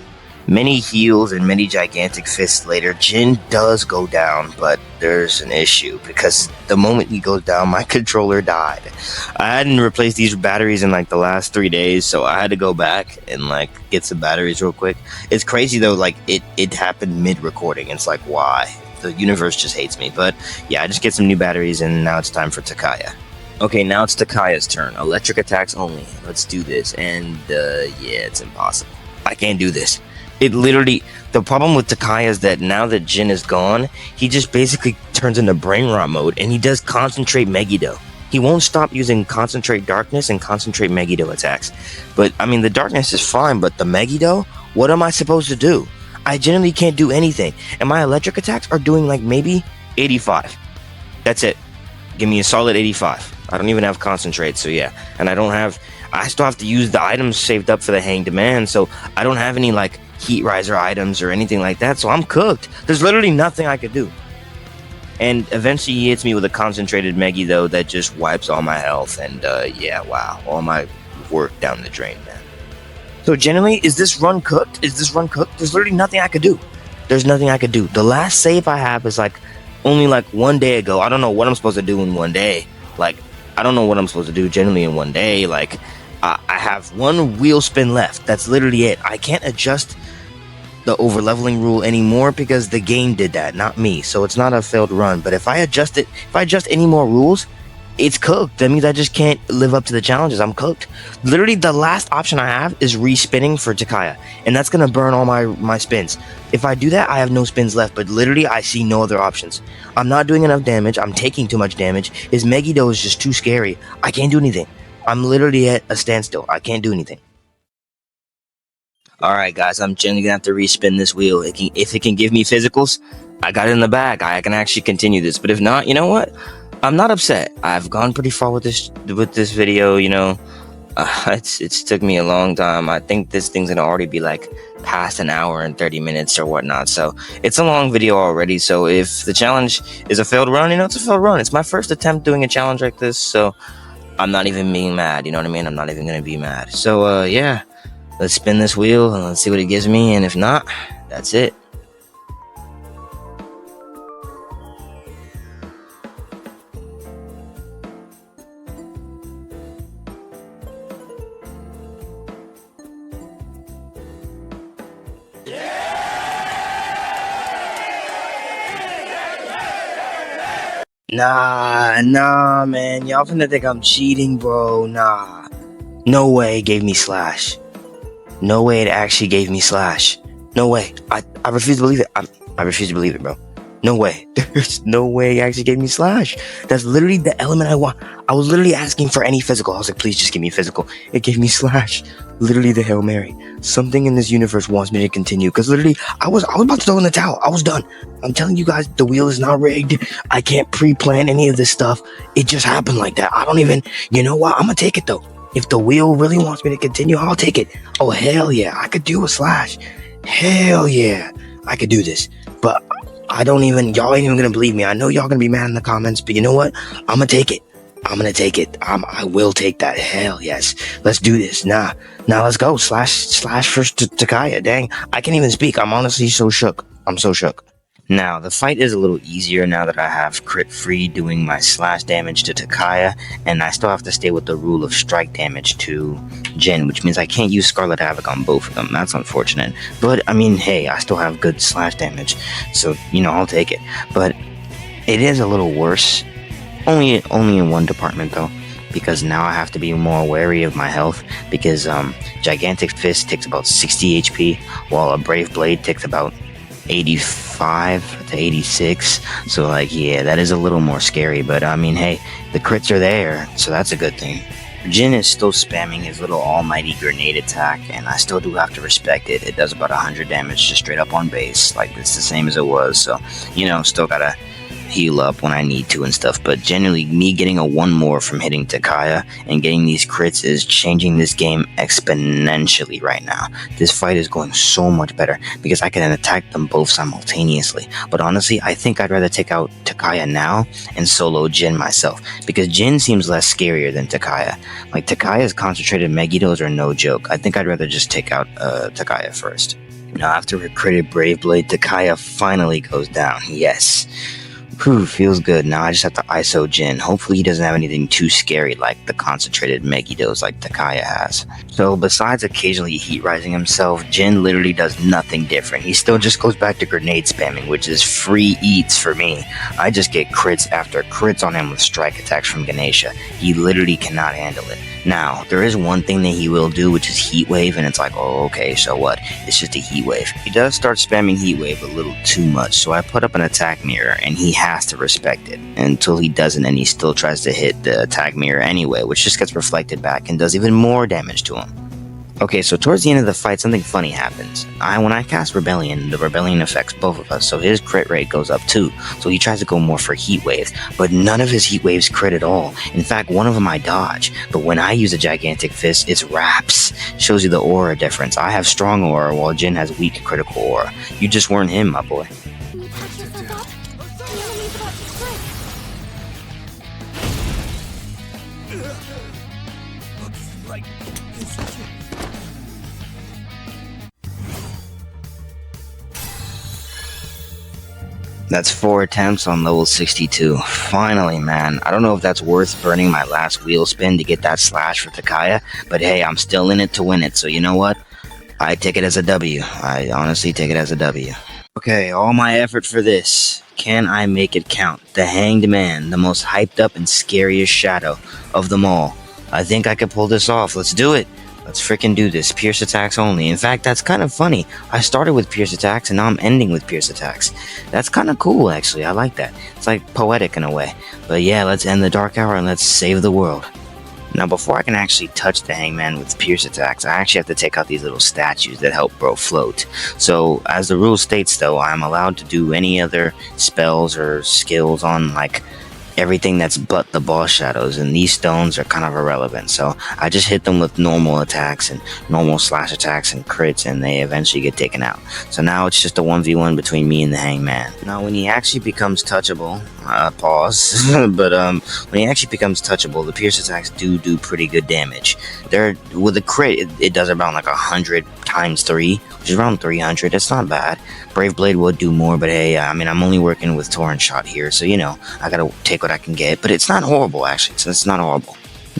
Many heals and many gigantic fists later, Jin does go down, but there's an issue because the moment he goes down, my controller died. I hadn't replaced these batteries in like the last 3 days, so I had to go back and like get some batteries real quick. It's crazy though, like it happened mid-recording. It's like, why? The universe just hates me. But yeah, I just get some new batteries and now it's time for Takaya. Okay, now it's Takaya's turn. Electric attacks only. Let's do this. And yeah, it's impossible. I can't do this. It literally, the problem with Takaya is that now that Jin is gone, he just basically turns into brain rot mode and he does concentrate Megiddo. He won't stop using concentrate darkness and concentrate Megiddo attacks. But I mean, the darkness is fine, but the Megiddo, what am I supposed to do? I generally can't do anything. And my electric attacks are doing like maybe 85. That's it. Give me a solid 85. I don't even have concentrate, so yeah. And I still have to use the items saved up for the Hanged Man, so I don't have any like Heat Riser items or anything like that, so I'm cooked. There's literally nothing I could do. And eventually he hits me with a concentrated Megiddo that just wipes all my health, and yeah, wow, all my work down the drain, man. So generally, is this run cooked? There's literally nothing I could do. There's nothing I could do. The last save I have is like only like 1 day ago. I don't know what I'm supposed to do in 1 day. Like, I don't know what I'm supposed to do generally in 1 day. Like, I have one wheel spin left. That's literally it. I can't adjust the over leveling rule anymore because the game did that, not me. So it's not a failed run. But if I adjust any more rules, it's cooked. That means I just can't live up to the challenges. I'm cooked. Literally, the last option I have is respinning for Takaya, and that's gonna burn all my spins. If I do that, I have no spins left, but literally, I see no other options. I'm not doing enough damage. I'm taking too much damage. His Megiddo is just too scary. I can't do anything. I'm literally at a standstill. I can't do anything. Alright, guys, I'm generally gonna have to respin this wheel. If it can give me physicals, I got it in the bag. I can actually continue this, but if not, you know what? I'm not upset. I've gone pretty far with this video, you know. It's took me a long time. I think this thing's gonna already be like past an hour and 30 minutes or whatnot. So it's a long video already. So if the challenge is a failed run, you know, it's a failed run. It's my first attempt doing a challenge like this, so I'm not even being mad. You know what I mean? I'm not even gonna be mad. So yeah, let's spin this wheel and let's see what it gives me. And if not, that's it. Nah, man. Y'all finna think I'm cheating, bro. Nah. No way it gave me slash. No way it actually gave me slash. No way. I refuse to believe it. I refuse to believe it, bro. No way. There's no way it actually gave me slash. That's literally the element I want. I was literally asking for any physical. I was like, please just give me physical. It gave me slash. Literally the Hail Mary. Something in this universe wants me to continue. Because literally, I was about to throw in the towel. I was done. I'm telling you guys, the wheel is not rigged. I can't pre-plan any of this stuff. It just happened like that. I don't even, you know what? I'm going to take it though. If the wheel really wants me to continue, I'll take it. Oh, hell yeah. I could do a slash. Hell yeah. I could do this. But y'all ain't even gonna believe me. I know y'all gonna be mad in the comments, but you know what? I'm gonna take it. I will take that. Hell yes. Let's do this. Now let's go. Slash first to Takaya. Dang. I can't even speak. I'm honestly so shook. I'm so shook. Now, the fight is a little easier now that I have crit free doing my slash damage to Takaya, and I still have to stay with the rule of strike damage to Jin, which means I can't use Scarlet Havoc on both of them. That's unfortunate. But, I mean, hey, I still have good slash damage, so, you know, I'll take it. But it is a little worse. Only in one department, though, because now I have to be more wary of my health, because Gigantic Fist takes about 60 HP, while a Brave Blade takes about 85 to 86. So like, yeah, that is a little more scary, but I mean, hey, the crits are there, so that's a good thing. Jin is still spamming his little almighty grenade attack, and I still do have to respect it. It does about 100 damage just straight up on base, like it's the same as it was, so, you know, still gotta heal up when I need to and stuff, but generally me getting a 1 more from hitting Takaya and getting these crits is changing this game exponentially right now. This fight is going so much better because I can attack them both simultaneously, but honestly I think I'd rather take out Takaya now and solo Jin myself, because Jin seems less scarier than Takaya. Like, Takaya's concentrated Megiddos are no joke. I think I'd rather just take out Takaya first. Now after a critted Brave Blade, Takaya finally goes down. Yes. Whew, feels good. Now I just have to ISO Jin. Hopefully he doesn't have anything too scary like the concentrated Megiddos like Takaya has. So besides occasionally heat rising himself, Jin literally does nothing different. He still just goes back to grenade spamming, which is free eats for me. I just get crits after crits on him with strike attacks from Ganesha. He literally cannot handle it. Now, there is one thing that he will do, which is Heat Wave, and it's like, oh, okay, so what? It's just a Heat Wave. He does start spamming Heat Wave a little too much, so I put up an attack mirror, and he has to respect it. Until he doesn't, and he still tries to hit the attack mirror anyway, which just gets reflected back and does even more damage to him. Okay, so towards the end of the fight, something funny happens. When I cast Rebellion, the Rebellion affects both of us, so his crit rate goes up too. So he tries to go more for Heat Waves, but none of his Heat Waves crit at all. In fact, one of them I dodge, but when I use a Gigantic Fist, it's wraps. Shows you the aura difference. I have strong aura, while Jin has weak critical aura. You just weren't him, my boy. Can you patch yourself up? The enemy's about to strike. That's 4 attempts on level 62. Finally, man. I don't know if that's worth burning my last wheel spin to get that slash for Takaya, but hey, I'm still in it to win it, so you know what? I take it as a W. I honestly take it as a W. Okay, all my effort for this. Can I make it count? The Hanged Man, the most hyped up and scariest shadow of them all. I think I can pull this off. Let's do it. Let's freaking do this. Pierce attacks only. In fact, that's kind of funny. I started with pierce attacks and now I'm ending with pierce attacks. That's kind of cool, actually. I like that. It's like poetic in a way. But yeah, let's end the Dark Hour and let's save the world. Now, before I can actually touch the Hangman with pierce attacks, I actually have to take out these little statues that help bro float. So, as the rule states though, I'm allowed to do any other spells or skills on like everything that's but the boss shadows, and these stones are kind of irrelevant, so I just hit them with normal attacks and normal slash attacks and crits, and they eventually get taken out. So now it's just a 1v1 between me and the Hangman. Now when he actually becomes touchable, pause, but when he actually becomes touchable, the pierce attacks do pretty good damage. With a crit, it does around like 100 times 3, which is around 300. It's not bad. Brave Blade would do more, but hey, I mean, I'm only working with Torrent Shot here, so you know, I gotta take what I can get, but it's not horrible, actually. It's not horrible.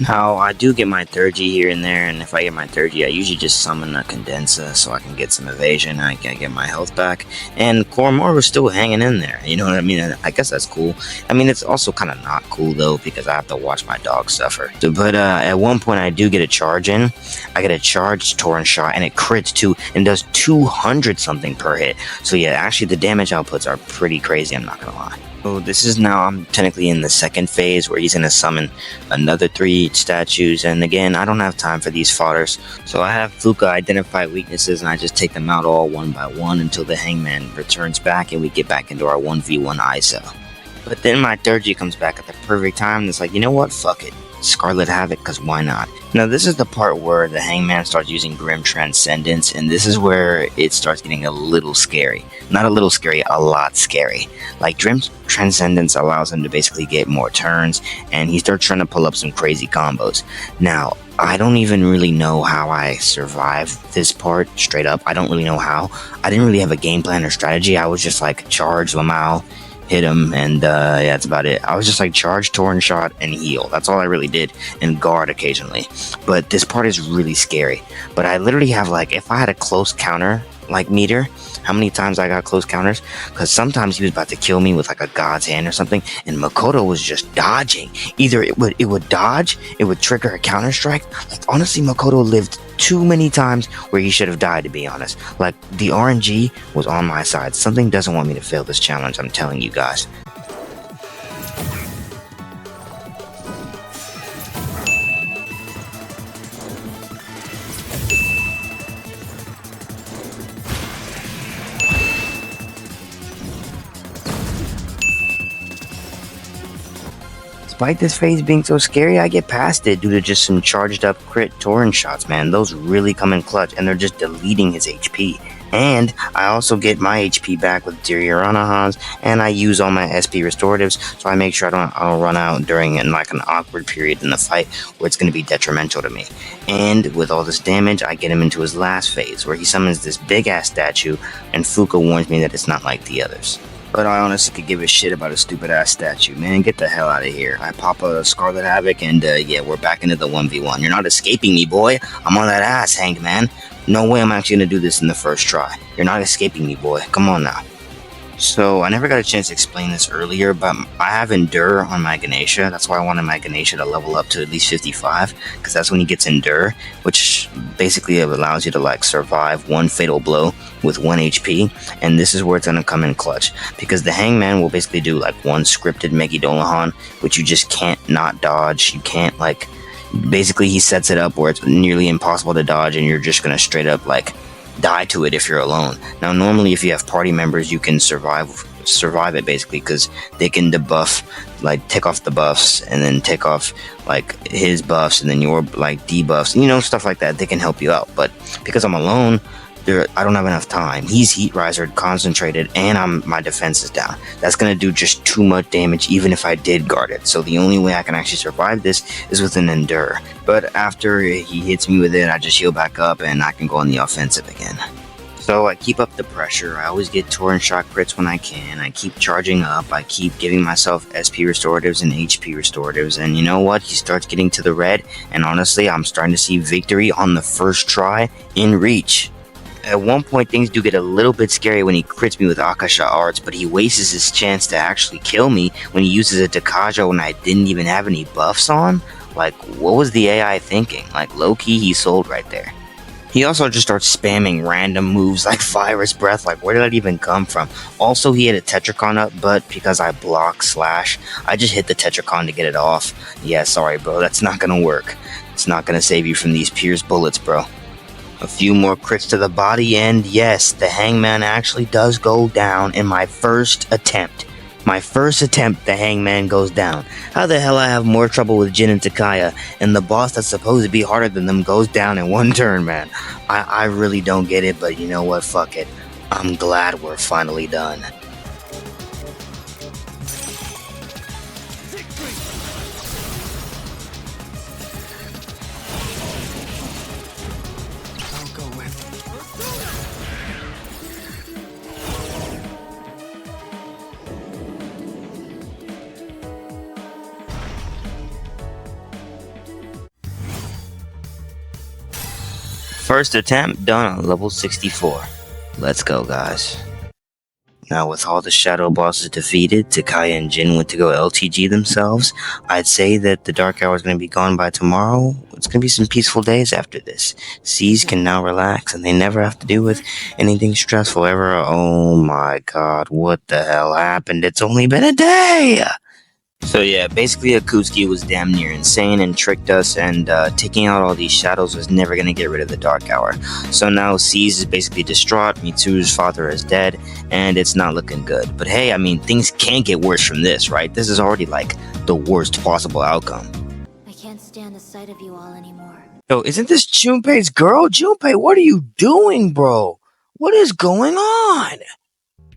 Now, I do get my 3G here and there, and if I get my 3G, I usually just summon a Condensa so I can get some evasion, I can get my health back, and Koromaru's still hanging in there, you know what I mean? I guess that's cool. I mean, it's also kind of not cool, though, because I have to watch my dog suffer. But at one point, I do get a charge in. I get a charged Torrent Shot, and it crits too, and does 200-something per hit. So yeah, actually, the damage outputs are pretty crazy, I'm not gonna lie. So this is now, I'm technically in the second phase where he's going to summon another 3 statues, and again, I don't have time for these fodders, so I have Fuka identify weaknesses and I just take them out all one by one until the Hangman returns back and we get back into our 1v1 ISO. But then my 3G comes back at the perfect time and it's like, you know what, fuck it. Scarlet Havoc, because why not? Now this is the part where the Hangman starts using Grim Transcendence, and this is where it starts getting a little scary. Not a little scary, a lot scary. Like, Grim Transcendence allows him to basically get more turns, and he starts trying to pull up some crazy combos. Now, I don't even really know how I survived this part, straight up. I don't really know how. I didn't really have a game plan or strategy. I was just like, charge Lamau, hit him, and yeah, that's about it. I was just like charge, Torrent Shot, and heal. That's all I really did, and guard occasionally. But this part is really scary. But I literally have like, if I had a close counter, like meter, how many times I got close counters, because sometimes he was about to kill me with like a God's hand or something, and Makoto was just dodging. Either it would dodge, it would trigger a counter strike. Like, honestly, Makoto lived too many times where he should have died, to be honest. Like, the RNG was on my side. Something doesn't want me to fail this challenge, I'm telling you guys. Despite this phase being so scary, I get past it due to just some charged up crit torrent shots, man. Those really come in clutch, and they're just deleting his HP. And I also get my HP back with Diryanahans, and I use all my SP restoratives, so I make sure I don't run out during like an awkward period in the fight where it's going to be detrimental to me. And with all this damage, I get him into his last phase, where he summons this big-ass statue, and Fuka warns me that it's not like the others. But I honestly could give a shit about a stupid-ass statue, man. Get the hell out of here. I pop a Scarlet Havoc, and yeah, we're back into the 1v1. You're not escaping me, boy. I'm on that ass, Hanged Man. No way I'm actually gonna do this in the first try. You're not escaping me, boy. Come on now. So, I never got a chance to explain this earlier, but I have Endure on my Ganesha. That's why I wanted my Ganesha to level up to at least 55, because that's when he gets Endure, which basically allows you to like survive one fatal blow with 1 HP, and this is where it's gonna come in clutch, because the Hangman will basically do like one scripted Megidolahan, which you just can't not dodge. You can't like, basically he sets it up where it's nearly impossible to dodge, and you're just gonna straight up like die to it if you're alone. Now normally if you have party members, you can survive it basically, because they can debuff, like take off the buffs and then take off like his buffs and then your like debuffs, you know, stuff like that. They can help you out, but because I'm alone, I don't have enough time. He's Heat Risered, concentrated, and my defense is down. That's gonna do just too much damage even if I did guard it. So the only way I can actually survive this is with an Endure. But after he hits me with it, I just heal back up and I can go on the offensive again. So I keep up the pressure. I always get Torrent Shock crits when I can. I keep charging up. I keep giving myself SP restoratives and HP restoratives. And you know what? He starts getting to the red. And honestly, I'm starting to see victory on the first try in Reach. At one point, things do get a little bit scary when he crits me with Akasha Arts, but he wastes his chance to actually kill me when he uses a Dakaja when I didn't even have any buffs on. Like, what was the AI thinking? Like, low-key, he sold right there. He also just starts spamming random moves like Virus Breath. Like, where did that even come from? Also, he had a Tetracon up, but because I block Slash, I just hit the Tetracon to get it off. Yeah, sorry, bro. That's not gonna work. It's not gonna save you from these Pierce bullets, bro. A few more crits to the body, and yes, the Hangman actually does go down in my first attempt. My first attempt, the Hangman goes down. How the hell I have more trouble with Jin and Takaya, and the boss that's supposed to be harder than them goes down in one turn, man? I really don't get it, but you know what? Fuck it. I'm glad we're finally done. First attempt done on level 64. Let's go, guys. Now, with all the shadow bosses defeated, Takaya and Jin went to go LTG themselves. I'd say that the Dark Hour is going to be gone by tomorrow. It's going to be some peaceful days after this. Seas can now relax, and they never have to deal with anything stressful ever. Oh my god, what the hell happened? It's only been a day! So yeah, basically Akutsuki was damn near insane and tricked us, and taking out all these shadows was never going to get rid of the Dark Hour. So now Seize is basically distraught, Mitsuru's father is dead, and it's not looking good. But hey, I mean, things can't get worse from this, right? This is already like the worst possible outcome. I can't stand the sight of you all anymore. Yo, isn't this Junpei's girl? Junpei, what are you doing, bro? What is going on?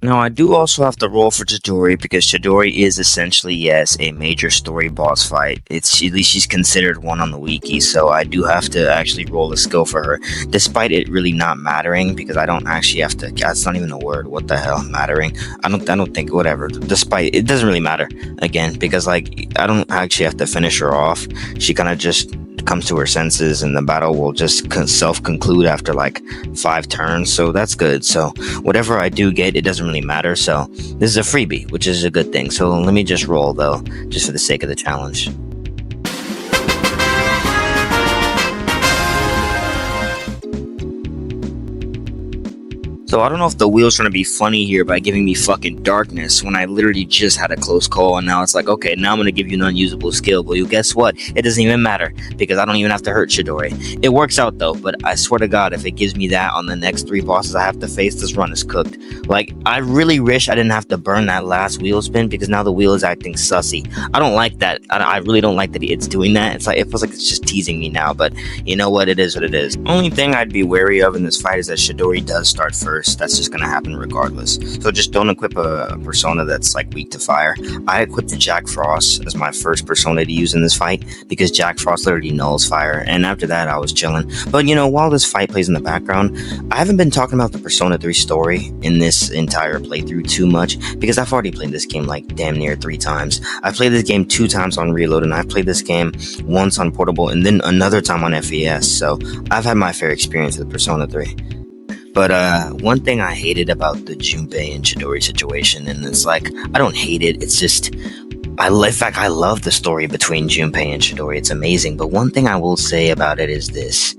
Now, I do also have to roll for Chidori, because Chidori is essentially, yes, a major story boss fight. At least she's considered one on the wiki, so I do have to actually roll a skill for her, despite it really not mattering, because I don't actually have to, that's not even a word, what the hell, mattering? I don't think, whatever, despite, it doesn't really matter, again, because, like, I don't actually have to finish her off. She kind of just comes to her senses, and the battle will just self-conclude after like 5 turns. So that's good. So whatever I do get, it doesn't really matter. So this is a freebie, which is a good thing. So let me just roll though, just for the sake of the challenge. So I don't know if the wheel's trying to be funny here by giving me fucking darkness when I literally just had a close call, and now it's like, okay, now I'm going to give you an unusable skill. But you guess what? It doesn't even matter because I don't even have to hurt Chidori. It works out though, but I swear to God, if it gives me that on the next 3 bosses I have to face, this run is cooked. Like, I really wish I didn't have to burn that last wheel spin because now the wheel is acting sussy. I don't like that. I really don't like that it's doing that. It's like, it feels like it's just teasing me now, but you know what? It is what it is. Only thing I'd be wary of in this fight is that Chidori does start first. That's just gonna happen regardless. So just don't equip a persona that's like weak to fire. I equipped the Jack Frost as my first persona to use in this fight because Jack Frost literally nulls fire, and after that I was chilling. But you know, while this fight plays in the background, I haven't been talking about the Persona 3 story in this entire playthrough too much because I've already played this game like damn near 3 times. I played this game 2 times on Reload, and I've played this game once on Portable and then another time on FES, so I've had my fair experience with Persona 3. But one thing I hated about the Junpei and Chidori situation, and it's like, I don't hate it, it's just, in fact, I love the story between Junpei and Chidori, it's amazing, but one thing I will say about it is this.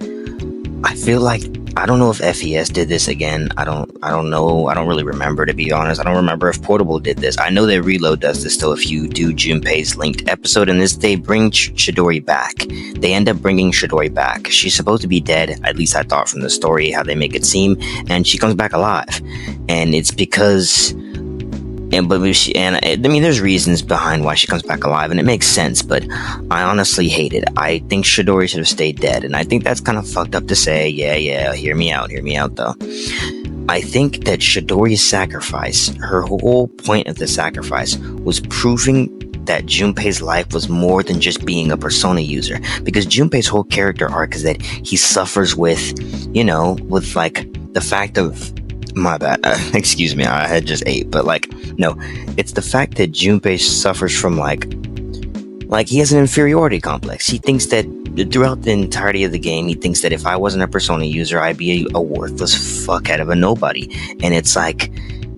I feel like, I don't know if FES did this again, I don't know, I don't really remember, to be honest. I don't remember if Portable did this. I know that Reload does this still if you do Junpei's linked episode, and this, they bring Chidori back. They end up bringing Chidori back. She's supposed to be dead, at least I thought from the story, how they make it seem, and she comes back alive. And it's because... I mean, there's reasons behind why she comes back alive, and it makes sense, but I honestly hate it. I think Chidori should have stayed dead, and I think that's kind of fucked up to say. Yeah, hear me out though. I think that Chidori's sacrifice, her whole point of the sacrifice, was proving that Junpei's life was more than just being a Persona user, because Junpei's whole character arc is that he suffers with, with like the fact of, my bad, excuse me, I had just ate, but like, no, it's the fact that Junpei suffers from like he has an inferiority complex. He thinks that throughout the entirety of the game, he thinks that if I wasn't a Persona user, I'd be a worthless fuckhead of a nobody, and it's like,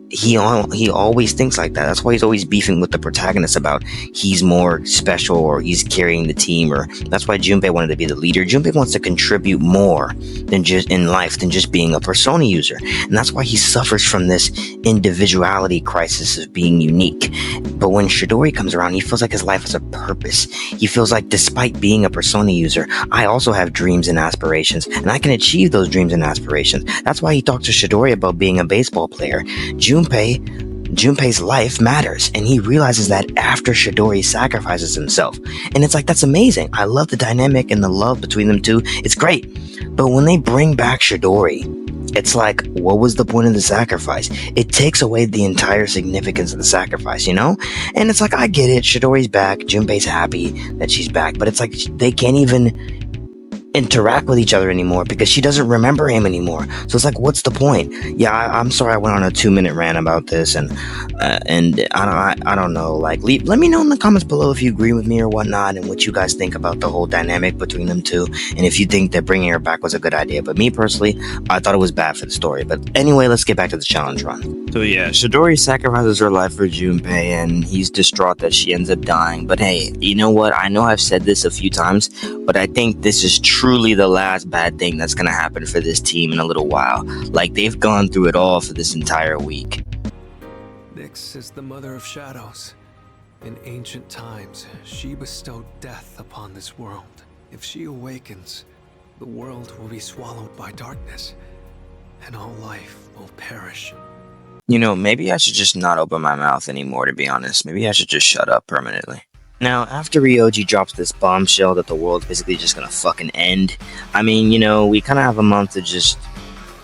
he always thinks like that. That's why he's always beefing with the protagonist about he's more special or he's carrying the team, or that's why Junpei wanted to be the leader. Junpei wants to contribute more than just in life than just being a Persona user, and that's why he suffers from this individuality crisis of being unique. But when Chidori comes around, he feels like his life has a purpose. He feels like despite being a Persona user, I also have dreams and aspirations, and I can achieve those dreams and aspirations. That's why he talks to Chidori about being a baseball player. Junpei's life matters, and he realizes that after Chidori sacrifices himself. And it's like, that's amazing. I love the dynamic and the love between them two. It's great. But when they bring back Chidori, it's like, what was the point of the sacrifice? It takes away the entire significance of the sacrifice, And it's like, I get it. Chidori's back. Junpei's happy that she's back. But it's like, they can't even interact with each other anymore because she doesn't remember him anymore. So it's like, what's the point? Yeah, I'm sorry I went on a 2-minute rant about this, and I don't know. Like, let me know in the comments below if you agree with me or whatnot, and what you guys think about the whole dynamic between them two, and if you think that bringing her back was a good idea. But me personally, I thought it was bad for the story. But anyway, let's get back to the challenge run. So yeah, Chidori sacrifices her life for Junpei, and he's distraught that she ends up dying. But hey, you know what? I know I've said this a few times, but I think this is truly the last bad thing that's gonna happen for this team in a little while. Like, they've gone through it all for this entire week. Nyx is the mother of shadows. In ancient times, she bestowed death upon this world. If she awakens, the world will be swallowed by darkness, and all life will perish. Maybe I should just not open my mouth anymore, to be honest. Maybe I should just shut up permanently. Now, after Ryoji drops this bombshell that the world's basically just gonna fucking end, I mean, we kind of have a month to just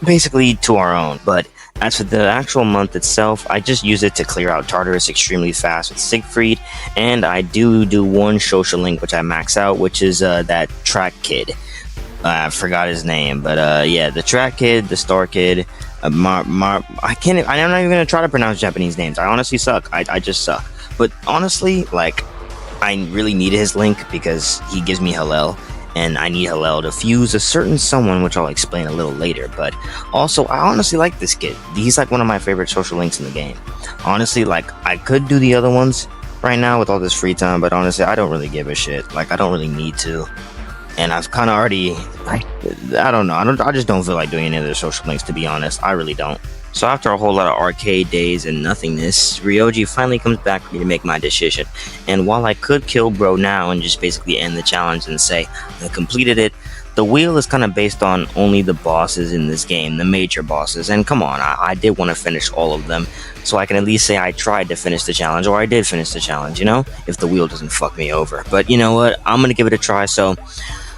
basically to our own. But as for the actual month itself, I just use it to clear out Tartarus extremely fast with Siegfried, and I do one social link which I max out, which is that track kid. I forgot his name, but yeah, the track kid, the star kid, I'm not even gonna try to pronounce Japanese names. I honestly suck. I just suck. But honestly, like, I really needed his link because he gives me Hallel, and I need Hillel to fuse a certain someone, which I'll explain a little later. But also, I honestly like this kid. He's like one of my favorite social links in the game. Honestly, like, I could do the other ones right now with all this free time, but honestly, I don't really give a shit. Like, I don't really need to. And I've kind of already, I don't know. I just don't feel like doing any other social links, to be honest. I really don't. So after a whole lot of arcade days and nothingness, Ryoji finally comes back for me to make my decision. And while I could kill bro now and just basically end the challenge and say I completed it, the wheel is kind of based on only the bosses in this game, the major bosses. And come on, I did want to finish all of them, so I can at least say I tried to finish the challenge, or I did finish the challenge, you know? If the wheel doesn't fuck me over. But you know what? I'm gonna give it a try, so...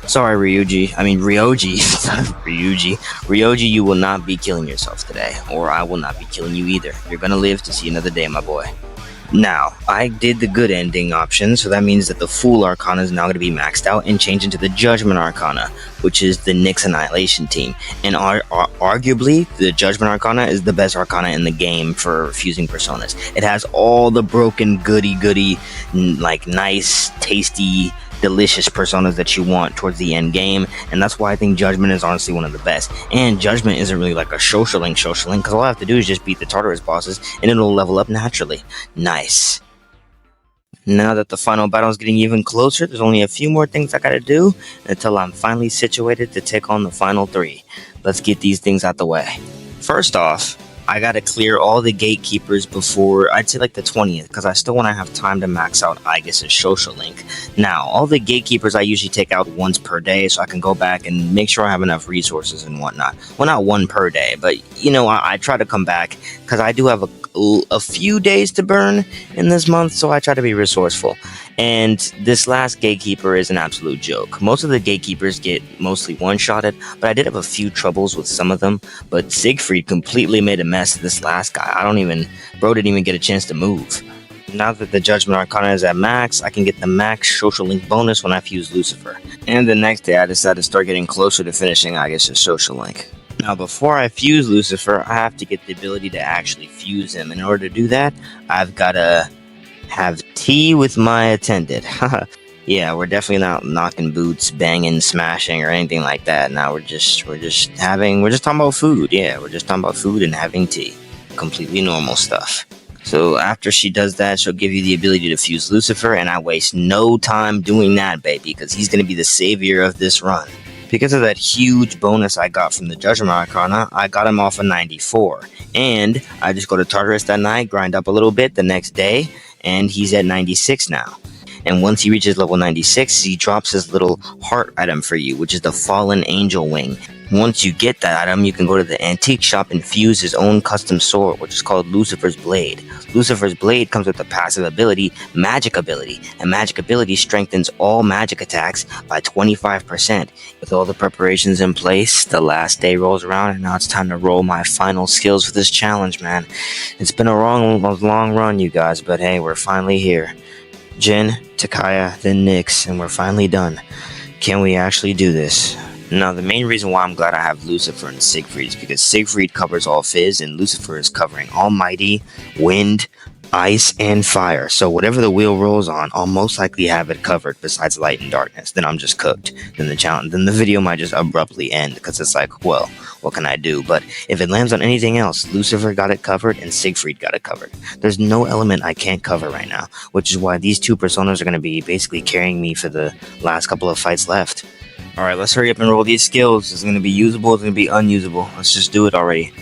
Sorry, Ryoji, you will not be killing yourself today, or I will not be killing you either. You're gonna live to see another day, my boy. Now, I did the good ending option, so that means that the Fool Arcana is now going to be maxed out and changed into the Judgment Arcana, which is the Nyx Annihilation team. And arguably, the Judgment Arcana is the best Arcana in the game for fusing Personas. It has all the broken goody, like nice, tasty, delicious personas that you want towards the end game, and that's why I think Judgment is honestly one of the best. And Judgment isn't really like a social link, because all I have to do is just beat the Tartarus bosses and it'll level up naturally. Nice. Now that the final battle is getting even closer, there's only a few more things I gotta do until I'm finally situated to take on the final 3. Let's get these things out the way. First off, I gotta clear all the gatekeepers before, I'd say like the 20th, because I still want to have time to max out Aigis' social link. Now, all the gatekeepers I usually take out once per day, so I can go back and make sure I have enough resources and whatnot. Well, not one per day, but, you know, I try to come back, because I do have a few days to burn in this month, so I try to be resourceful. And this last gatekeeper is an absolute joke. Most of the gatekeepers get mostly one-shotted, but I did have a few troubles with some of them. But Siegfried completely made a mess of this last guy. Bro didn't even get a chance to move. Now that the Judgment Arcana is at max, I can get the max social link bonus when I fuse Lucifer. And the next day I decided to start getting closer to finishing Aigis' social link. Now, before I fuse Lucifer, I have to get the ability to actually fuse him. In order to do that, I've gotta have tea with my attendant. Yeah, we're definitely not knocking boots, banging, smashing, or anything like that. Now we're just talking about food. Yeah, we're just talking about food and having tea. Completely normal stuff. So after she does that, she'll give you the ability to fuse Lucifer, and I waste no time doing that, baby, because he's gonna be the savior of this run. Because of that huge bonus I got from the Judgment Arcana, I got him off a 94. And I just go to Tartarus that night, grind up a little bit the next day, and he's at 96 now. And once he reaches level 96, he drops his little heart item for you, which is the Fallen Angel Wing. Once you get that item, you can go to the antique shop and fuse his own custom sword, which is called Lucifer's Blade. Lucifer's Blade comes with the passive ability, Magic Ability, and Magic Ability strengthens all magic attacks by 25%. With all the preparations in place, the last day rolls around, and now it's time to roll my final skills for this challenge, man. It's been a long run, you guys, but hey, we're finally here. Jin, Takaya, then Nyx, and we're finally done. Can we actually do this? Now, the main reason why I'm glad I have Lucifer and Siegfried is because Siegfried covers all Fizz, and Lucifer is covering Almighty, Wind, Ice, and Fire. So whatever the wheel rolls on, I'll most likely have it covered besides Light and Darkness. Then I'm just cooked. Then the video might just abruptly end, because it's like, well, what can I do? But if it lands on anything else, Lucifer got it covered and Siegfried got it covered. There's no element I can't cover right now, which is why these two personas are going to be basically carrying me for the last couple of fights left. Alright, let's hurry up and roll these skills. It's going to be usable, it's going to be unusable. Let's just do it already.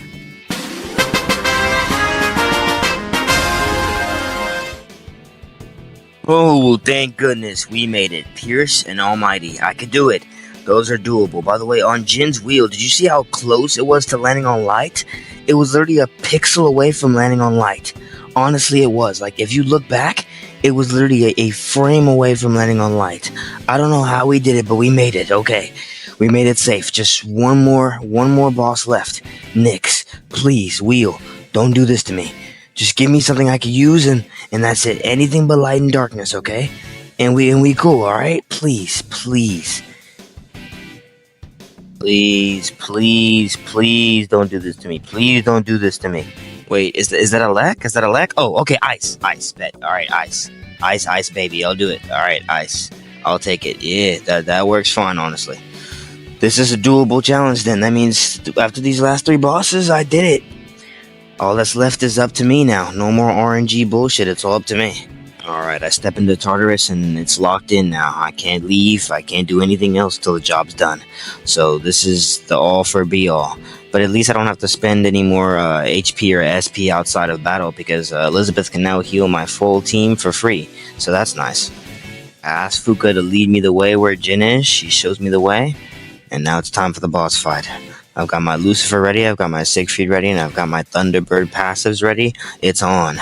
Oh, thank goodness, we made it. Pierce and Almighty. I could do it. Those are doable. By the way, on Jin's wheel, did you see how close it was to landing on Light? It was literally a pixel away from landing on Light. Honestly, it was. Like, if you look back, it was literally a frame away from landing on Light. I don't know how we did it, but we made it. Okay, we made it safe. Just one more boss left. Nyx, please, wheel, don't do this to me. Just give me something I can use, and that's it. Anything but Light and Darkness, okay? And we cool, alright? Please. Please, don't do this to me. Please don't do this to me. Wait, is that a lek? Oh, okay, ice, bet. Alright, ice, baby, I'll do it. Alright, ice. I'll take it. Yeah, that works fine, honestly. This is a doable challenge then. That means after these last 3 bosses, I did it. All that's left is up to me now. No more RNG bullshit. It's all up to me. Alright, I step into Tartarus and it's locked in now. I can't leave. I can't do anything else till the job's done. So this is the all for be all. But at least I don't have to spend any more HP or SP outside of battle because Elizabeth can now heal my full team for free. So that's nice. I asked Fuka to lead me the way where Jin is. She shows me the way. And now it's time for the boss fight. I've got my Lucifer ready, I've got my Siegfried ready, and I've got my Thunderbird passives ready. It's on.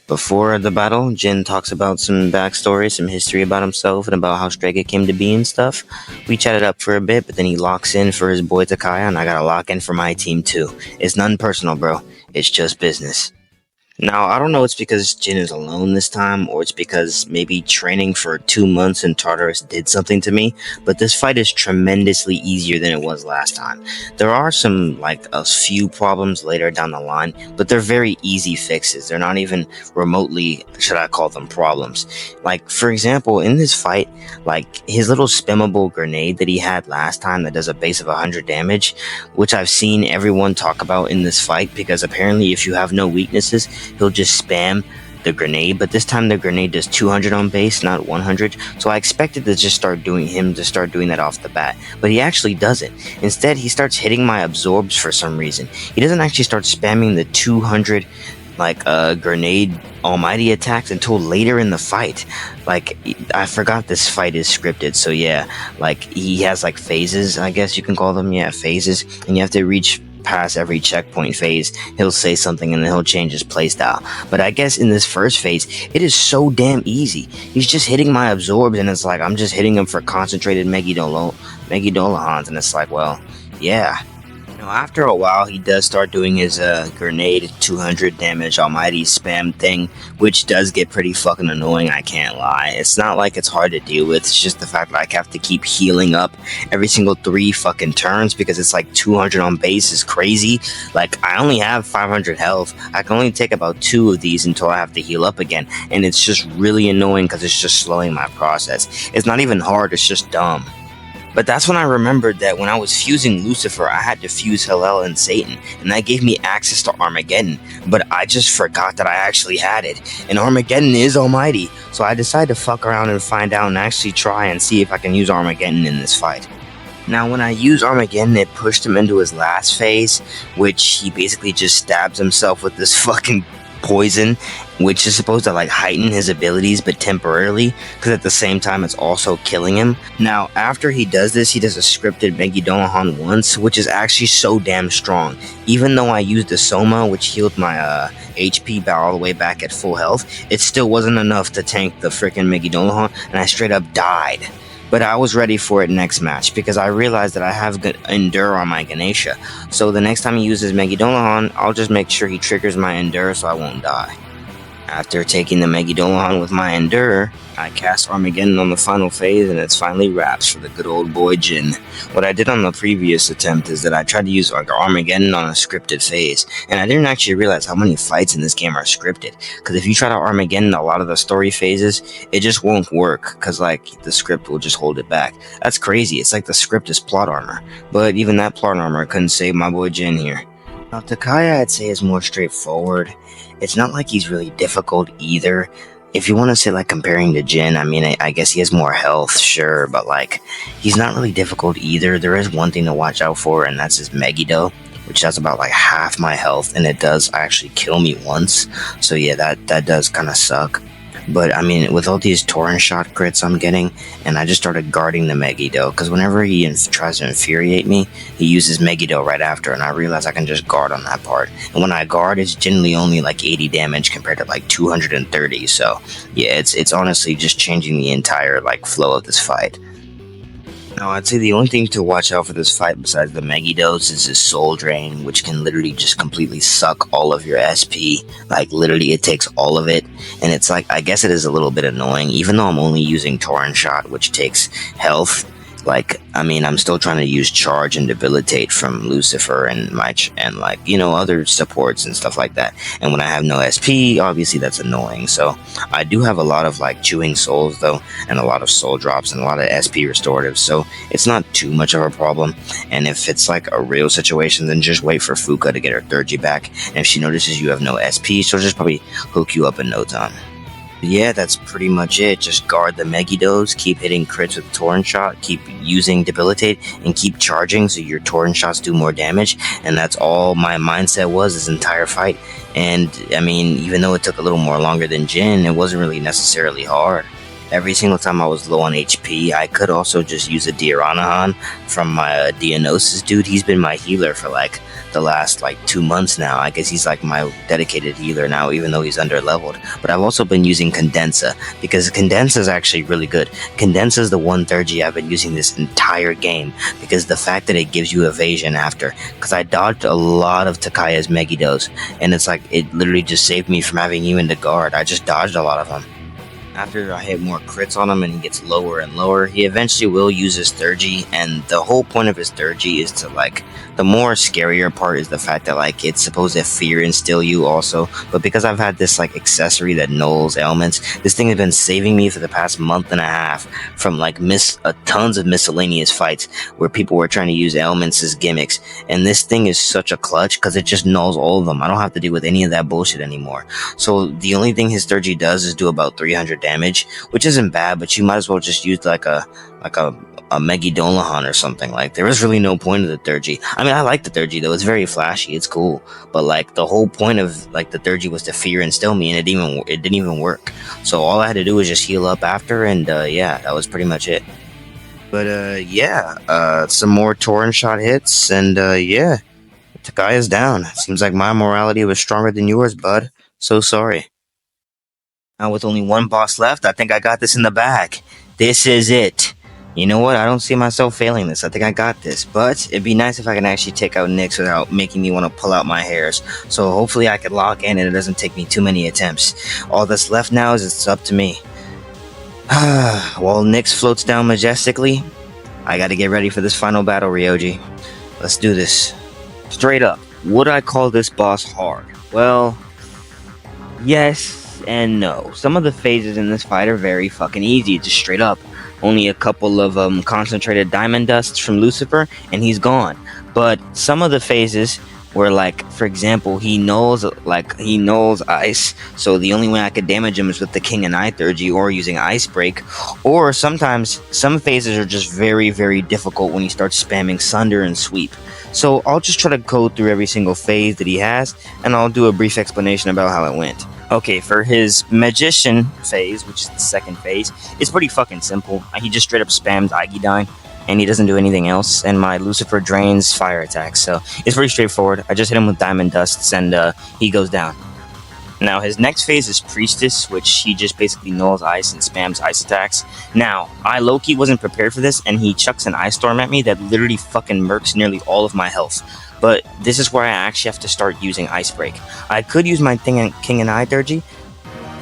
Before the battle, Jin talks about some backstory, some history about himself, and about how Strega came to be and stuff. We chatted up for a bit, but then he locks in for his boy Takaya, and I gotta lock in for my team too. It's nothing personal, bro. It's just business. Now, I don't know if it's because Jin is alone this time, or it's because maybe training for 2 months in Tartarus did something to me, but this fight is tremendously easier than it was last time. There are some, a few problems later down the line, but they're very easy fixes. They're not even remotely, should I call them, problems. For example, in this fight, his little spammable grenade that he had last time that does a base of 100 damage, which I've seen everyone talk about in this fight, because apparently if you have no weaknesses, he'll just spam the grenade, but this time the grenade does 200 on base, not 100, so I expected to just start doing that off the bat, but he actually doesn't. Instead, he starts hitting my absorbs for some reason. He doesn't actually start spamming the 200 grenade almighty attacks until later in the fight. I forgot this fight is scripted, so yeah, he has phases, I guess you can call them, yeah, phases, and you have to reach past every checkpoint phase. He'll say something and then he'll change his playstyle. But I guess in this first phase, it is so damn easy. He's just hitting my absorbs and it's I'm just hitting him for concentrated Megidolohans, and it's well, yeah. After a while, he does start doing his grenade 200 damage almighty spam thing, which does get pretty fucking annoying, I can't lie. It's not it's hard to deal with, it's just the fact that I have to keep healing up every single 3 fucking turns because it's 200 on base is crazy. I only have 500 health. I can only take about 2 of these until I have to heal up again, and it's just really annoying because it's just slowing my process. It's not even hard, it's just dumb. But that's when I remembered that when I was fusing Lucifer, I had to fuse Hillel and Satan, and that gave me access to Armageddon, but I just forgot that I actually had it, and Armageddon is almighty, so I decided to fuck around and find out and actually try and see if I can use Armageddon in this fight. Now, when I used Armageddon, it pushed him into his last phase, which he basically just stabs himself with this fucking poison, which is supposed to heighten his abilities but temporarily, because at the same time it's also killing him. Now after he does this, he does a scripted Megidolahan once, which is actually so damn strong. Even though I used the Soma, which healed my HP all the way back at full health, it still wasn't enough to tank the freaking Megidolahan, and I straight up died. But I was ready for it next match, because I realized that I have good Endure on my Ganesha. So the next time he uses Megidolahan, I'll just make sure he triggers my Endure so I won't die. After taking the Megidolahan with my Endure, I cast Armageddon on the final phase, and it's finally wraps for the good old boy Jin. What I did on the previous attempt is that I tried to use Armageddon on a scripted phase, and I didn't actually realize how many fights in this game are scripted, because if you try to Armageddon a lot of the story phases, it just won't work, because the script will just hold it back. That's crazy, it's the script is plot armor, but even that plot armor couldn't save my boy Jin here. Now Takaya I'd say is more straightforward. It's not he's really difficult either. If you want to say comparing to Jin, I guess he has more health, sure, but he's not really difficult either. There is one thing to watch out for, and that's his Megiddo, which has about half my health, and it does actually kill me once. So yeah, that does kind of suck. But with all these torrent shot crits I'm getting, and I just started guarding the Megiddo, because whenever he tries to infuriate me, he uses Megiddo right after, and I realize I can just guard on that part. And when I guard, it's generally only 80 damage compared to 230, so yeah, it's honestly just changing the entire flow of this fight. Now, I'd say the only thing to watch out for this fight besides the Megiddos is his Soul Drain, which can literally just completely suck all of your SP. Literally, it takes all of it, and it's I guess it is a little bit annoying, even though I'm only using Torrent Shot, which takes health. Like, I mean, I'm still trying to use charge and debilitate from Lucifer and and like, you know, other supports and stuff like that. And when I have no SP, obviously that's annoying. So I do have a lot of like chewing souls though, and a lot of soul drops and a lot of SP restoratives. So it's not too much of a problem. And if it's like a real situation, then just wait for Fuka to get her third G back. And if she notices you have no SP, she'll just probably hook you up in no time. Yeah, that's pretty much it. Just guard the Megiddos, keep hitting crits with Torrent Shot, keep using Debilitate, and keep charging so your Torrent Shots do more damage. And that's all my mindset was this entire fight. And, I mean, even though it took a little more longer than Jin, it wasn't really necessarily hard. Every single time I was low on HP, I could also just use a Diaranahan from my Dionysus dude. He's been my healer for like the last like 2 months now. I guess he's like my dedicated healer now, even though he's under leveled. But I've also been using Condensa because Condensa is actually really good. Condensa is the one third G I've been using this entire game because the fact that it gives you evasion after. Because I dodged a lot of Takaya's Megiddos, and it's like it literally just saved me from having even to guard. I just dodged a lot of them. After I hit more crits on him and he gets lower and lower, he eventually will use his third G, and the whole point of his third G is to like, the more scarier part is the fact that like it's supposed to fear instill you also, but because I've had this like accessory that nulls ailments, this thing has been saving me for the past month and a half from like tons of miscellaneous fights where people were trying to use ailments as gimmicks, and this thing is such a clutch because it just nulls all of them. I don't have to deal with any of that bullshit anymore. So the only thing his third G does is do about 300 damage, which isn't bad, but you might as well just use like a Megidolahan or something. Like, there is really no point of the third G. I mean, I like the third G though, it's very flashy, it's cool, but like the whole point of like the third G was to fear and still me, and it didn't even work. So all I had to do was just heal up after, and yeah, that was pretty much it. But yeah, some more Torrent Shot hits, and yeah, Takaya's down. Seems like my morality was stronger than yours, bud. So sorry. Now with only one boss left, I think I got this in the bag. This is it. You know what? I don't see myself failing this. I think I got this. But it'd be nice if I can actually take out Nyx without making me want to pull out my hairs. So hopefully I can lock in and it doesn't take me too many attempts. All that's left now is it's up to me. While Nyx floats down majestically, I gotta get ready for this final battle, Ryoji. Let's do this. Straight up, would I call this boss hard? Well, yes and no. Some of the phases in this fight are very fucking easy, just straight up. Only a couple of concentrated diamond dusts from Lucifer, and he's gone. But some of the phases where, like, for example, he nulls ice, so the only way I could damage him is with the King and I third G or using Ice Break. Or sometimes some phases are just very, very difficult when he starts spamming Sunder and Sweep. So I'll just try to go through every single phase that he has, and I'll do a brief explanation about how it went. Okay, for his Magician phase, which is the second phase, it's pretty fucking simple. He just straight up spams Aigidine, and he doesn't do anything else, and my Lucifer drains fire attacks, so it's pretty straightforward. I just hit him with Diamond Dusts, and he goes down. Now, his next phase is Priestess, which he just basically nulls ice and spams ice attacks. Now, I low-key wasn't prepared for this, and he chucks an Ice Storm at me that literally fucking murks nearly all of my health. But this is where I actually have to start using Ice Break. I could use my King and I third G,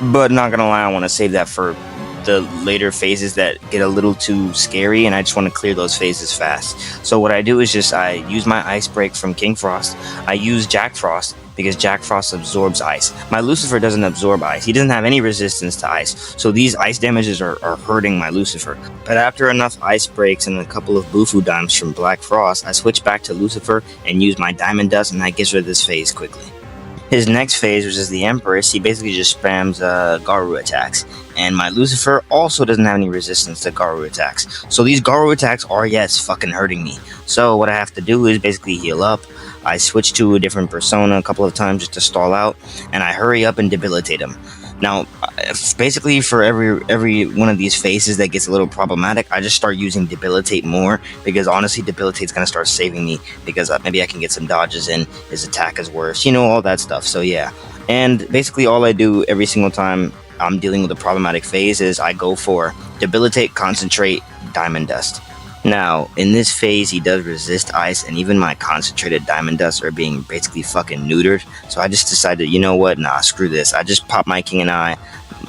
but not gonna lie, I want to save that for the later phases that get a little too scary, and I just want to clear those phases fast. So what I do is just I use my Ice Break from King Frost. I use Jack Frost because Jack Frost absorbs ice. My Lucifer doesn't absorb ice. He doesn't have any resistance to ice, so these ice damages are hurting my Lucifer. But after enough Ice Breaks and a couple of Bufu Dimes from Black Frost, I switch back to Lucifer and use my Diamond Dust, and that gets rid of this phase quickly. His next phase, which is the Empress, he basically just spams Garu attacks. And my Lucifer also doesn't have any resistance to Garu attacks. So these Garu attacks are, yes, fucking hurting me. So what I have to do is basically heal up. I switch to a different persona a couple of times just to stall out, and I hurry up and debilitate him. Now, basically for every one of these phases that gets a little problematic, I just start using Debilitate more, because honestly, Debilitate's gonna start saving me, because maybe I can get some dodges in, his attack is worse, you know, all that stuff, so yeah. And basically all I do every single time I'm dealing with a problematic phase is I go for Debilitate, Concentrate, Diamond Dust. Now, in this phase, he does resist ice, and even my concentrated Diamond Dust are being basically fucking neutered. So I just decided, you know what, nah, screw this. I just pop my King and I.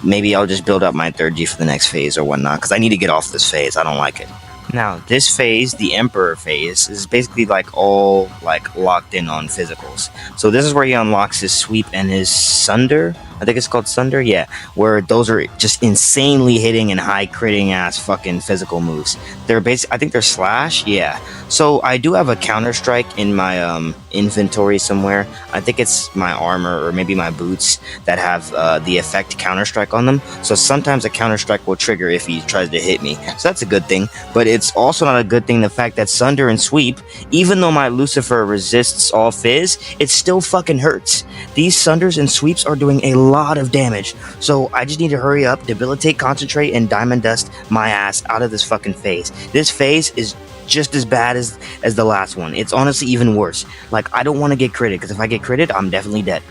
Maybe I'll just build up my third G for the next phase or whatnot, because I need to get off this phase. I don't like it. Now, this phase, the Emperor phase, is basically like all like locked in on physicals. So this is where he unlocks his sweep and his sunder. I think it's called sunder, yeah, where those are just insanely hitting and high critting ass fucking physical moves. They're I think they're slash, yeah. So I do have a counter strike in my inventory somewhere. I think it's my armor or maybe my boots that have the effect counter strike on them. So sometimes a counter strike will trigger if he tries to hit me. So that's a good thing. But it's also not a good thing the fact that sunder and sweep, even though my Lucifer resists all fizz, it still fucking hurts. These sunders and sweeps are doing a lot of damage. So I just need to hurry up, debilitate, concentrate, and diamond dust my ass out of this fucking phase. This phase is just as bad as the last one. It's honestly even worse. Like, I don't want to get critted, because if I get critted, I'm definitely dead.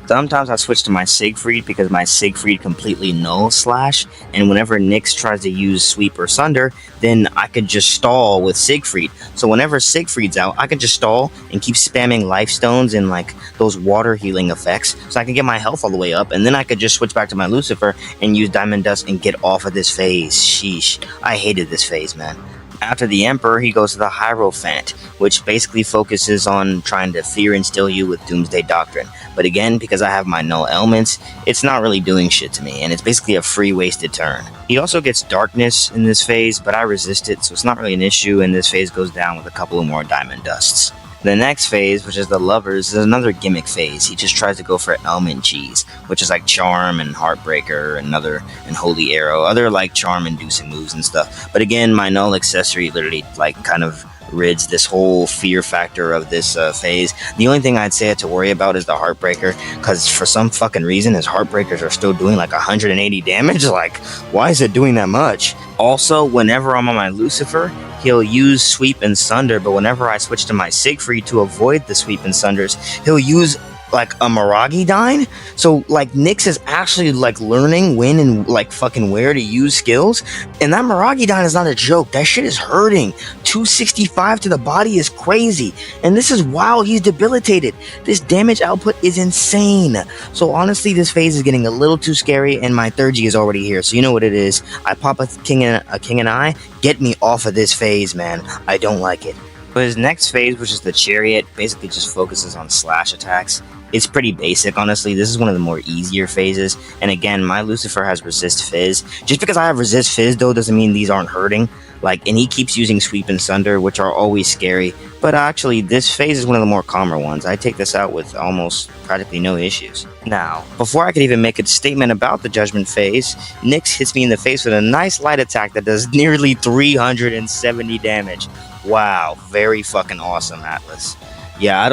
Sometimes I switch to my Siegfried because my Siegfried completely null slash, and whenever Nyx tries to use sweep or sunder, then I could just stall with Siegfried. So whenever Siegfried's out, I can just stall and keep spamming life stones and like those water healing effects, so I can get my health all the way up, and then I could just switch back to my Lucifer and use Diamond Dust and get off of this phase. Sheesh, I hated this phase, man. After the Emperor, he goes to the Hierophant, which basically focuses on trying to fear instill you with Doomsday Doctrine. But again, because I have my null elements, it's not really doing shit to me, and it's basically a free wasted turn. He also gets Darkness in this phase, but I resist it, so it's not really an issue, and this phase goes down with a couple of more Diamond Dusts. The next phase, which is the Lovers, is another gimmick phase. He just tries to go for element cheese, which is like Charm and Heartbreaker and Holy Arrow, other like charm inducing moves and stuff. But again, my null accessory literally like kind of rids this whole fear factor of this phase. The only thing I'd say to worry about is the Heartbreaker, because for some fucking reason his Heartbreakers are still doing like 180 damage. Like, why is it doing that much? Also, whenever I'm on my Lucifer, he'll use sweep and sunder, but whenever I switch to my Siegfried to avoid the sweep and sunders, he'll use like a Miragi Dine. So like Nyx is actually like learning when and like fucking where to use skills, and that Miragi Dine is not a joke. That shit is hurting. 265 to the body is crazy, and this is while he's debilitated. This damage output is insane. So honestly, this phase is getting a little too scary, and my third G is already here, so you know what it is. I pop a king and I get me off of this phase, man. I don't like it. But his next phase, which is the Chariot, basically just focuses on slash attacks. It's pretty basic, honestly. This is one of the more easier phases. And again, my Lucifer has resist fizz. Just because I have resist fizz, though, doesn't mean these aren't hurting. Like, and he keeps using sweep and sunder, which are always scary. But actually, this phase is one of the more calmer ones. I take this out with almost practically no issues. Now, before I could even make a statement about the Judgment phase, Nyx hits me in the face with a nice light attack that does nearly 370 damage. Wow, very fucking awesome, Atlas. Yeah, I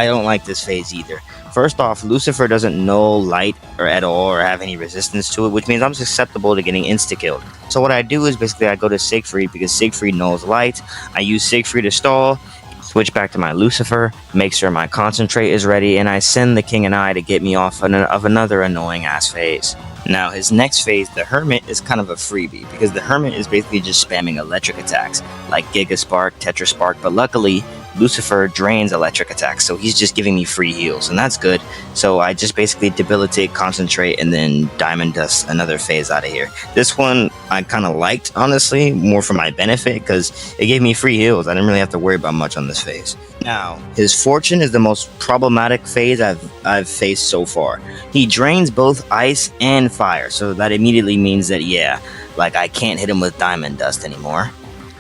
don't like this phase either. First off, Lucifer doesn't null light or at all or have any resistance to it, which means I'm susceptible to getting insta-killed. So what I do is basically I go to Siegfried because Siegfried nulls light. I use Siegfried to stall, switch back to my Lucifer, make sure my concentrate is ready, and I send the King and I to get me off of another annoying ass phase. Now, his next phase, the Hermit, is kind of a freebie, because the Hermit is basically just spamming electric attacks, like Giga Spark, Tetra Spark, but luckily, Lucifer drains electric attacks, so he's just giving me free heals, and that's good. So I just basically debilitate, concentrate, and then Diamond Dust another phase out of here. This one I kind of liked, honestly, more for my benefit, because it gave me free heals. I didn't really have to worry about much on this phase. Now, his Fortune is the most problematic phase I've faced so far. He drains both ice and fire, so that immediately means that, yeah, like I can't hit him with Diamond Dust anymore.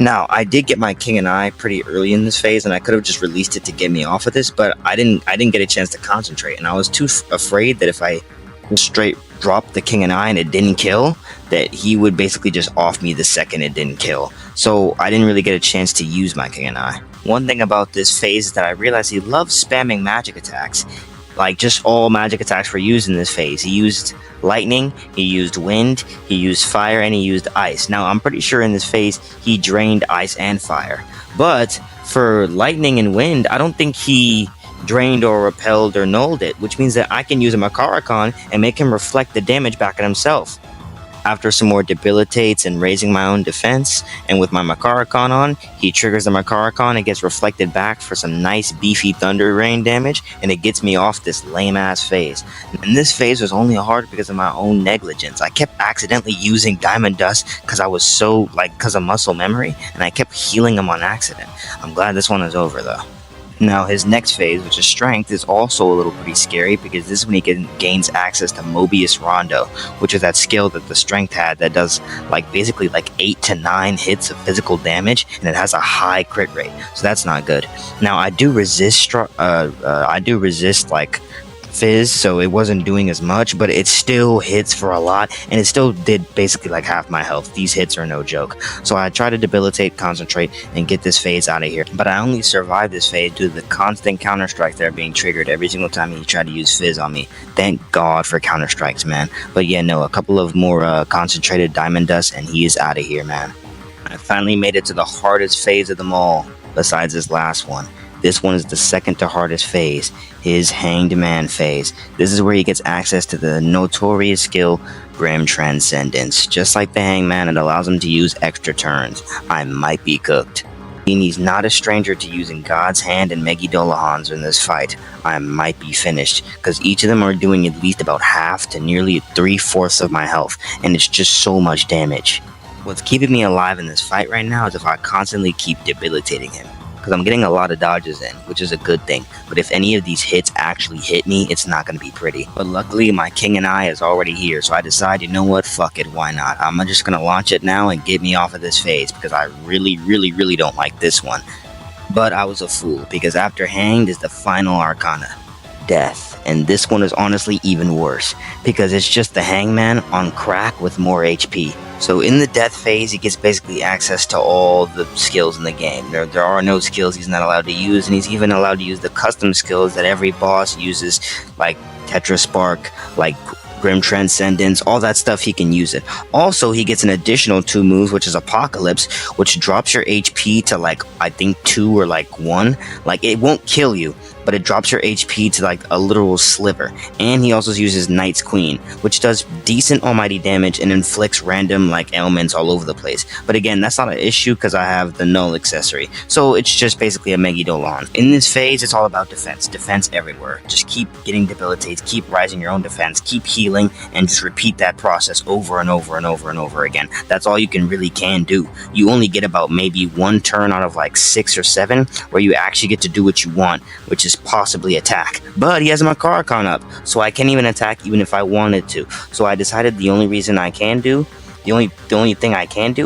Now, I did get my King and I pretty early in this phase, and I could have just released it to get me off of this, but I didn't get a chance to concentrate, and I was too afraid that if I straight dropped the King and I and it didn't kill, that he would basically just off me the second it didn't kill. So I didn't really get a chance to use my King and I. One thing about this phase is that I realized he loves spamming magic attacks. Like, just all magic attacks were used in this phase. He used lightning, he used wind, he used fire, and he used ice. Now, I'm pretty sure in this phase, he drained ice and fire. But for lightning and wind, I don't think he drained or repelled or nulled it, which means that I can use a Makaracon and make him reflect the damage back at himself. After some more debilitates and raising my own defense, and with my Makarikon on, he triggers the Makarikon and gets reflected back for some nice beefy Thunder Rain damage, and it gets me off this lame-ass phase. And this phase was only hard because of my own negligence. I kept accidentally using Diamond Dust because of muscle memory, and I kept healing him on accident. I'm glad this one is over though. Now, his next phase, which is Strength, is also a little pretty scary because this is when he gains access to Mobius Rondo, which is that skill that the Strength had that does basically 8 to 9 hits of physical damage, and it has a high crit rate. So that's not good. Now, I do resist Fizz, so it wasn't doing as much, but it still hits for a lot, and it still did basically half my health. These hits are no joke. So I try to debilitate, concentrate, and get this phase out of here. But I only survived this phase due to the constant counter strike that are being triggered every single time he tried to use Fizz on me. Thank God for counter strikes, man. But yeah, no, a couple of more concentrated Diamond Dust, and he is out of here, man. I finally made it to the hardest phase of them all, besides this last one. This one is the second to hardest phase, his Hanged Man phase. This is where he gets access to the notorious skill Grim Transcendence. Just like the Hangman, it allows him to use extra turns. I might be cooked. He's not a stranger to using God's Hand and Megidolahans in this fight. I might be finished, because each of them are doing at least about half to nearly 3/4 of my health, and it's just so much damage. What's keeping me alive in this fight right now is if I constantly keep debilitating him, because I'm getting a lot of dodges in, which is a good thing. But if any of these hits actually hit me, it's not going to be pretty. But luckily, my King and I is already here, so I decide, you know what, fuck it, why not? I'm just going to launch it now and get me off of this phase, because I really, really, really don't like this one. But I was a fool, because after Hanged is the final Arcana, Death. And this one is honestly even worse, because it's just the Hangman on crack with more HP. So in the Death phase, he gets basically access to all the skills in the game. There are no skills he's not allowed to use, and he's even allowed to use the custom skills that every boss uses, like Tetra Spark, like Grim Transcendence, all that stuff, he can use it. Also, he gets an additional 2 moves, which is Apocalypse, which drops your HP to I think 2 or 1. It won't kill you, but it drops your HP to a literal sliver. And he also uses Knight's Queen, which does decent almighty damage and inflicts random ailments all over the place. But again, that's not an issue because I have the Null accessory. So it's just basically a Megidolahan. In this phase, it's all about defense. Defense everywhere. Just keep getting debilitates, keep rising your own defense, keep healing, and just repeat that process over and over and over and over again. That's all you can do. You only get about maybe 1 turn out of 6 or 7 where you actually get to do what you want, which is possibly attack. But he has my Makarikon up, so I can't even attack even if I wanted to. So I decided the only thing I can do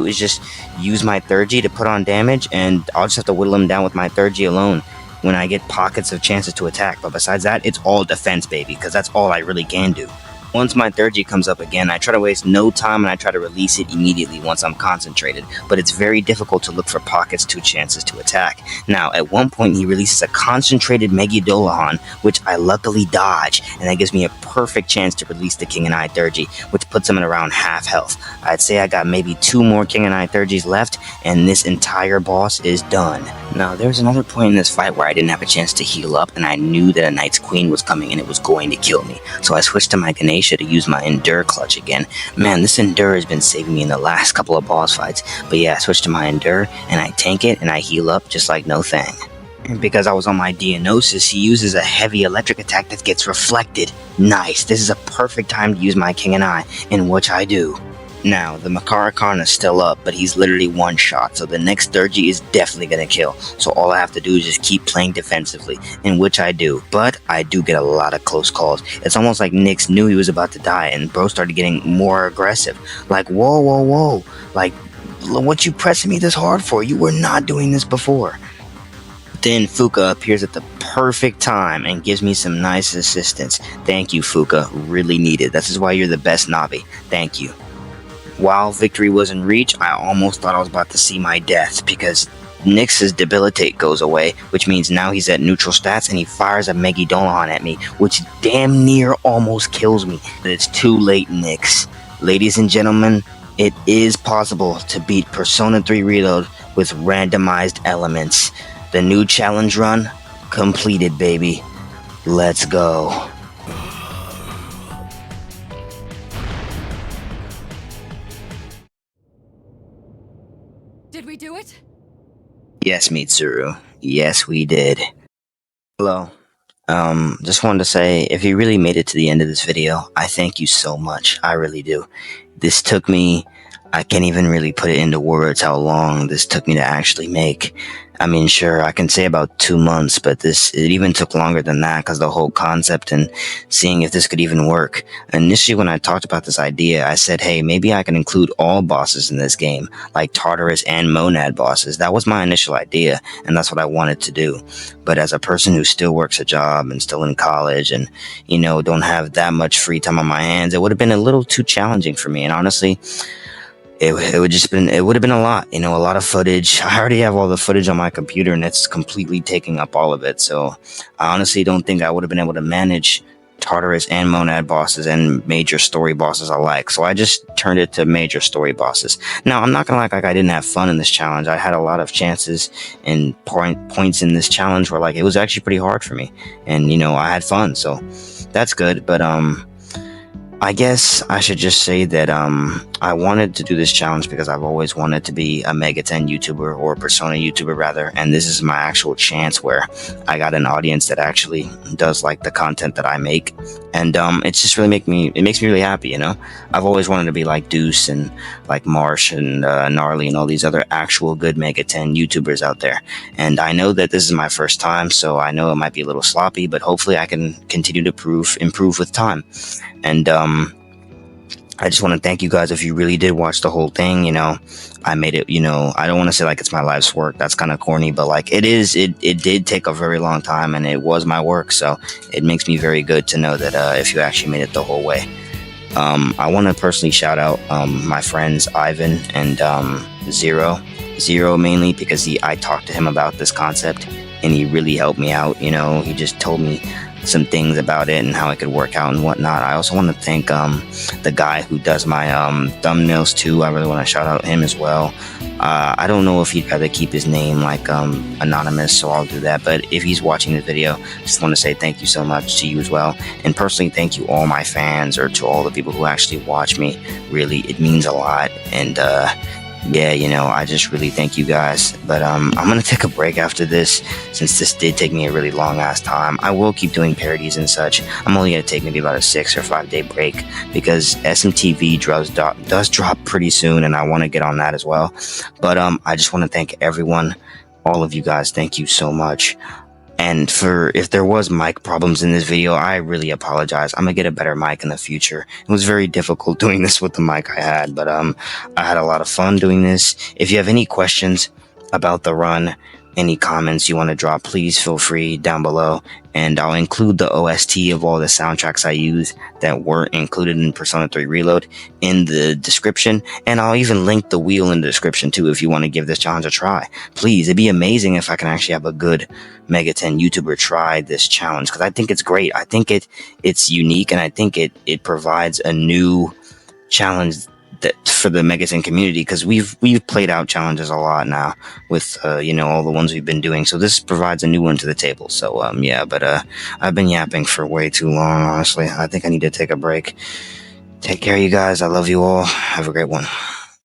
is just use my 3G to put on damage, and I'll just have to whittle him down with my 3G alone when I get pockets of chances to attack. But besides that, it's all defense, baby, because that's all I really can do. Once my 3G comes up again, I try to waste no time and I try to release it immediately once I'm concentrated, but it's very difficult to look for pockets to chances to attack. Now, at one point he releases a concentrated Megidolahan, which I luckily dodge, and that gives me a perfect chance to release the King and I 3G, which puts him at around half health. I'd say I got maybe 2 more King and I 3Gs left, and this entire boss is done. Now, there's another point in this fight where I didn't have a chance to heal up, and I knew that a Knight's Queen was coming and it was going to kill me, so I switched to my Ganesha to use my Endure clutch again. Man, this Endure has been saving me in the last couple of boss fights. But yeah, I switched to my Endure, and I tank it, and I heal up just like no thing. And because I was on my Dionysus, he uses a heavy electric attack that gets reflected. Nice, this is a perfect time to use my King and I, in which I do. Now, the Makarikon is still up, but he's literally one shot, so the next 3G is definitely gonna kill. So all I have to do is just keep playing defensively, in which I do. But I do get a lot of close calls. It's almost like Nyx knew he was about to die, and bro started getting more aggressive. Whoa, whoa, whoa. What you pressing me this hard for? You were not doing this before. Then Fuka appears at the perfect time and gives me some nice assistance. Thank you, Fuka. Really needed. This is why you're the best Navi. Thank you. While victory was in reach, I almost thought I was about to see my death, because Nyx's debilitate goes away, which means now he's at neutral stats and he fires a Megidolahan at me, which damn near almost kills me. But it's too late, Nyx. Ladies and gentlemen, it is possible to beat Persona 3 Reload with randomized elements. The new challenge run completed, baby. Let's go. 「Did we do it? Yes, Mitsuru. Yes, we did. Hello. Just wanted to say, if you really made it to the end of this video, I thank you so much. I really do. This took me, I can't even really put it into words how long this took me to actually make. I mean, sure, I can say about 2 months, but it even took longer than that because the whole concept and seeing if this could even work. Initially, when I talked about this idea, I said, hey, maybe I can include all bosses in this game, like Tartarus and Monad bosses. That was my initial idea, and that's what I wanted to do. But as a person who still works a job and still in college and, don't have that much free time on my hands, it would have been a little too challenging for me. And honestly, it would have been a lot, a lot of footage. I already have all the footage on my computer and it's completely taking up all of it. So I honestly don't think I would have been able to manage Tartarus and Monad bosses and major story bosses alike. So I just turned it to major story bosses. Now, I'm not gonna act like I didn't have fun in this challenge. I had a lot of chances and points in this challenge where it was actually pretty hard for me. And, I had fun. So that's good. But, I guess I should just say that I wanted to do this challenge because I've always wanted to be a Mega 10 YouTuber, or Persona YouTuber rather, and this is my actual chance where I got an audience that actually does like the content that I make, and it's just really makes me really happy, I've always wanted to be like Deuce and like Marsh and Gnarly and all these other actual good Mega 10 YouTubers out there, and I know that this is my first time, so I know it might be a little sloppy, but hopefully I can continue to improve with time. And I just want to thank you guys if you really did watch the whole thing. I made it, I don't want to say like it's my life's work. That's kind of corny, but like it did take a very long time and it was my work. So it makes me very good to know that if you actually made it the whole way. I want to personally shout out my friends Ivan and Zero mainly because I talked to him about this concept and he really helped me out. He just told me some things about it and how it could work out and whatnot. I also want to thank the guy who does my thumbnails too. I really want to shout out him as well. I don't know if he'd rather keep his name like anonymous, so I'll do that. But if he's watching this video, just want to say thank you so much to you as well. And personally, thank you all my fans, or to all the people who actually watch me. Really, it means a lot. And yeah, I just really thank you guys. But I'm gonna take a break after this, since this did take me a really long ass time. I will keep doing parodies and such. I'm only gonna take maybe about a 6 or 5 day break because SMTV does drop pretty soon, and I want to get on that as well. But I just want to thank everyone, all of you guys. Thank you so much. And if there was mic problems in this video, I really apologize. I'm gonna get a better mic in the future. It was very difficult doing this with the mic I had, but I had a lot of fun doing this. If you have any questions about the run, any comments you want to drop, please feel free down below, and I'll include the OST of all the soundtracks I use that weren't included in Persona 3 Reload in the description, and I'll even link the wheel in the description too if you want to give this challenge a try. Please, it'd be amazing if I can actually have a good Mega 10 YouTuber try this challenge, because I think it's great. I think it's unique, and I think it provides a new challenge for the Mega 10 community, because we've played out challenges a lot now with all the ones we've been doing, so this provides a new one to the table. So yeah, but I've been yapping for way too long, honestly. I think I need to take a break. Take care, you guys. I love you all. Have a great one.